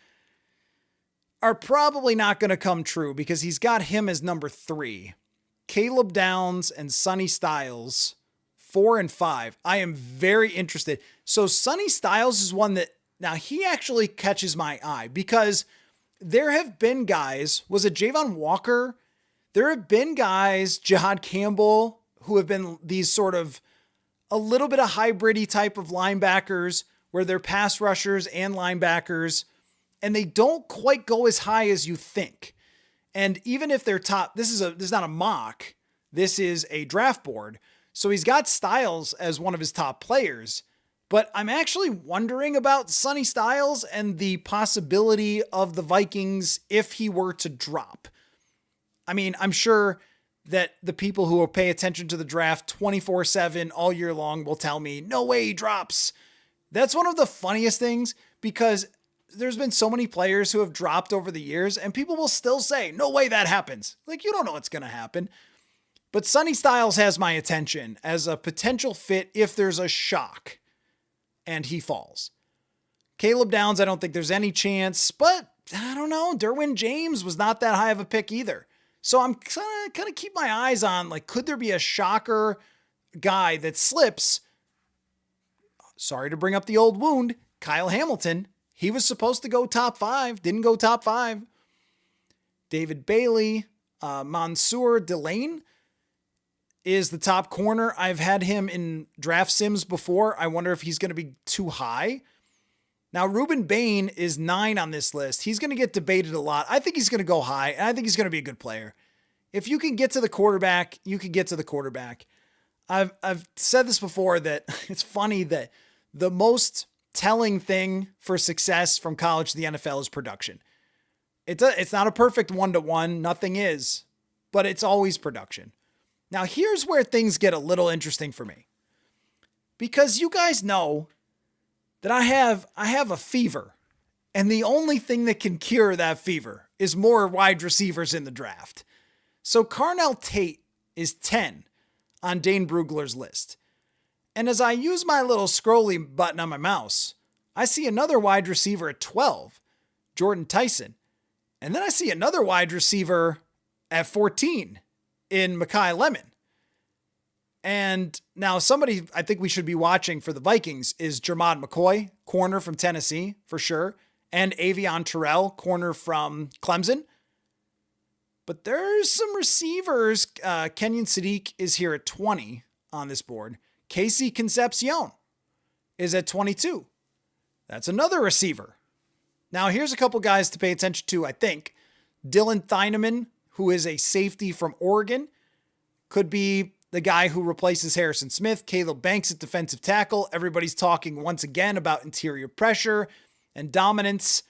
are probably not going to come true because he's got him as number 3. Caleb Downs and Sonny Styles, 4 and 5. I am very interested. So Sonny Styles is one that, now he actually catches my eye because there have been guys, was it Javon Walker? There have been guys, Jihad Campbell, who have been these sort of a little bit of hybrid-y type of linebackers where they're pass rushers and linebackers, and they don't quite go as high as you think. And even if they're top, this is not a mock, this is a draft board. So he's got Styles as one of his top players, but I'm actually wondering about Sonny Styles and the possibility of the Vikings if he were to drop. I mean, I'm sure that the people who will pay attention to the draft 24/7 all year long will tell me, no way he drops. That's one of the funniest things because there's been so many players who have dropped over the years and people will still say, no way that happens. Like, you don't know what's going to happen. But Sonny Styles has my attention as a potential fit if there's a shock and he falls. Caleb Downs, I don't think there's any chance, but I don't know. Derwin James was not that high of a pick either. So I'm kind of keep my eyes on, like, could there be a shocker guy that slips? Sorry to bring up the old wound. Kyle Hamilton. He was supposed to go top 5. Didn't go top 5. David Bailey. Mansour Delane is the top corner. I've had him in draft sims before. I wonder if he's going to be too high. Now, Ruben Bain is 9 on this list. He's going to get debated a lot. I think he's going to go high, and I think he's going to be a good player. If you can get to the quarterback, you can get to the quarterback. I've said this before that it's funny that the most telling thing for success from college to the NFL is production. It's not a perfect 1-to-1. Nothing is, but it's always production. Now, here's where things get a little interesting for me. Because you guys know that I have a fever. And the only thing that can cure that fever is more wide receivers in the draft. So Carnell Tate is 10 on Dane Bugler's list. And as I use my little scrolly button on my mouse, I see another wide receiver at 12, Jordan Tyson. And then I see another wide receiver at 14 in Mekhi Lemon. And now somebody I think we should be watching for the Vikings is Jermod McCoy, corner from Tennessee for sure, and Avion Terrell, corner from Clemson. But there's some receivers. Kenyon Sadiq is here at 20 on this board. Casey Concepcion is at 22. That's another receiver. Now, here's a couple guys to pay attention to, I think. Dylan Thieneman, who is a safety from Oregon, could be the guy who replaces Harrison Smith. Caleb Banks at defensive tackle. Everybody's talking once again about interior pressure and dominance.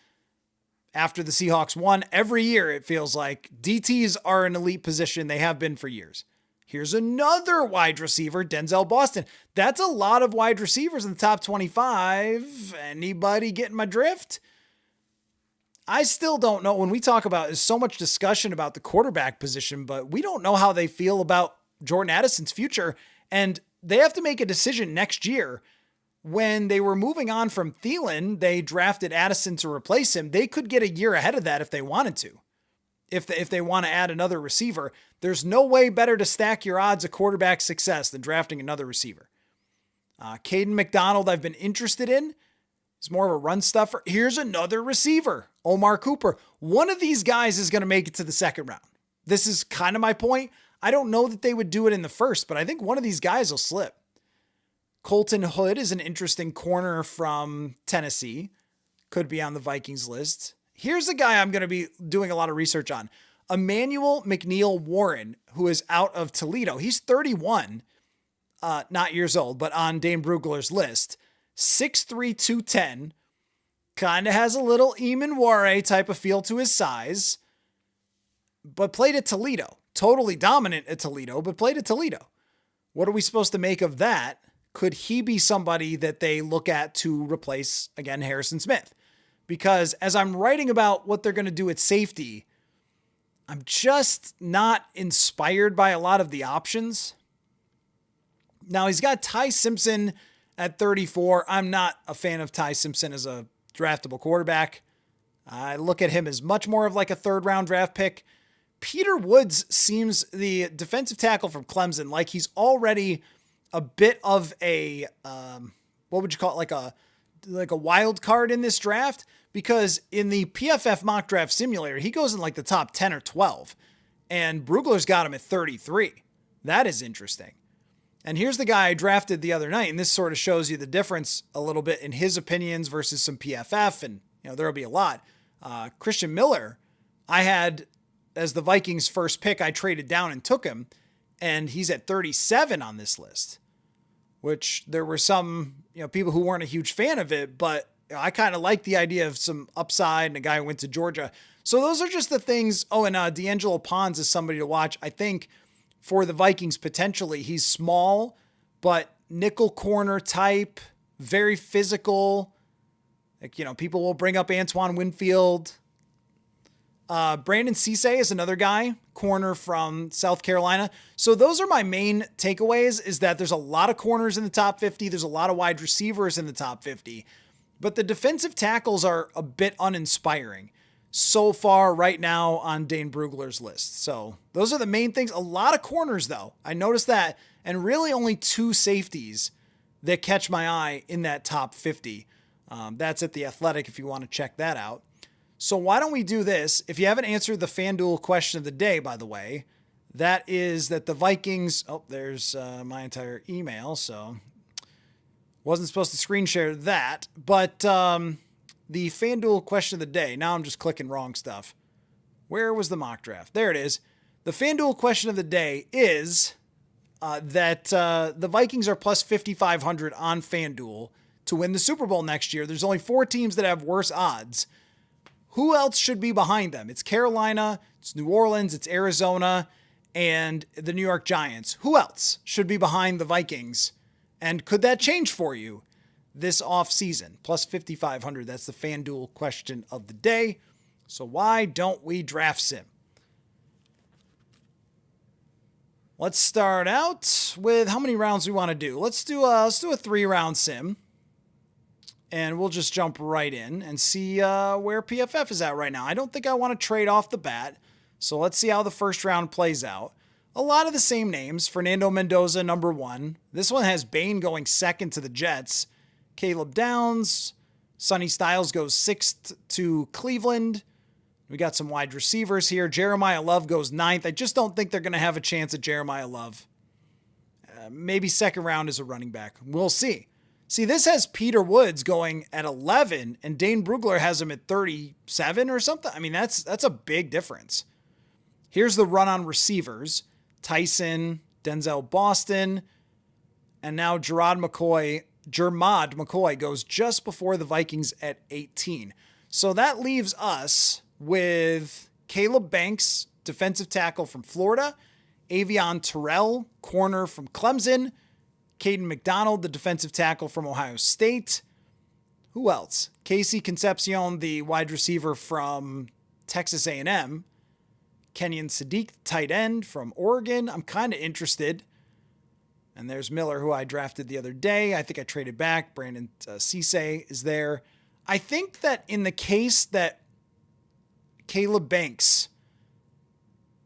After the Seahawks won, every year it feels like DTs are an elite position. They have been for years. Here's another wide receiver, Denzel Boston. That's a lot of wide receivers in the top 25. Anybody getting my drift? I still don't know. When we talk about, there's so much discussion about the quarterback position, but we don't know how they feel about Jordan Addison's future. And they have to make a decision next year. When they were moving on from Thielen, they drafted Addison to replace him. They could get a year ahead of that if they wanted to. If they want to add another receiver, there's no way better to stack your odds of quarterback success than drafting another receiver. Caden McDonald, I've been interested in. He's more of a run stuffer. Here's another receiver, Omar Cooper. One of these guys is going to make it to the second round. This is kind of my point. I don't know that they would do it in the first, but I think one of these guys will slip. Colton Hood is an interesting corner from Tennessee. Could be on the Vikings list. Here's a guy I'm going to be doing a lot of research on. Emmanuel McNeil Warren, who is out of Toledo. He's 31, not years old, but on Dane Brugler's list. 6'3", 210. Kind of has a little Eamon Ware type of feel to his size. But played at Toledo. Totally dominant at Toledo, but played at Toledo. What are we supposed to make of that? Could he be somebody that they look at to replace, again, Harrison Smith? Because as I'm writing about what they're going to do at safety, I'm just not inspired by a lot of the options. Now, he's got Ty Simpson at 34. I'm not a fan of Ty Simpson as a draftable quarterback. I look at him as much more of like a third-round draft pick. Peter Woods seems, the defensive tackle from Clemson, like he's already a bit of a, what would you call it? Like a wild card in this draft, because in the PFF mock draft simulator, he goes in like the top 10 or 12 and Brugler's got him at 33. That is interesting. And here's the guy I drafted the other night. And this sort of shows you the difference a little bit in his opinions versus some PFF. And, you know, there'll be a lot. Christian Miller, I had as the Vikings first pick. I traded down and took him. And he's at 37 on this list, which there were some, people who weren't a huge fan of it, but I kind of like the idea of some upside and a guy who went to Georgia. So those are just the things. Oh, and D'Angelo Pons is somebody to watch. I think for the Vikings, potentially he's small, but nickel corner type, very physical. Like, people will bring up Antoine Winfield. Brandon Cisse is another guy, corner from South Carolina. So those are my main takeaways, is that there's a lot of corners in the top 50. There's a lot of wide receivers in the top 50, but the defensive tackles are a bit uninspiring so far right now on Dane Brugler's list. So those are the main things. A lot of corners though. I noticed that, and really only 2 safeties that catch my eye in that top 50. That's at The Athletic if you want to check that out. So why don't we do this? If you haven't answered the FanDuel question of the day, by the way, that is that the Vikings, there's my entire email, so wasn't supposed to screen share that, but the FanDuel question of the day, now I'm just clicking wrong stuff. Where was the mock draft? There it is. The FanDuel question of the day is that the Vikings are plus 5,500 on FanDuel to win the Super Bowl next year. There's only 4 teams that have worse odds. Who else should be behind them? It's Carolina, it's New Orleans, it's Arizona, and the New York Giants. Who else should be behind the Vikings? And could that change for you this offseason? Plus 5,500. That's the FanDuel question of the day. So why don't we draft sim? Let's start out with how many rounds we want to do. Let's do a 3-round sim. And we'll just jump right in and see where PFF is at right now. I don't think I want to trade off the bat. So let's see how the first round plays out. A lot of the same names. Fernando Mendoza, number 1. This one has Bain going 2nd to the Jets. Caleb Downs. Sonny Styles goes 6th to Cleveland. We got some wide receivers here. Jeremiah Love goes 9th. I just don't think they're going to have a chance at Jeremiah Love. Maybe second round as a running back. We'll see. See, this has Peter Woods going at 11, and Dane Bugler has him at 37 or something. I mean, that's a big difference. Here's the run on receivers. Tyson, Denzel Boston, and now Jermad McCoy goes just before the Vikings at 18. So that leaves us with Caleb Banks, defensive tackle from Florida, Avion Terrell, corner from Clemson, Caden McDonald, the defensive tackle from Ohio State. Who else? Casey Concepcion, the wide receiver from Texas A&M. Kenyon Sadiq, tight end from Oregon. I'm kind of interested. And there's Miller, who I drafted the other day. I think I traded back. Brandon Cisse is there. I think that in the case that Caleb Banks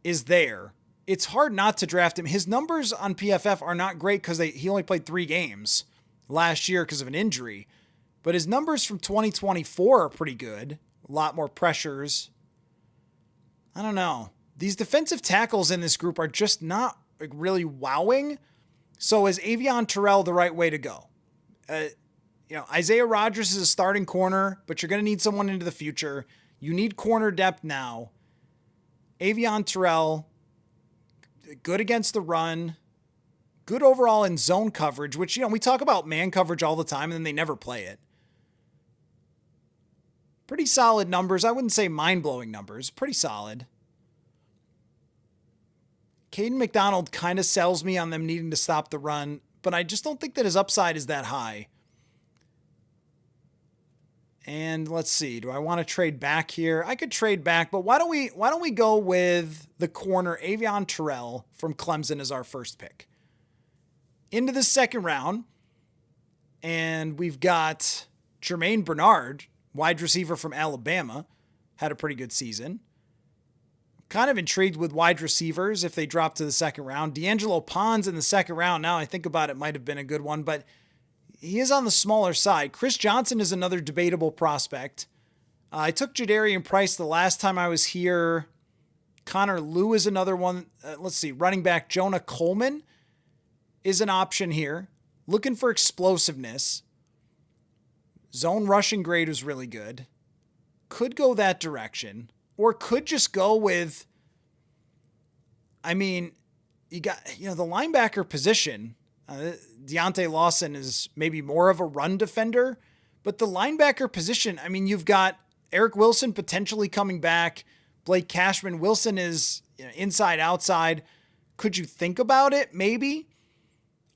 is there, it's hard not to draft him. His numbers on PFF are not great because he only played 3 games last year because of an injury. But his numbers from 2024 are pretty good. A lot more pressures. I don't know. These defensive tackles in this group are just not really wowing. So is Avion Terrell the right way to go? Isaiah Rodgers is a starting corner, but you're going to need someone into the future. You need corner depth now. Avion Terrell, good against the run, good overall in zone coverage, which, we talk about man coverage all the time and then they never play it. Pretty solid numbers. I wouldn't say mind-blowing numbers. Pretty solid. Caden McDonald kind of sells me on them needing to stop the run, but I just don't think that his upside is that high. And let's see, do I want to trade back here? I could trade back, but why don't we go with the corner Avion Terrell from Clemson as our first pick? Into the second round, and we've got Jermaine Bernard, wide receiver from Alabama, had a pretty good season. Kind of intrigued with wide receivers if they drop to the second round. D'Angelo Pons in the second round, now I think about it, might have been a good one, but he is on the smaller side. Chris Johnson is another debatable prospect. I took Jadarian Price the last time I was here. Connor Lew is another one. Let's see, running back Jonah Coleman is an option here. Looking for explosiveness. Zone rushing grade was really good. Could go that direction. Or could just go with, you got, the linebacker position. Deontay Lawson is maybe more of a run defender, but the linebacker position, you've got Eric Wilson potentially coming back. Blake Cashman. Wilson is inside, outside. Could you think about it? Maybe.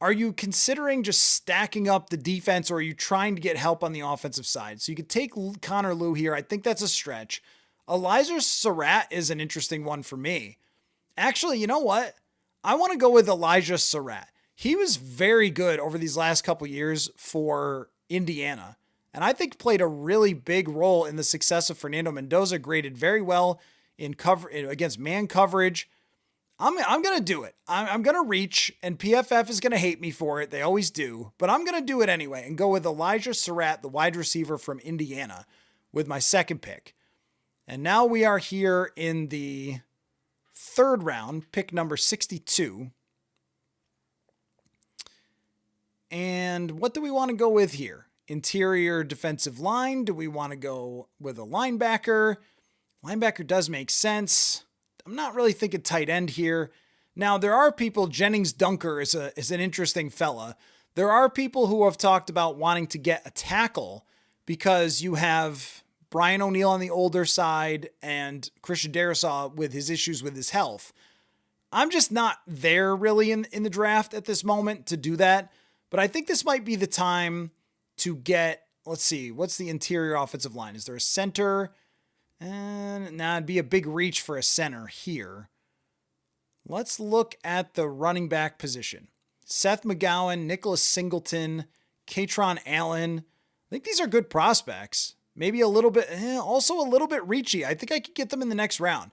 Are you considering just stacking up the defense, or are you trying to get help on the offensive side? So you could take Connor Lew here. I think that's a stretch. Elijah Surratt is an interesting one for me. Actually, you know what? I want to go with Elijah Surratt. He was very good over these last couple years for Indiana, and I think played a really big role in the success of Fernando Mendoza. Graded very well in cover against man coverage. I'm going to do it. I'm going to reach, and PFF is going to hate me for it. They always do, but I'm going to do it anyway and go with Elijah Surratt, the wide receiver from Indiana, with my second pick. And now we are here in the third round, pick number 62. And what do we want to go with here? Interior defensive line? Do we want to go with a linebacker? Linebacker does make sense. I'm not really thinking tight end here. Now, there are people, Jennings Dunker is an interesting fella. There are people who have talked about wanting to get a tackle because you have Brian O'Neill on the older side and Christian Darrisaw with his issues with his health. I'm just not there really in the draft at this moment to do that. But I think this might be the time to get, let's see, what's the interior offensive line? Is there a center? And it'd be a big reach for a center here. Let's look at the running back position. Seth McGowan, Nicholas Singleton, Katron Allen. I think these are good prospects. Maybe a little bit, also a little bit reachy. I think I could get them in the next round.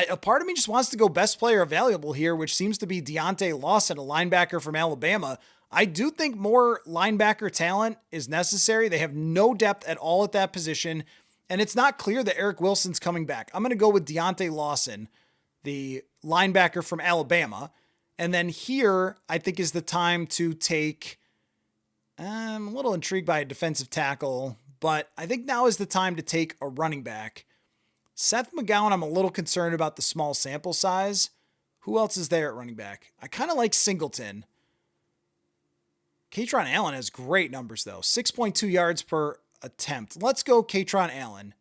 A part of me just wants to go best player available here, which seems to be Deontay Lawson, a linebacker from Alabama. I do think more linebacker talent is necessary. They have no depth at all at that position, and it's not clear that Eric Wilson's coming back. I'm going to go with Deontay Lawson, the linebacker from Alabama. And then here, I think is the time to take, I'm a little intrigued by a defensive tackle, but I think now is the time to take a running back. Seth McGowan, I'm a little concerned about the small sample size. Who else is there at running back? I kind of like Singleton. Katron Allen has great numbers, though. 6.2 yards per attempt. Let's go Katron Allen.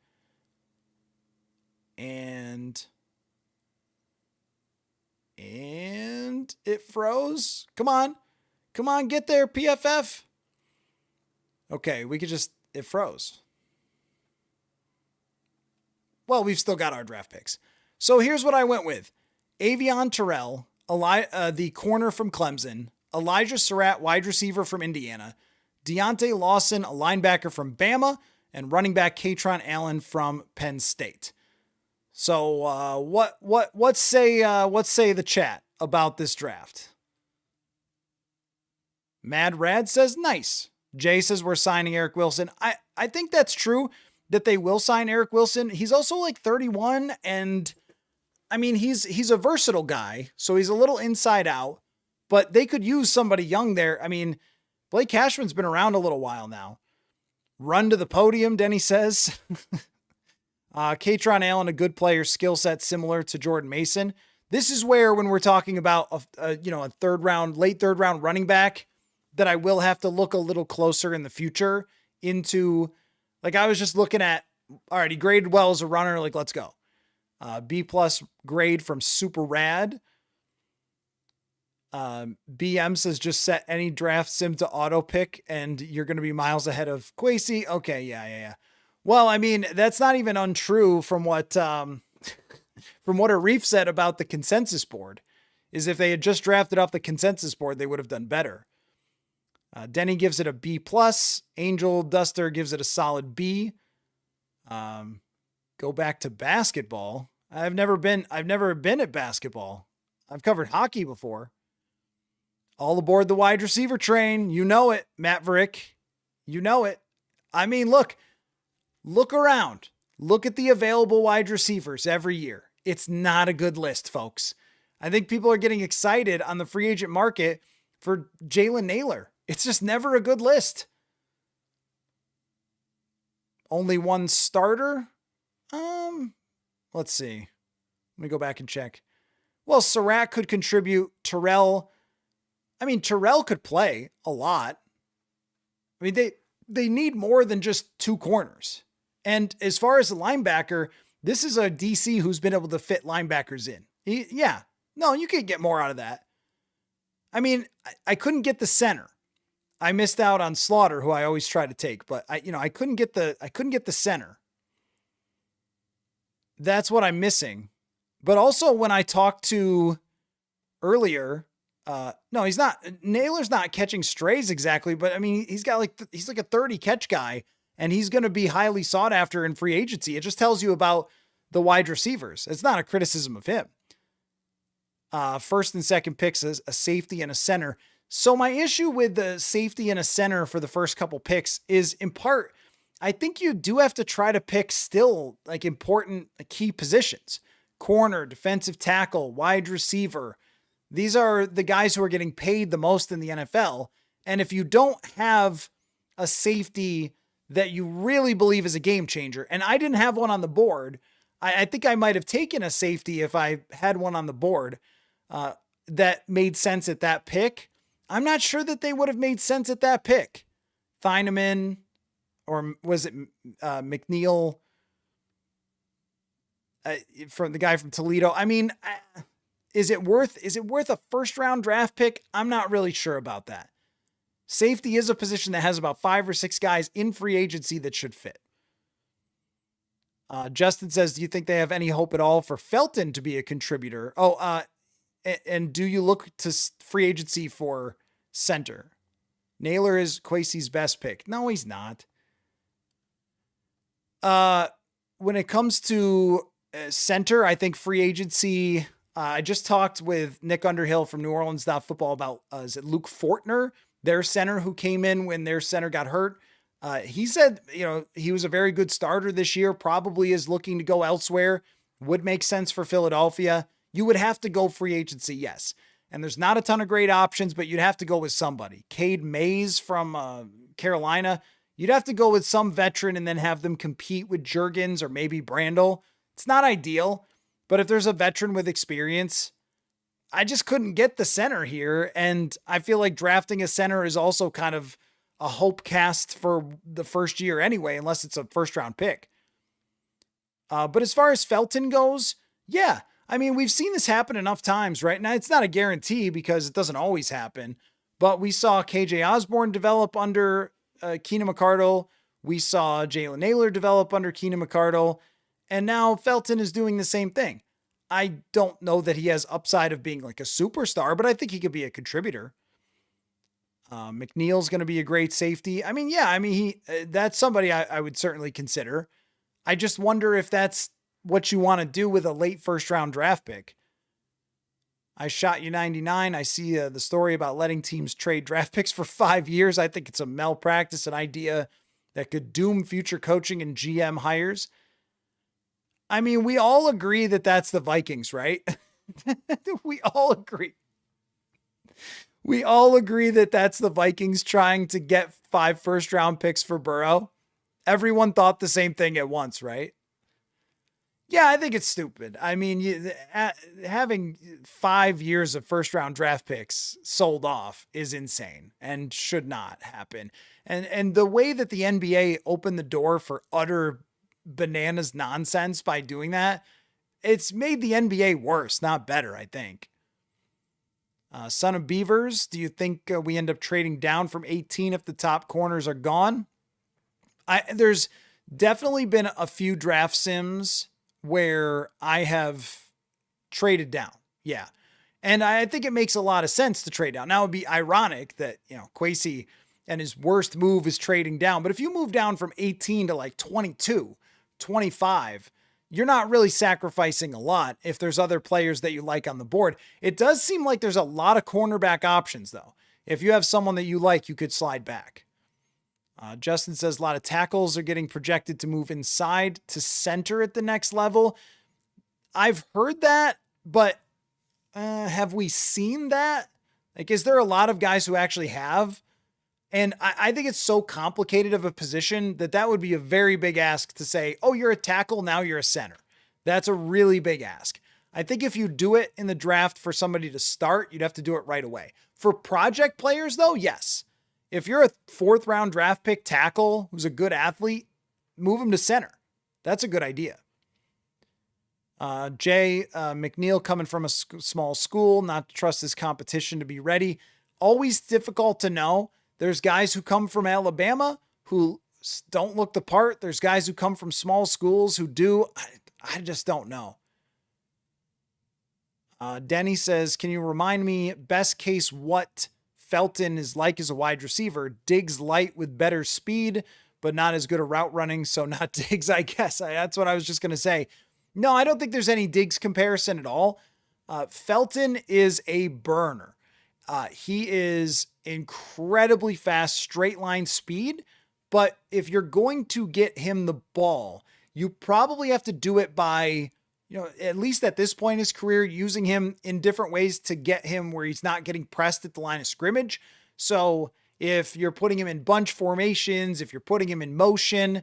And it froze. Come on. Come on, get there, PFF. Okay, it froze. Well, we've still got our draft picks. So here's what I went with. Avion Terrell, the corner from Clemson, Elijah Surratt, wide receiver from Indiana, Deontay Lawson, a linebacker from Bama, and running back Katron Allen from Penn State. So what say the chat about this draft? Mad Rad says nice. Jay says we're signing Eric Wilson. I think that's true that they will sign Eric Wilson. He's also like 31, and I mean he's a versatile guy, so he's a little inside out, but they could use somebody young there. I mean, Blake Cashman's been around a little while now. Run to the podium, Denny says. Katron Allen, a good player, skill set similar to Jordan Mason. This is where, when we're talking about a late third round running back, that I will have to look a little closer in the future into. Like I was just looking at, all right, he graded well as a runner. Like, let's go. B+ grade from Super Rad. BM says just set any draft sim to auto pick and you're going to be miles ahead of Quasey. Okay. Yeah. Well, I mean, that's not even untrue from what Arif said about the consensus board, is if they had just drafted off the consensus board, they would have done better. Denny gives it a B+. Angel Duster gives it a solid B. Go back to basketball. I've never been at basketball. I've covered hockey before. All aboard the wide receiver train. You know it, Matt Verick. You know it. I mean, look around. Look at the available wide receivers every year. It's not a good list, folks. I think people are getting excited on the free agent market for Jalen Naylor. It's just never a good list. Only one starter? Let's see. Let me go back and check. Well, Surratt could contribute. Terrell could play a lot. I mean, they need more than just two corners. And as far as the linebacker, this is a DC who's been able to fit linebackers in. You could get more out of that. I mean, I couldn't get the center. I missed out on Slaughter, who I always try to take, but I couldn't get the center. That's what I'm missing. But also when I talked to earlier, no, he's not. Naylor's not catching strays exactly, but I mean, he's like a 30 catch guy, and he's going to be highly sought after in free agency. It just tells you about the wide receivers. It's not a criticism of him. First and second picks as a safety and a center. So my issue with the safety and a center for the first couple picks is, in part, I think you do have to try to pick still like important key positions: corner, defensive tackle, wide receiver. These are the guys who are getting paid the most in the NFL. And if you don't have a safety that you really believe is a game changer, and I didn't have one on the board, I think I might have taken a safety if I had one on the board that made sense at that pick. I'm not sure that they would have made sense at that pick. Thieneman, or was it McNeil from the guy from Toledo? I mean, is it worth a first round draft pick? I'm not really sure about that. Safety is a position that has about 5 or 6 guys in free agency that should fit. Justin says, do you think they have any hope at all for Felton to be a contributor? And do you look to free agency for center? Naylor is Kwesi's best pick. No, he's not. When it comes to center, I think free agency, I just talked with Nick Underhill from New Orleans Football about, is it Luke Fortner, their center, who came in when their center got hurt? He said, he was a very good starter this year, probably is looking to go elsewhere, would make sense for Philadelphia. You would have to go free agency, yes. And there's not a ton of great options, but you'd have to go with somebody. Cade Mays from Carolina. You'd have to go with some veteran and then have them compete with Juergens or maybe Brandel. It's not ideal, but if there's a veteran with experience, I just couldn't get the center here. And I feel like drafting a center is also kind of a hope cast for the first year anyway, unless it's a first round pick. But as far as Felton goes, yeah, I mean, we've seen this happen enough times, right? Now, it's not a guarantee because it doesn't always happen, but we saw KJ Osborne develop under Keenan McCardle. We saw Jalen Naylor develop under Keenan McCardle, and now Felton is doing the same thing. I don't know that he has upside of being like a superstar, but I think he could be a contributor. McNeil's going to be a great safety. I mean, yeah, that's somebody I would certainly consider. I just wonder if that's what you want to do with a late first round draft pick. I shot you 99. I see the story about letting teams trade draft picks for 5 years. I think it's a malpractice, an idea that could doom future coaching and GM hires. I mean, we all agree that that's the Vikings, right? We all agree. We all agree that that's the Vikings trying to get 5 first round picks for Burrow. Everyone thought the same thing at once, right? Yeah, I think it's stupid. I mean, having 5 years of first round draft picks sold off is insane and should not happen. And the way that the NBA opened the door for utter bananas nonsense by doing that, it's made the NBA worse, not better, I think. Son of Beavers, do you think we end up trading down from 18 if the top corners are gone? There's definitely been a few draft sims where I have traded down. Yeah. And I think it makes a lot of sense to trade down. Now it'd be ironic that, Kwesi and his worst move is trading down. But if you move down from 18 to like 22, 25, you're not really sacrificing a lot if there's other players that you like on the board. It does seem like there's a lot of cornerback options, though. If you have someone that you like, you could slide back. Justin says a lot of tackles are getting projected to move inside to center at the next level. I've heard that, but have we seen that? Like, is there a lot of guys who actually have? And I think it's so complicated of a position that would be a very big ask to say, oh, you're a tackle, now you're a center. That's a really big ask. I think if you do it in the draft for somebody to start, you'd have to do it right away. For project players, though, yes. If you're a 4th round draft pick tackle who's a good athlete, move him to center. That's a good idea. Jay McNeil coming from a small school, not to trust his competition to be ready. Always difficult to know. There's guys who come from Alabama who don't look the part. There's guys who come from small schools who do. I just don't know. Denny says, can you remind me, best case, what Felton is like as a wide receiver? Diggs light with better speed, but not as good a route running. So not Diggs, I guess. That's what I was just going to say. No, I don't think there's any Diggs comparison at all. Felton is a burner. He is incredibly fast, straight line speed. But if you're going to get him the ball, you probably have to do it by, at least at this point in his career, using him in different ways to get him where he's not getting pressed at the line of scrimmage. So if you're putting him in bunch formations, if you're putting him in motion,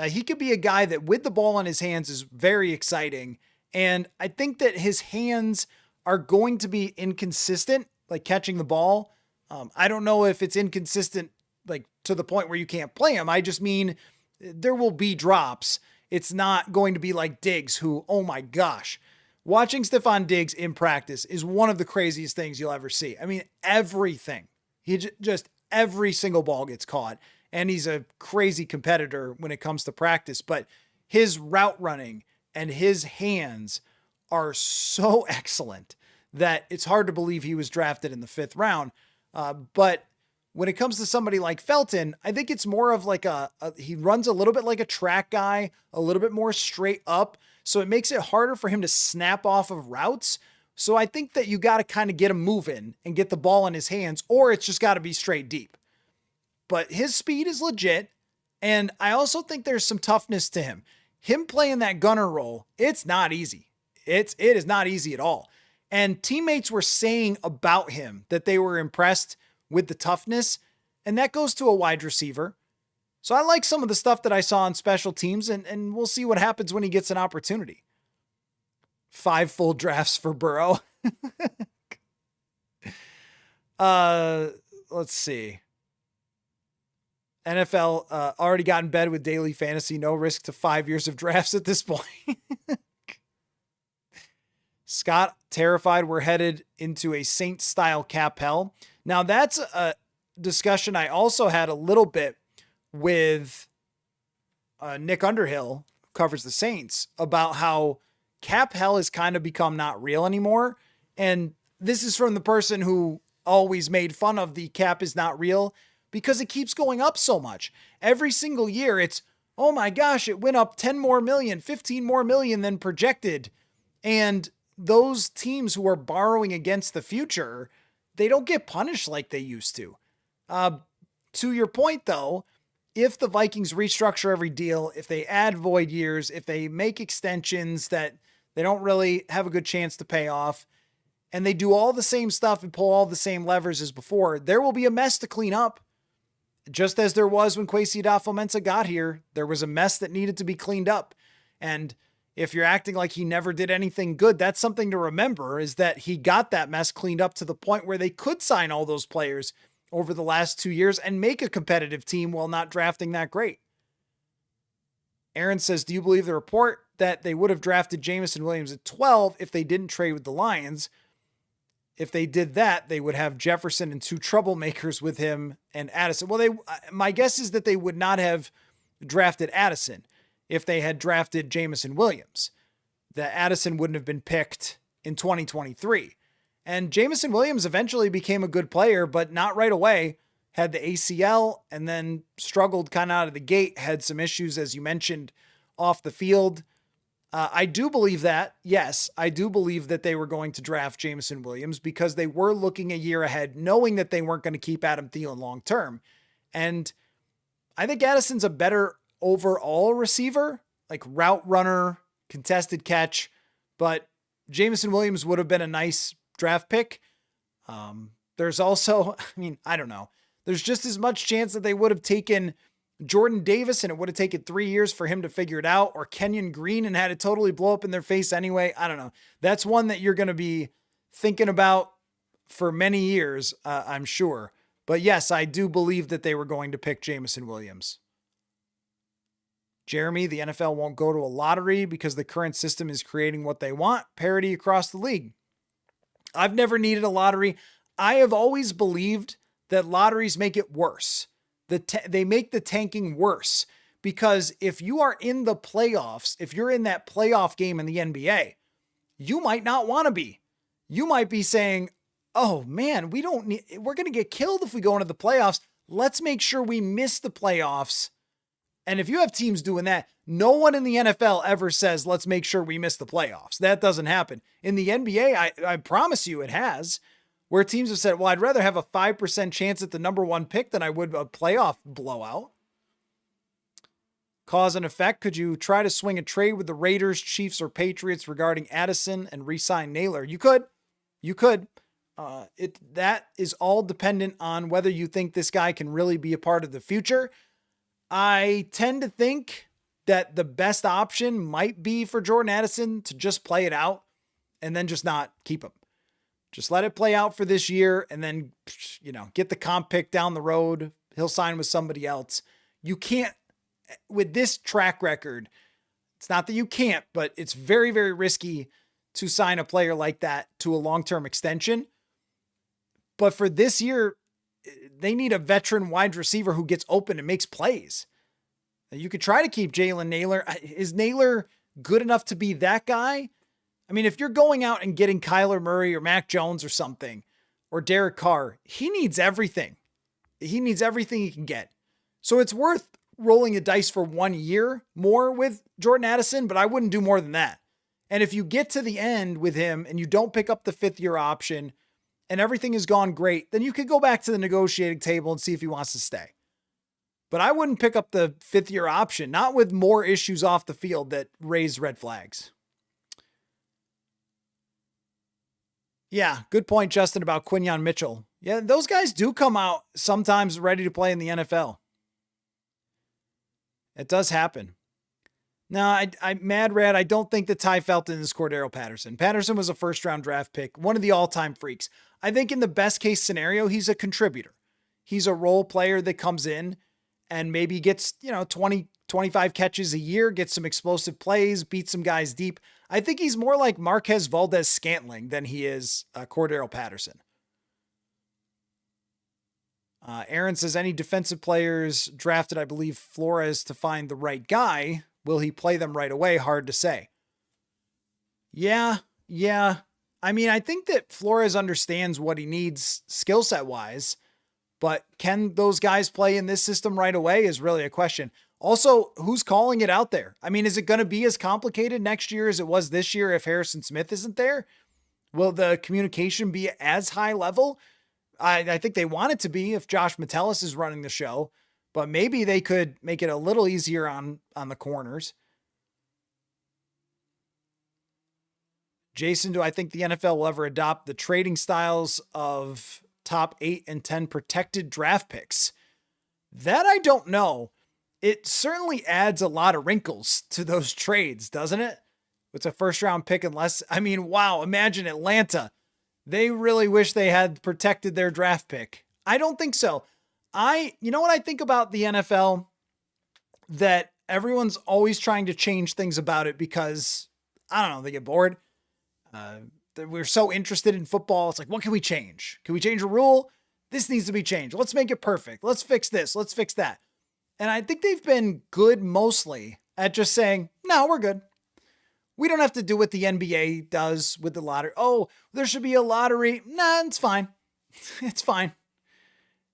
He could be a guy that with the ball in his hands is very exciting. And I think that his hands are going to be inconsistent, like catching the ball. I don't know if it's inconsistent, like to the point where you can't play him. I just mean there will be drops. It's not going to be like Diggs, who, oh my gosh, watching Stephon Diggs in practice is one of the craziest things you'll ever see. I mean, everything. He just every single ball gets caught, and he's a crazy competitor when it comes to practice, but his route running and his hands are so excellent that it's hard to believe he was drafted in the 5th round. But when it comes to somebody like Felton, I think it's more of like he runs a little bit like a track guy, a little bit more straight up. So it makes it harder for him to snap off of routes. So I think that you got to kind of get him moving and get the ball in his hands, or it's just got to be straight deep. But his speed is legit. And I also think there's some toughness to him. Him playing that gunner role, it's not easy. It is not easy at all. And teammates were saying about him that they were impressed with the toughness, and that goes to a wide receiver. So I like some of the stuff that I saw on special teams, and we'll see what happens when he gets an opportunity. 5 full drafts for Burrow. Let's see. NFL already got in bed with daily fantasy. No risk to 5 years of drafts at this point. Scott, terrified we're headed into a Saints-style cap hell. Now, that's a discussion I also had a little bit with Nick Underhill, who covers the Saints, about how cap hell has kind of become not real anymore. And this is from the person who always made fun of the cap is not real because it keeps going up so much. Every single year, it's, oh my gosh, it went up 10 more million, 15 more million than projected. And those teams who are borrowing against the future, they don't get punished like they used to. To your point, though, if the Vikings restructure every deal, if they add void years, if they make extensions that they don't really have a good chance to pay off, and they do all the same stuff and pull all the same levers as before, there will be a mess to clean up. Just as there was when Kwesi Adofo-Mensah got here, there was a mess that needed to be cleaned up. And if you're acting like he never did anything good, that's something to remember, is that he got that mess cleaned up to the point where they could sign all those players over the last 2 years and make a competitive team while not drafting that great. Aaron says, do you believe the report that they would have drafted Jameson Williams at 12 if they didn't trade with the Lions? If they did that, they would have Jefferson and 2 troublemakers with him and Addison. Well, my guess is that they would not have drafted Addison if they had drafted Jameson Williams. That Addison wouldn't have been picked in 2023. And Jameson Williams eventually became a good player, but not right away. Had the ACL and then struggled kind of out of the gate, had some issues, as you mentioned, off the field. I do believe that. Yes, I do believe that they were going to draft Jameson Williams because they were looking a year ahead, knowing that they weren't going to keep Adam Thielen long term. And I think Addison's a better overall receiver, like route runner, contested catch, but Jameson Williams would have been a nice draft pick. There's also, I don't know. There's just as much chance that they would have taken Jordan Davis and it would have taken 3 years for him to figure it out, or Kenyon Green and had it totally blow up in their face anyway. I don't know. That's one that you're going to be thinking about for many years, I'm sure. But yes, I do believe that they were going to pick Jameson Williams. Jeremy, the NFL won't go to a lottery because the current system is creating what they want, parity across the league. I've never needed a lottery. I have always believed that lotteries make it worse. They make the tanking worse because if you are in the playoffs, if you're in that playoff game in the NBA, you might not want to be. You might be saying, oh man, we're going to get killed if we go into the playoffs. Let's make sure we miss the playoffs. And if you have teams doing that, no one in the NFL ever says, let's make sure we miss the playoffs. That doesn't happen. In the NBA, I promise you it has, where teams have said, well, I'd rather have a 5% chance at the number 1 pick than I would a playoff blowout. Cause and effect. Could you try to swing a trade with the Raiders, Chiefs, or Patriots regarding Addison and re-sign Naylor? You could. That is all dependent on whether you think this guy can really be a part of the future. I tend to think that the best option might be for Jordan Addison to just play it out and then just not keep him. Just let it play out for this year and then, get the comp pick down the road. He'll sign with somebody else. You can't, with this track record, it's not that you can't, but it's very, very risky to sign a player like that to a long-term extension. But for this year, they need a veteran wide receiver who gets open and makes plays. You could try to keep Jalen Nailor. Is Nailor good enough to be that guy? I mean, if you're going out and getting Kyler Murray or Mac Jones or something, or Derek Carr, he needs everything. He needs everything he can get. So it's worth rolling a dice for 1 year more with Jordan Addison, but I wouldn't do more than that. And if you get to the end with him and you don't pick up the 5th-year option and everything has gone great, then you could go back to the negotiating table and see if he wants to stay. But I wouldn't pick up the 5th-year option, not with more issues off the field that raise red flags. Yeah, good point, Justin, about Quinyon Mitchell. Yeah, those guys do come out sometimes ready to play in the NFL. It does happen. Now, Mad Rad, I don't think that Ty Felton is Cordero Patterson. Patterson was a first-round draft pick, one of the all-time freaks. I think in the best-case scenario, he's a contributor. He's a role player that comes in and maybe gets, 20, 25 catches a year, gets some explosive plays, beats some guys deep. I think he's more like Marquez Valdez-Scantling than he is Cordero Patterson. Aaron says, any defensive players drafted, I believe, Flores to find the right guy. Will he play them right away? Hard to say. Yeah. I mean, I think that Flores understands what he needs skill set wise, but can those guys play in this system right away is really a question. Also, who's calling it out there? I mean, is it going to be as complicated next year as it was this year if Harrison Smith isn't there? Will the communication be as high level? I think they want it to be if Josh Metellus is running the show, but maybe they could make it a little easier on the corners. Jason, do I think the NFL will ever adopt the trading styles of top 8 and 10 protected draft picks? That I don't know. It certainly adds a lot of wrinkles to those trades, doesn't it? It's a first round pick unless, wow, imagine Atlanta. They really wish they had protected their draft pick. I don't think so. You know what I think about the NFL? That everyone's always trying to change things about it because, I don't know, they get bored. We're so interested in football. It's like, what can we change? Can we change a rule? This needs to be changed. Let's make it perfect. Let's fix this. Let's fix that. And I think they've been good mostly at just saying, no, we're good. We don't have to do what the NBA does with the lottery. Oh, there should be a lottery. Nah, it's fine. It's fine.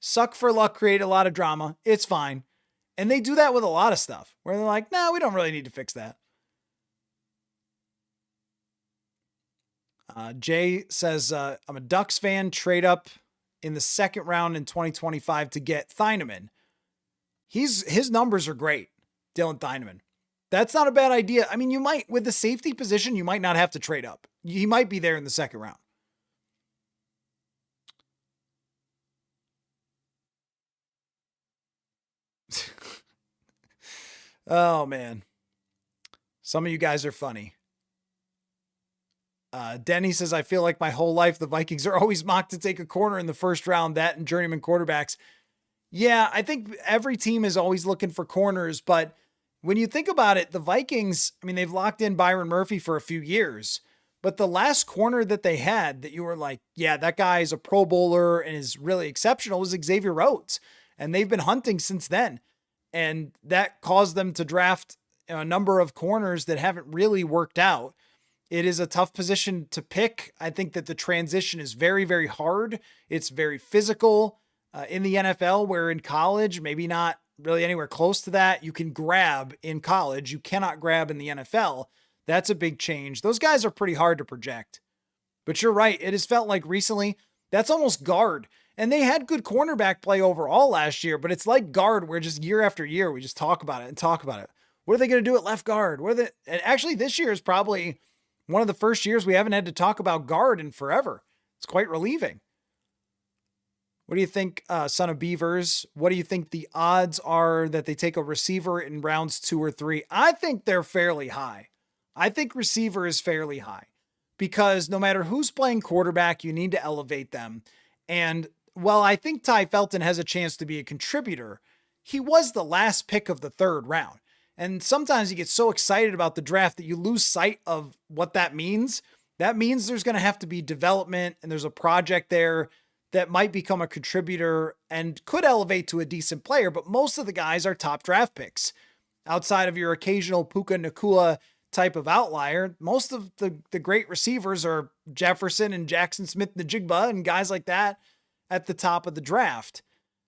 Suck for luck, create a lot of drama. It's fine. And they do that with a lot of stuff where they're like, no, we don't really need to fix that. Jay says, I'm a Ducks fan, trade up in the second round in 2025 to get Thieneman. His numbers are great. Dylan Thieneman. That's not a bad idea. I mean, you might, with the safety position, you might not have to trade up. He might be there in the second round. Oh, man. Some of you guys are funny. Denny says, I feel like my whole life the Vikings are always mocked to take a corner in the first round, that and journeyman quarterbacks. Yeah, I think every team is always looking for corners, but when you think about it, the Vikings, they've locked in Byron Murphy for a few years, but the last corner that they had that you were like, yeah, that guy is a Pro Bowler and is really exceptional was Xavier Rhodes. And they've been hunting since then. And that caused them to draft a number of corners that haven't really worked out. It is a tough position to pick. I think that the transition is very, very hard. It's very physical in the NFL, where in college, maybe not really anywhere close to that. You can grab in college. You cannot grab in the NFL. That's a big change. Those guys are pretty hard to project. But you're right. It has felt like recently that's almost guard. And they had good cornerback play overall last year, but it's like guard where just year after year, we just talk about it and talk about it. What are they going to do at left guard? And actually this year is probably one of the first years we haven't had to talk about guard in forever. It's quite relieving. What do you think, Son of Beavers? What do you think the odds are that they take a receiver in rounds 2 or 3? I think they're fairly high. I think receiver is fairly high because no matter who's playing quarterback, you need to elevate them. And while I think Ty Felton has a chance to be a contributor, he was the last pick of the 3rd round. And sometimes you get so excited about the draft that you lose sight of what that means. That means there's going to have to be development and there's a project there that might become a contributor and could elevate to a decent player, but most of the guys are top draft picks. Outside of your occasional Puka Nacua type of outlier, most of the great receivers are Jefferson and Jackson Smith-Njigba and guys like that at the top of the draft.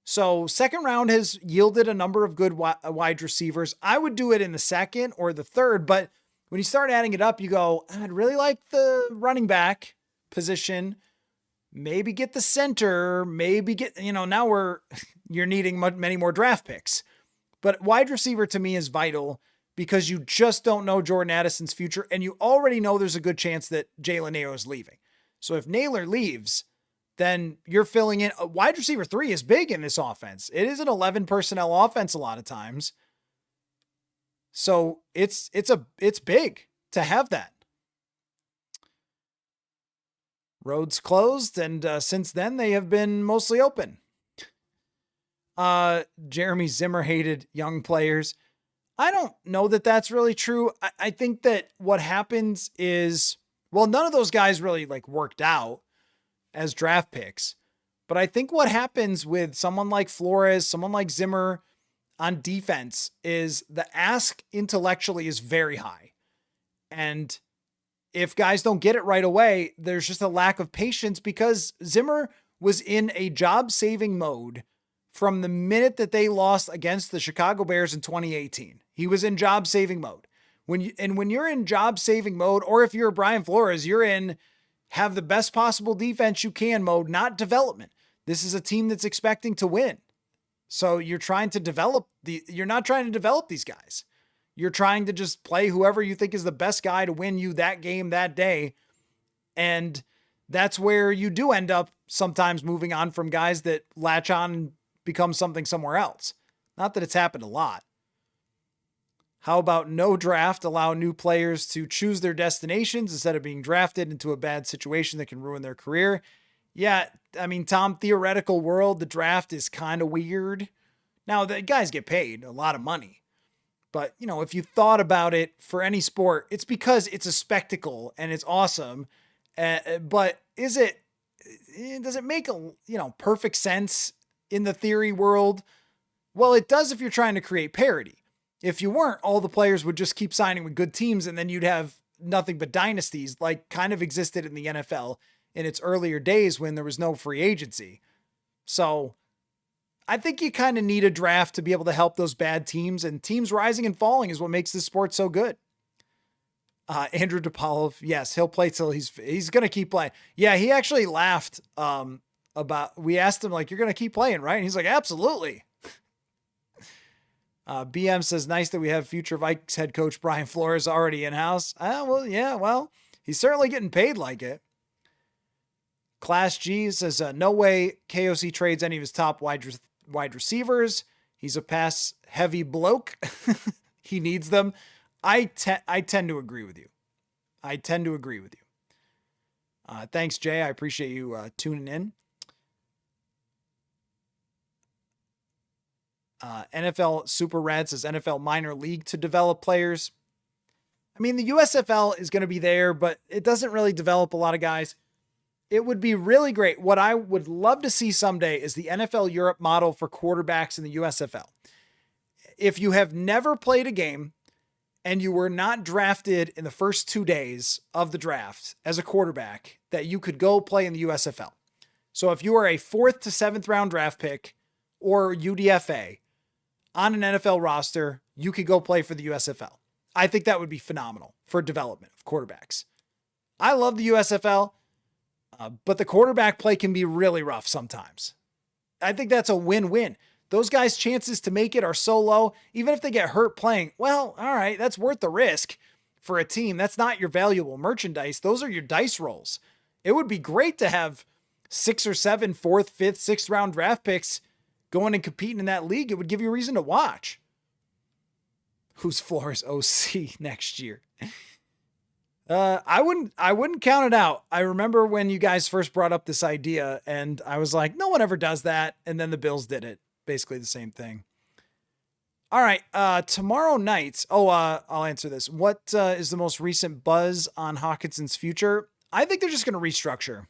So 2nd round has yielded a number of good wide receivers. I would do it in the 2nd or the 3rd, but when you start adding it up, you go, I'd really like the running back position. Maybe get the center, maybe get, now you're needing many more draft picks. But wide receiver to me is vital because you just don't know Jordan Addison's future. And you already know there's a good chance that Jalen Nailor is leaving. So if Nailor leaves, then you're filling in. Wide receiver 3 is big in this offense. It is an 11 personnel offense a lot of times. So it's big to have that. Roads closed, and since then they have been mostly open. Jeremy Zimmer hated young players. I don't know that that's really true. I think that what happens is, well, none of those guys really worked out as draft picks. But I think what happens with someone like Flores, someone like Zimmer on defense is the ask intellectually is very high. And if guys don't get it right away, there's just a lack of patience because Zimmer was in a job-saving mode from the minute that they lost against the Chicago Bears in 2018. He was in job-saving mode. When you're in job-saving mode, or if you're Brian Flores, you're in have the best possible defense you can mode, not development. This is a team that's expecting to win. So you're trying to develop you're not trying to develop these guys. You're trying to just play whoever you think is the best guy to win you that game that day. And that's where you do end up sometimes moving on from guys that latch on and become something somewhere else. Not that it's happened a lot. How about no draft? Allow new players to choose their destinations instead of being drafted into a bad situation that can ruin their career. Yeah, I mean, Tom, theoretical world, the draft is kind of weird. Now, the guys get paid a lot of money. But, if you thought about it for any sport, it's because it's a spectacle and it's awesome. But does it make perfect sense in the theory world? Well, it does if you're trying to create parity. If you weren't, all the players would just keep signing with good teams and then you'd have nothing but dynasties like kind of existed in the NFL in its earlier days when there was no free agency. So I think you kind of need a draft to be able to help those bad teams, and teams rising and falling is what makes this sport so good. Andrew DePaul, yes, he'll play till he's going to keep playing. Yeah, he actually laughed we asked him, you're going to keep playing, right? And he's like, absolutely. BM says, nice that we have future Vikings head coach Brian Flores already in-house. He's certainly getting paid like it. Class G says, no way KOC trades any of his top wide receivers. He's a pass-heavy bloke. He needs them. I tend to agree with you. Thanks, Jay. I appreciate you tuning in. NFL Super Rad says NFL minor league to develop players. I mean, the USFL is going to be there, but it doesn't really develop a lot of guys. It would be really great. What I would love to see someday is the NFL Europe model for quarterbacks in the USFL. If you have never played a game and you were not drafted in the first 2 days of the draft as a quarterback, that you could go play in the USFL. So if you are a 4th to 7th round draft pick or UDFA on an NFL roster, you could go play for the USFL. I think that would be phenomenal for development of quarterbacks. I love the USFL. But the quarterback play can be really rough sometimes. I think that's a win-win. Those guys' chances to make it are so low. Even if they get hurt playing, well, all right, that's worth the risk for a team. That's not your valuable merchandise. Those are your dice rolls. It would be great to have 6 or 7 fourth, fifth, sixth round draft picks going and competing in that league, it would give you a reason to watch. Whose floor is OC next year? I wouldn't count it out. I remember when you guys first brought up this idea and I was like, no one ever does that. And then the Bills did it. Basically the same thing. All right. Tomorrow night. I'll answer this. What is the most recent buzz on Hawkinson's future? I think they're just going to restructure.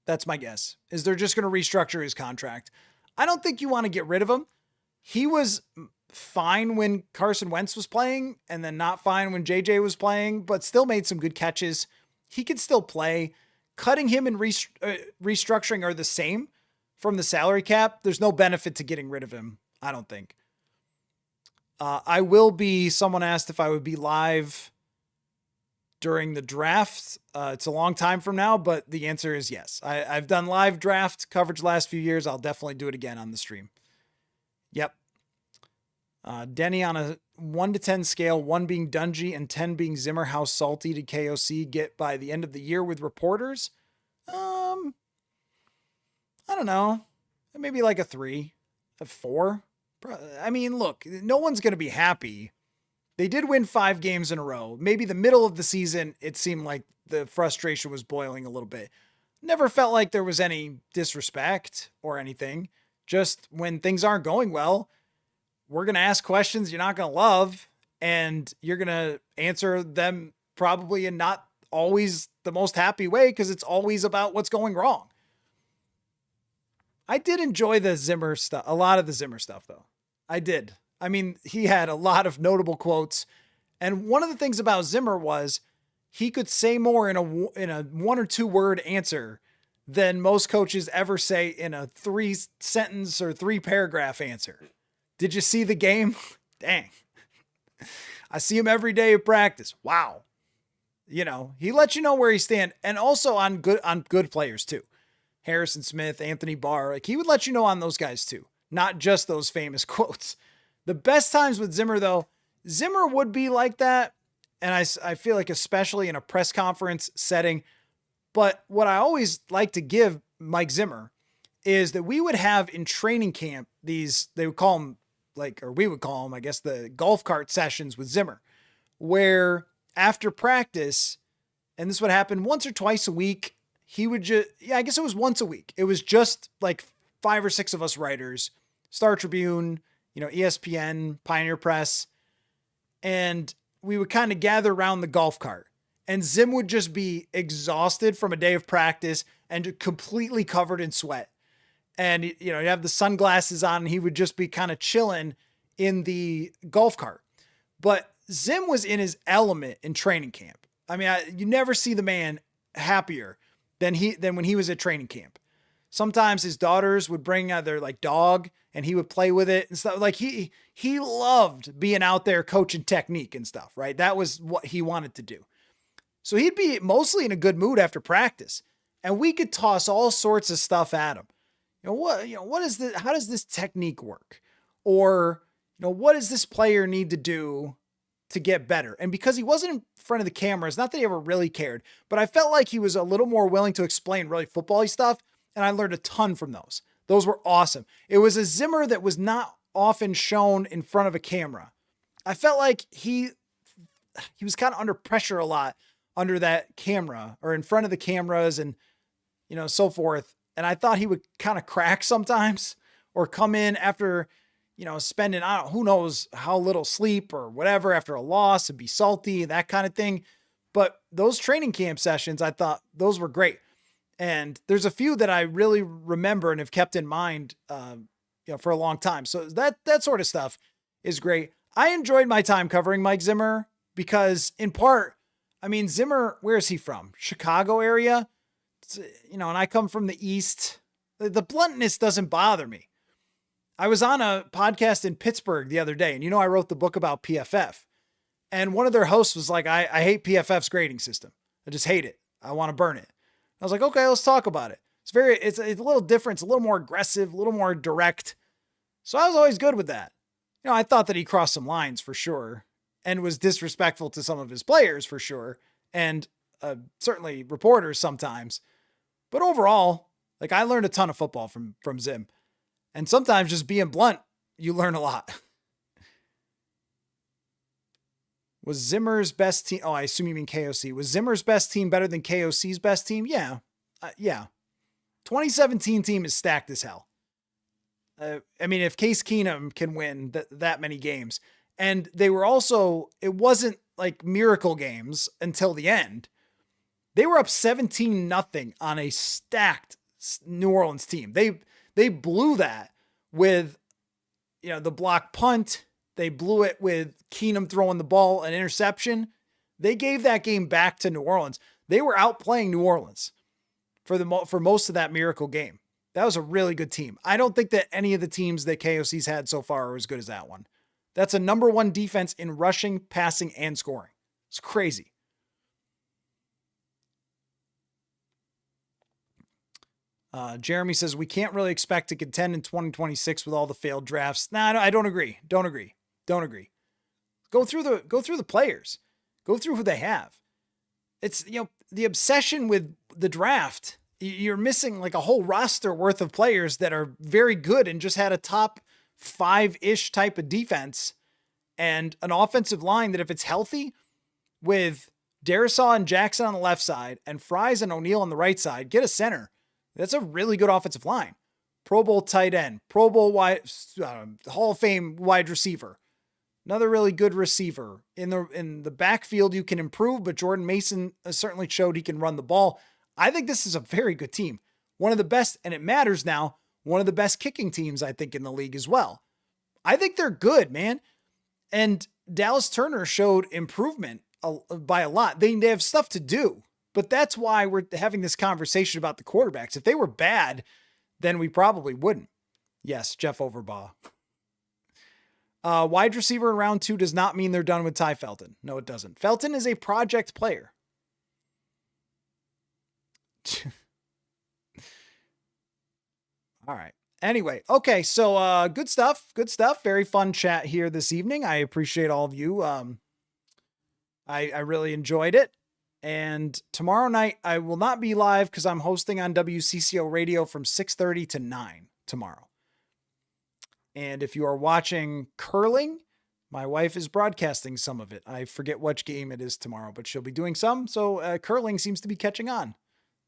That's my guess, is they're just going to restructure his contract. I don't think you want to get rid of him. He was fine when Carson Wentz was playing and then not fine when JJ was playing, but still made some good catches. He can still play. Cutting him and restructuring are the same from the salary cap. There's no benefit to getting rid of him, I don't think. Someone asked if I would be live during the draft. It's a long time from now, but the answer is yes. I've done live draft coverage the last few years. I'll definitely do it again on the stream. Yep. Denny, on a 1 to 10 scale, 1 being Dungy and 10 being Zimmer, how salty did KOC get by the end of the year with reporters? I don't know. Maybe like a 3, a 4. I mean, look, no one's going to be happy. They did win 5 games in a row. Maybe the middle of the season, it seemed like the frustration was boiling a little bit. Never felt like there was any disrespect or anything. Just when things aren't going well, we're going to ask questions you're not going to love, and you're going to answer them probably in not always the most happy way, because it's always about what's going wrong. I did enjoy the Zimmer stuff, a lot of the Zimmer stuff, though. I did. I mean, he had a lot of notable quotes. And one of the things about Zimmer was he could say more in a 1 or 2 word answer than most coaches ever say in a 3 sentence or 3 paragraph answer. Did you see the game? Dang. I see him every day at practice. Wow. You know, he lets you know where he stands, and also on good players too. Harrison Smith, Anthony Barr, like he would let you know on those guys too, not just those famous quotes. The best times with Zimmer, though, Zimmer would be like that. And I feel like especially in a press conference setting. But what I always like to give Mike Zimmer is that we would have in training camp these, they would call them we would call them, I guess, the golf cart sessions with Zimmer, where after practice, and this would happen once or twice a week, he would I guess it was once a week. It was just like 5 or 6 of us writers, Star Tribune, ESPN, Pioneer Press, and we would kind of gather around the golf cart, and Zim would just be exhausted from a day of practice and completely covered in sweat. And, he'd have the sunglasses on, and he would just be kind of chilling in the golf cart. But Zim was in his element in training camp. I mean, you never see the man happier than when he was at training camp. Sometimes his daughters would bring their dog, and he would play with it and stuff. Like he loved being out there coaching technique and stuff, right? That was what he wanted to do. So he'd be mostly in a good mood after practice, and we could toss all sorts of stuff at him. What is this? How does this technique work? Or, what does this player need to do to get better? And because he wasn't in front of the cameras, not that he ever really cared, but I felt like he was a little more willing to explain really football-y stuff. And I learned a ton from those. Those were awesome. It was a Zimmer that was not often shown in front of a camera. I felt like he was kind of under pressure a lot under that camera or in front of the cameras and, so forth. And I thought he would kind of crack sometimes or come in after, spending, who knows how little sleep or whatever after a loss and be salty, that kind of thing. But those training camp sessions, I thought those were great. And there's a few that I really remember and have kept in mind, for a long time. So that sort of stuff is great. I enjoyed my time covering Mike Zimmer because in part, I mean, Zimmer, where is he from? Chicago area, and I come from the East. The bluntness doesn't bother me. I was on a podcast in Pittsburgh the other day, and I wrote the book about PFF, and one of their hosts was like, I hate PFF's grading system. I just hate it. I want to burn it. I was like, okay, let's talk about it. It's a little different. It's a little more aggressive, a little more direct. So I was always good with that. I thought that he crossed some lines for sure and was disrespectful to some of his players for sure. And certainly reporters sometimes, But overall, like I learned a ton of football from Zim. And sometimes just being blunt, you learn a lot. Was Zimmer's best team? Oh, I assume you mean KOC. Was Zimmer's best team better than KOC's best team? Yeah. Yeah. 2017 team is stacked as hell. I mean, if Case Keenum can win that many games, and they were also, it wasn't like miracle games until the end. They were up 17-0 on a stacked New Orleans team. They blew that with, the block punt. They blew it with Keenum throwing the ball, an interception. They gave that game back to New Orleans. They were outplaying New Orleans for most of that miracle game. That was a really good team. I don't think that any of the teams that KOC's had so far are as good as that one. That's a number one defense in rushing, passing, and scoring. It's crazy. Jeremy says, we can't really expect to contend in 2026 with all the failed drafts. Nah, I don't agree. Don't agree. Go through the players. Go through who they have. It's, the obsession with the draft. You're missing like a whole roster worth of players that are very good and just had a top 5-ish type of defense and an offensive line that if it's healthy with Darisaw and Jackson on the left side and Fries and O'Neal on the right side, get a center. That's a really good offensive line. Pro Bowl tight end, Pro Bowl Hall of Fame wide receiver. Another really good receiver. In the backfield, you can improve, but Jordan Mason certainly showed he can run the ball. I think this is a very good team. One of the best, and it matters now, one of the best kicking teams, I think, in the league as well. I think they're good, man. And Dallas Turner showed improvement by a lot. They have stuff to do, but that's why we're having this conversation about the quarterbacks. If they were bad, then we probably wouldn't. Yes, Jeff Overbaugh. Wide receiver in round 2 does not mean they're done with Ty Felton. No, it doesn't. Felton is a project player. All right. Anyway, okay. So, good stuff. Very fun chat here this evening. I appreciate all of you. I really enjoyed it. And tomorrow night I will not be live because I'm hosting on WCCO radio from 6:30 to 9 tomorrow. And if you are watching curling, my wife is broadcasting some of it. I forget which game it is tomorrow, but she'll be doing some. So curling seems to be catching on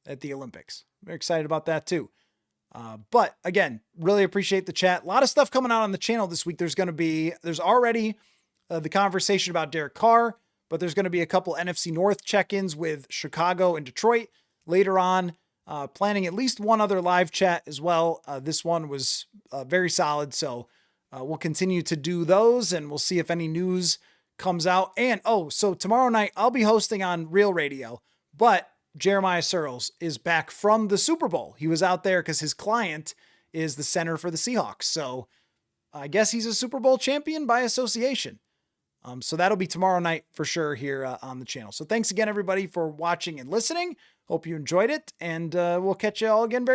at the Olympics. Very excited about that too. But again, really appreciate the chat. A lot of stuff coming out on the channel this week. There's already the conversation about Derek Carr, but there's going to be a couple NFC North check-ins with Chicago and Detroit later on. Planning at least one other live chat as well. This one was very solid. So we'll continue to do those and we'll see if any news comes out. And so tomorrow night I'll be hosting on Real Radio, but Jeremiah Searles is back from the Super Bowl. He was out there because his client is the center for the Seahawks. So I guess he's a Super Bowl champion by association. So that'll be tomorrow night for sure here on the channel. So thanks again, everybody, for watching and listening. Hope you enjoyed it, and we'll catch you all again very soon.